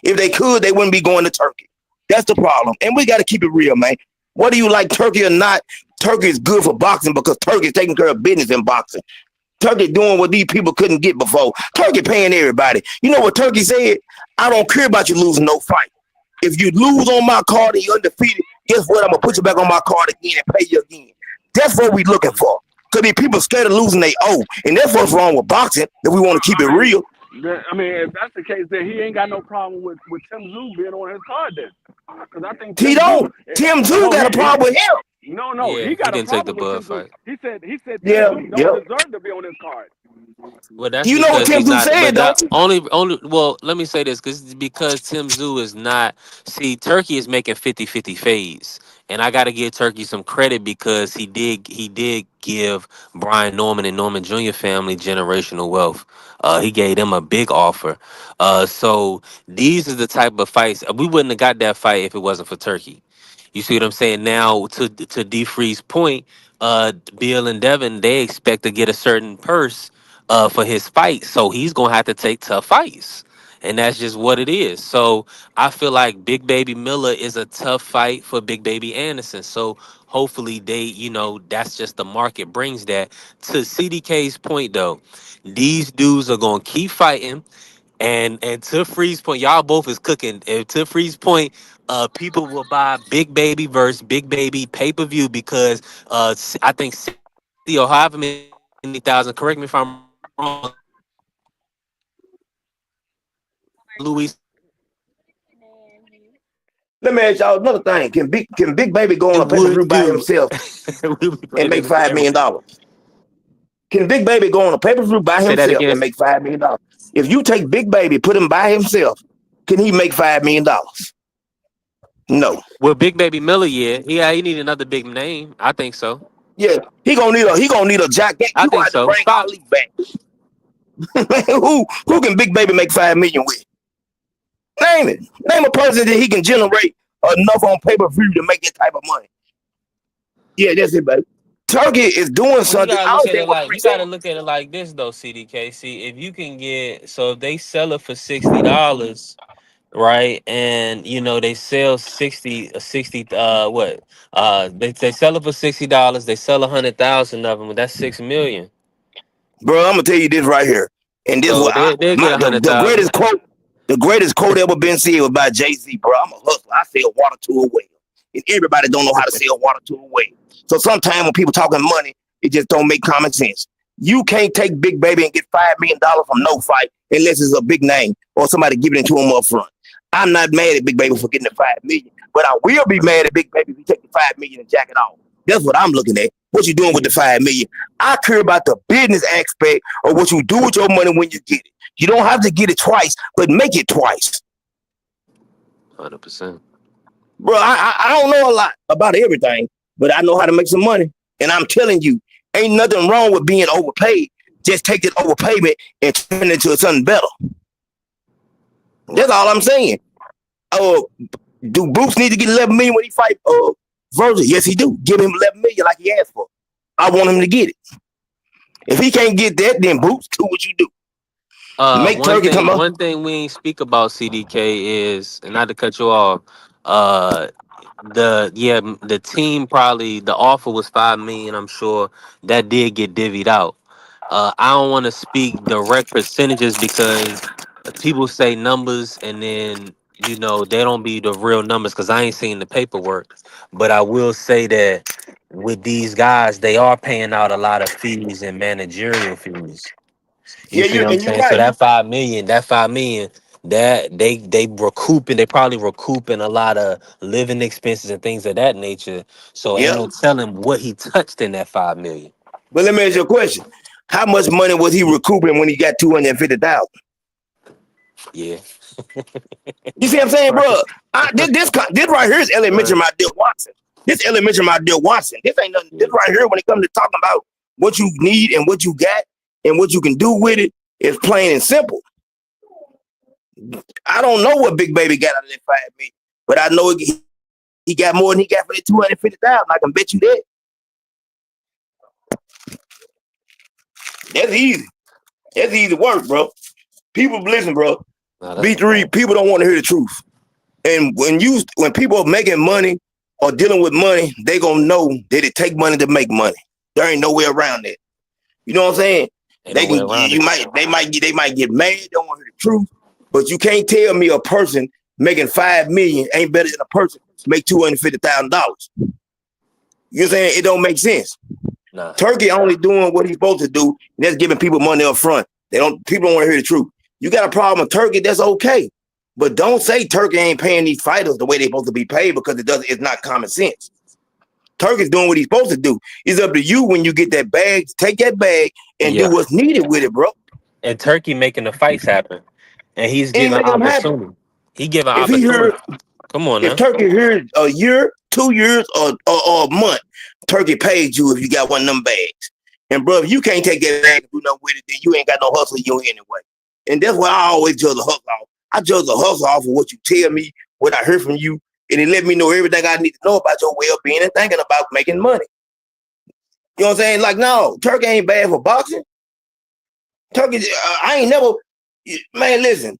If they could, they wouldn't be going to Turkey. That's the problem. And we got to keep it real, man. Whether you like Turkey or not, Turkey is good for boxing because Turkey is taking care of business in boxing. Turkey doing what these people couldn't get before. Turkey paying everybody. You know what Turkey said? I don't care about you losing no fight. If you lose on my card and you're undefeated, guess what? I'm gonna put you back on my card again and pay you again. That's what we looking for. Cause these people scared of losing they owe. And that's what's wrong with boxing, if we want to keep it I mean, real. if that's the case, then he ain't got no problem with Tim Tszyu being on his card then. Because I think He Tim Tszyu, don't. Tim Zoo no, got a problem with him. no, Yeah, he he got a didn't take the problem with Bud Tim Tszyu. fight. He said Tim Yeah, Tszyu don't yeah. deserve to be on his card. Well, that's You know what because Tim he's Zoo not. said, But don't you? only. Well, let me say this, because Tim Zoo is not. See, Turkey is making 50-50 fades, and I got to give Turkey some credit because he did give Brian Norman and Norman Jr. family generational wealth. He gave them a big offer. So these are the type of fights we wouldn't have got that fight if it wasn't for Turkey. You see what I'm saying? Now, to D Free's point, Bill and Devin, they expect to get a certain purse for his fight, so he's gonna have to take tough fights, and that's just what it is. So I feel like Big Baby Miller is a tough fight for Big Baby Anderson. So hopefully that's just the market brings that. To CDK's point though, these dudes are gonna keep fighting. And to Free's point, y'all both is cooking. And to Free's point, people will buy Big Baby versus Big Baby pay per view because I think 60 or however many thousand. Correct me if I'm wrong. Louis. Let me ask y'all another thing. Can Big Baby go on It a pay-per-view would by do. himself We'll be and putting make it in $5 million? everything. Dollars? Can Big Baby go on a pay-per-view by Say that himself again. and make $5 million? If you take Big Baby, put him by himself, can he make $5 million? No. Well, Big Baby Miller, yeah, he need another big name. I think so. Yeah, he gonna need a Jack. I You gonna think have to so. bring Five. Ali back. Who can Big Baby make $5 million with? Name it. Name a person that he can generate enough on pay-per-view to make that type of money. Yeah, that's it, baby. Turkey is doing Well, you something. gotta I look don't at care it what like Free you gotta said. look at it like this though, CDK. See, if you can get, so if they sell it for $60, right? And they sell 60 what they sell it for $60. They sell 100,000 of them. That's 6 million. Bro, I'm gonna tell you this right here, and this So what they'll get a hundred thousand. the greatest quote ever been said was by Jay-Z, bro. I'm a hustler. I sell water to a well, and everybody don't know how to sell water to a well. So sometimes when people talking money, it just don't make common sense. You can't take Big Baby and get $5 million from no fight unless it's a big name or somebody giving it to him up front. I'm not mad at Big Baby for getting the 5 million, but I will be mad at Big Baby if he take the 5 million and jack it off. That's what I'm looking at. What you doing with the 5 million? I care about the business aspect of what you do with your money when you get it. You don't have to get it twice, but make it twice. 100%. Bro, I don't know a lot about everything, but I know how to make some money. And I'm telling you, ain't nothing wrong with being overpaid. Just take that overpayment and turn it into something better. That's all I'm saying. Do Boots need to get 11 million when he fight Virgil? Yes, he do. Give him 11 million like he asked for. I want him to get it. If he can't get that, then Boots, do what you do. Make One Turkey come thing, up. we ain't speak about CDK is, and not to cut you off, uh, the team, probably the offer was 5 million. I'm sure that did get divvied out. I don't want to speak direct percentages because people say numbers and then they don't be the real numbers because I ain't seen the paperwork. But I will say that with these guys, they are paying out a lot of fees and managerial fees. You Yeah, see what I'm you're saying? So right. that 5 million, that they recouping, they probably recouping a lot of living expenses and things of that nature. So ain't Yeah. no telling what he touched in that 5 million. But let me ask you a question. How much money was he recouping when he got 250,000? Yeah. You see what I'm saying, Right. bro? This right here is elementary Right. my dear Watson. This elementary my dear Watson. This ain't nothing. This Yeah. right here when it comes to talking about what you need and what you got and what you can do with it is plain and simple. I don't know what Big Baby got out of that 5 million, but I know he got more than he got for that 250,000. I can bet you that. That's easy. That's easy work, bro. People listen, bro. No, that's a B3, fact. people don't want to hear the truth. And when people are making money or dealing with money, they gonna know that it take money to make money. There ain't no way around that. You know what I'm saying? Ain't no way around it. They might get mad, they don't want to hear the truth. But you can't tell me a person making 5 million ain't better than a person make $250,000. You know what I'm saying? It don't make sense. Nah. Turkey only doing what he's supposed to do, and that's giving people money up front. People don't want to hear the truth. You got a problem with Turkey, that's okay. But don't say Turkey ain't paying these fighters the way they're supposed to be paid because it's not common sense. Turkey's doing what he's supposed to do. It's up to you when you get that bag, take that bag and do Yeah. what's needed with it, bro. And Turkey making the fights happen. And he's Ain't giving making them happen. opportunity. He giving If he opportunity. heard, Come on if now. Turkey heard a year, 2 years, or a month, Turkey paid you if you got one of them bags. And bro, if you can't take that bag and do nothing with it, then you ain't got no hustle you anyway. And that's why I always judge a hustle off. I judge a hustle off of what you tell me, what I heard from you, and it let me know everything I need to know about your well-being and thinking about making money. You know what I'm saying? Like, no, Turkey ain't bad for boxing. Turkey, I ain't never, man, listen,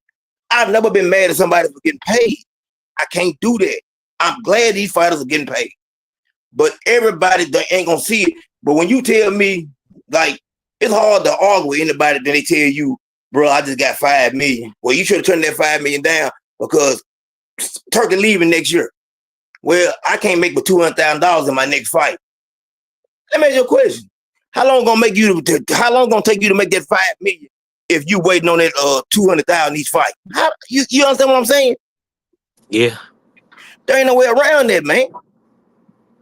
I've never been mad at somebody for getting paid. I can't do that. I'm glad these fighters are getting paid. But everybody ain't gonna see it. But when you tell me, like, it's hard to argue with anybody that they tell you, bro, I just got 5 million. Well, you should have turned that 5 million down because Turkey leaving next year. Well, I can't make but $200,000 in my next fight. Let me ask you a question. How long gonna take you to make that 5 million if you waiting on that 200,000 each fight? You understand what I'm saying? Yeah. There ain't no way around that, man.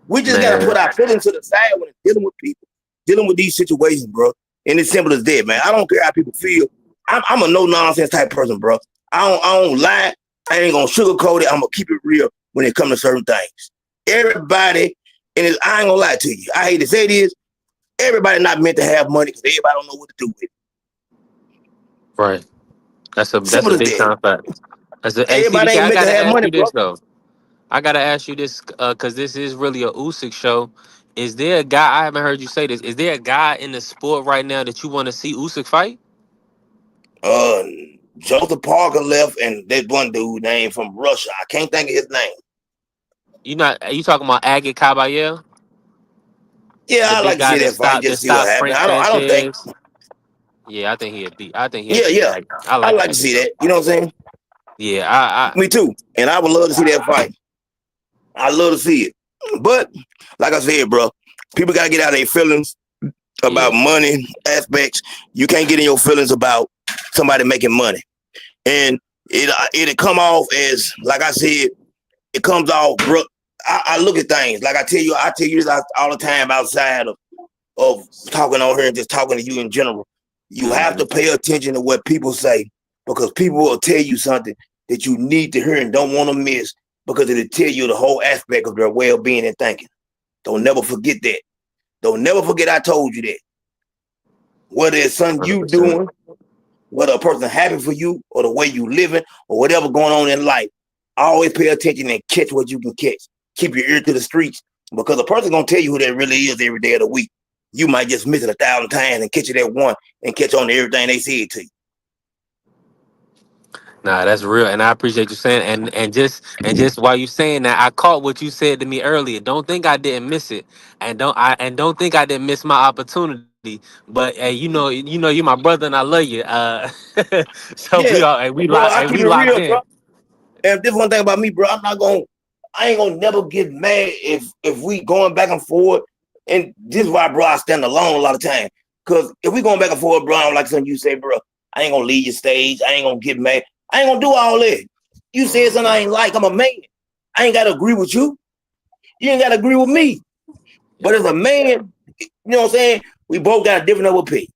We just gotta Man. put our feelings to the side when it's dealing with people, dealing with these situations, bro. And it's simple as that, man. I don't care how people feel. I'm a no nonsense type person, bro. I don't lie. I ain't gonna sugarcoat it. I'm gonna keep it real when it comes to certain things. Everybody, I ain't gonna lie to you. I hate to say this. Everybody not meant to have money because everybody don't know what to do with it. Right. That's Simple a as big that. time fact. Hey Everybody CDK, ain't I meant to gotta have ask money, you bro. this though. I gotta ask you this because this is really a Usyk show. Is there a guy, I haven't heard you say this? Is there a guy in the sport right now that you want to see Usyk fight? Uh, Joseph Parker left, and that one dude named from Russia. I can't think of his name. You not are you talking about Agate Caballero, Yeah, the I big like to guy see that fight that just to see what stopped happened. Frank I don't think. Sanchez? Yeah, I think he'd beat. I think he'd Yeah, beat yeah. Agate. I I like like to Agate see though. that. You know what I'm saying? Yeah, Me too. And I would love to see that fight. I love to see it. But like I said, bro, people gotta get out of their feelings about yeah. money aspects. You can't get in your feelings about somebody making money. And it'll come off as, like I said, it comes off, bro. I look at things like I tell you this all the time outside of talking on here and just talking to you in general. You have Hmm. to pay attention to what people say, because people will tell you something that you need to hear and don't want to miss, because it'll tell you the whole aspect of their well-being and thinking. Don't never forget that. Don't never forget I told you that. Whether it's something Hundred you percent. doing, whether a person happy for you, or the way you living, or whatever going on in life, always pay attention and catch what you can catch. Keep your ear to the streets, because a person gonna tell you who that really is every day of the week. You might just miss it 1,000 times and catch it at one and catch on to everything they said to you. Nah, that's real, and I appreciate you saying. And just while you saying that, I caught what you said to me earlier. Don't think I didn't miss it, and don't think I didn't miss my opportunity. But you're my brother, and I love you. So we Yeah, all and we bro, locked I and keep we it locked real, bro. in. And this one thing about me, bro, I ain't gonna never get mad if we going back and forth. And this is why, bro, I stand alone a lot of time. Cause if we going back and forth, bro, I don't like something you say, bro. I ain't gonna leave your stage. I ain't gonna get mad. I ain't gonna do all that. You said something I ain't like. I'm a man. I ain't gotta agree with you. You ain't gotta agree with me. But Yep. as a man, you know what I'm saying? We both got a different opinion.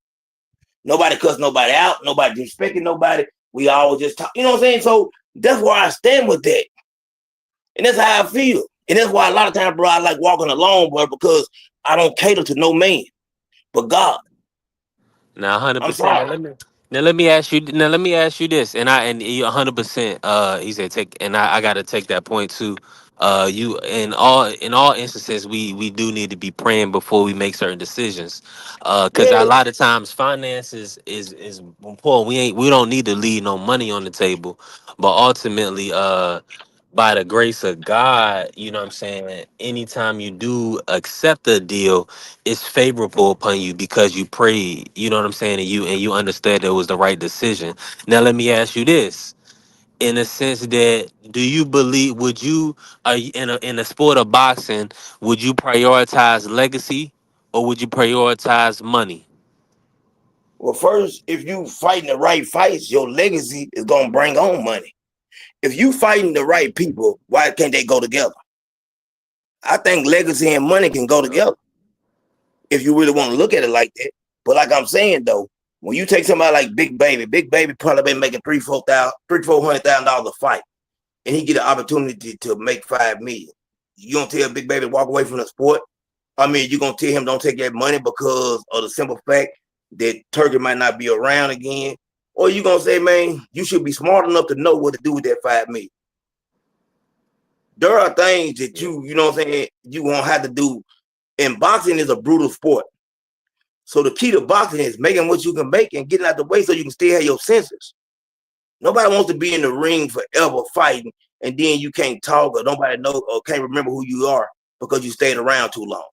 Nobody cuss nobody out. Nobody disrespecting nobody. We all just talk. You know what I'm saying? So that's where I stand with that. And that's how I feel. And that's why a lot of times, bro, I like walking alone, bro, because I don't cater to no man but God. Now, hundred I'm percent. sorry. Now let me ask you. Now let me ask you this, and you 100%. He said take, and I got to take that point too. You in all instances, we do need to be praying before we make certain decisions, because a Yeah. lot of times finances is important. We don't need to leave no money on the table, but ultimately, by the grace of God, you know what I'm saying. Anytime you do accept a deal, it's favorable upon you because you prayed, you know what I'm saying, and you understood that it was the right decision. Now let me ask you this. In a sense that do you believe would you in a sport of boxing, would you prioritize legacy or would you prioritize money? Well, first, if you fighting the right fights, your legacy is gonna bring on money. If you fighting the right people, why can't they go together? I think legacy and money can go together if you really want to look at it like that. But like I'm saying though, when you take somebody like Big Baby probably been making $300,000 a fight, and he get an opportunity to make 5 million. You gonna tell Big Baby to walk away from the sport? I mean, you gonna tell him don't take that money because of the simple fact that Turkey might not be around again? Or you gonna say, man, you should be smart enough to know what to do with that 5 million? There are things that Yeah. you know what I'm saying, you won't have to do. And boxing is a brutal sport. So the key to boxing is making what you can make and getting out the way so you can still have your senses. Nobody wants to be in the ring forever fighting, and then you can't talk or nobody know or can't remember who you are because you stayed around too long.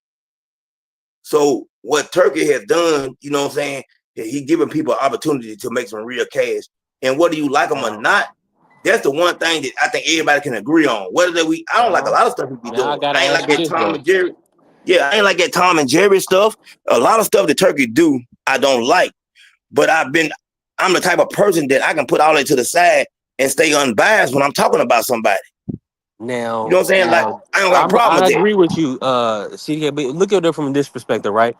So what Turkey has done, you know what I'm saying, he giving people an opportunity to make some real cash. And whether you like him or Now, not, that's the one thing that I think everybody can agree on. I don't like a now, lot of stuff he be now I doing. gotta I ain't ask like you that this Tom though. and Jerry. Yeah, I ain't like that Tom and Jerry stuff. A lot of stuff that Turkey do, I don't like. But I'm the type of person that I can put all that to the side and stay unbiased when I'm talking about somebody. You know Now, what I'm saying? Like, now, I don't got a problem I with that. agree with you, CK. But look at it from this perspective, right?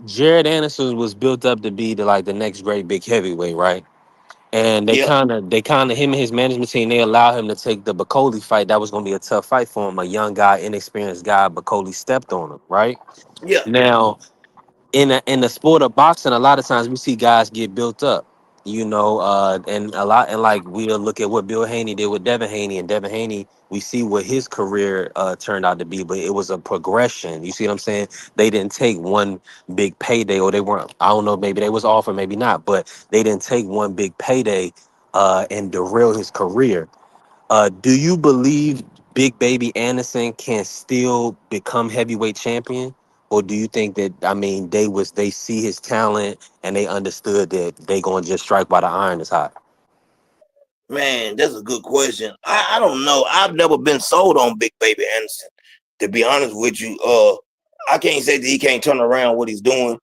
Jared Anderson was built up to be the next great big heavyweight, right? And Yeah, they kind of him and his management team, they allowed him to take the Bacoli fight. That was going to be a tough fight for him. A young guy, inexperienced guy. Bacoli stepped on him, right? yeah, Now, in the sport of boxing, a lot of times we see guys get built up. You know, and a lot, and like we'll look at what Bill Haney did with Devin Haney, and Devin Haney, we see what his career turned out to be, but it was a progression. You see what I'm saying? They didn't take one big payday, or they weren't. I don't know, maybe they was off or maybe not, but they didn't take one big payday and derail his career. Do you believe Big Baby Anderson can still become heavyweight champion, or do you think that they see his talent and they understood that they gonna just strike while the iron is hot? Man, that's a good question. I don't know. I've never been sold on Big Baby Anderson. To be honest with you, I can't say that he can't turn around what he's doing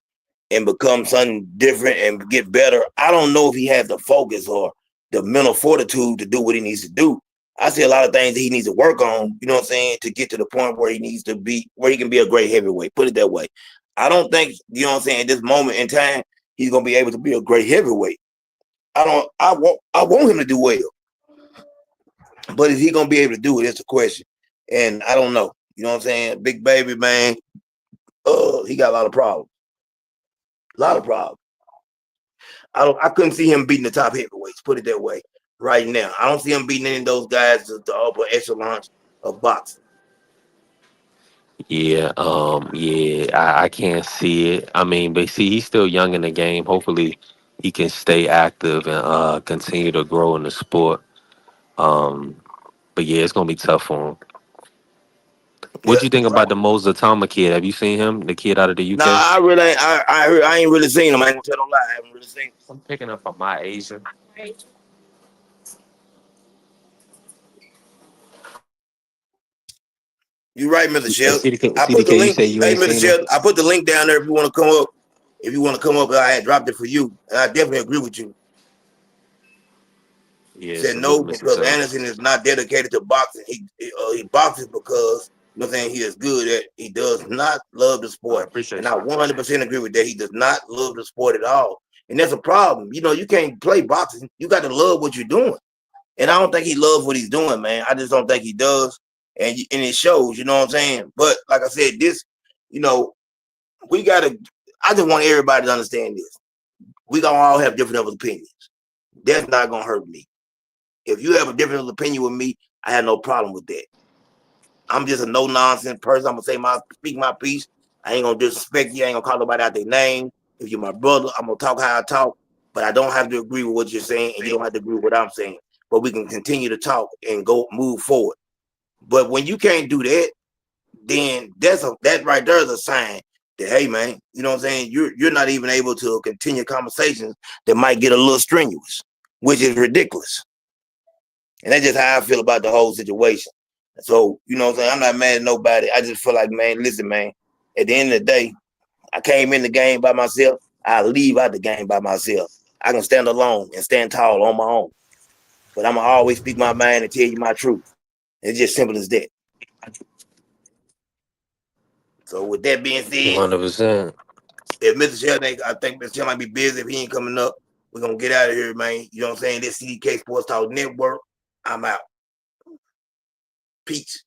and become something different and get better. I don't know if he has the focus or the mental fortitude to do what he needs to do. I see a lot of things that he needs to work on, you know what I'm saying, to get to the point where he needs to be, where he can be a great heavyweight. Put it that way. I don't think, you know what I'm saying, at this moment in time, he's gonna be able to be a great heavyweight. I want him to do well. But is he gonna be able to do it? That's the question. And I don't know. You know what I'm saying? Big Baby, man, he got a lot of problems. A lot of problems. I couldn't see him beating the top heavyweights, put it that way, right now. I don't see him beating any of those guys at the upper echelons of boxing. I can't see it. I mean, but see, he's still young in the game. Hopefully, he can stay active and continue to grow in the sport. Um, but yeah, it's gonna be tough for him. Yeah. What you think about the Mo Zatama kid? Have you seen him, the kid out of the Nah, UK? I really ain't, I ain't really seen him. I ain't gonna tell no lie. I haven't really seen him. I'm picking up on my Asia. You right, Mr. Shell. I put the CDK, you link. say you Hey, ain't Mr. seen him? Shell, I put the link down there if you want to come up. If you want to come up, I had dropped it for you. And I definitely agree with you. Yeah, Said salute, no Mr. because Taylor. Anderson is not dedicated to boxing. He boxes because, you know what I'm saying, he is good at. He does not love the I sport, and appreciate I you. 100% agree with that. He does not love the sport at all, and that's a problem. You know, you can't play boxing. You got to love what you're doing, and I don't think he loves what he's doing, man. I just don't think he does, and it shows. You know what I'm saying? But like I said, this, you know, we gotta. I just want everybody to understand this. We gonna all have different opinions. That's not gonna hurt me. If you have a different opinion with me, I have no problem with that. I'm just a no nonsense person. I'm gonna speak my piece. I ain't gonna disrespect you. I ain't gonna call nobody out their name. If you're my brother, I'm gonna talk how I talk. But I don't have to agree with what you're saying, and you don't have to agree with what I'm saying. But we can continue to talk and move forward. But when you can't do that, then that right there is a sign that, hey man, you know what I'm saying? You're not even able to continue conversations that might get a little strenuous, which is ridiculous. And that's just how I feel about the whole situation. So, you know what I'm saying? I'm not mad at nobody. I just feel like, man, listen, man, at the end of the day, I came in the game by myself. I leave out the game by myself. I can stand alone and stand tall on my own. But I'm going to always speak my mind and tell you my truth. It's just simple as that. So, with that being said, 100%. if Mr. Sheldon, I think Mr. Sheldon might be busy. If he ain't coming up, we're going to get out of here, man. You know what I'm saying? This CDK Sports Talk Network. I'm out. Peace.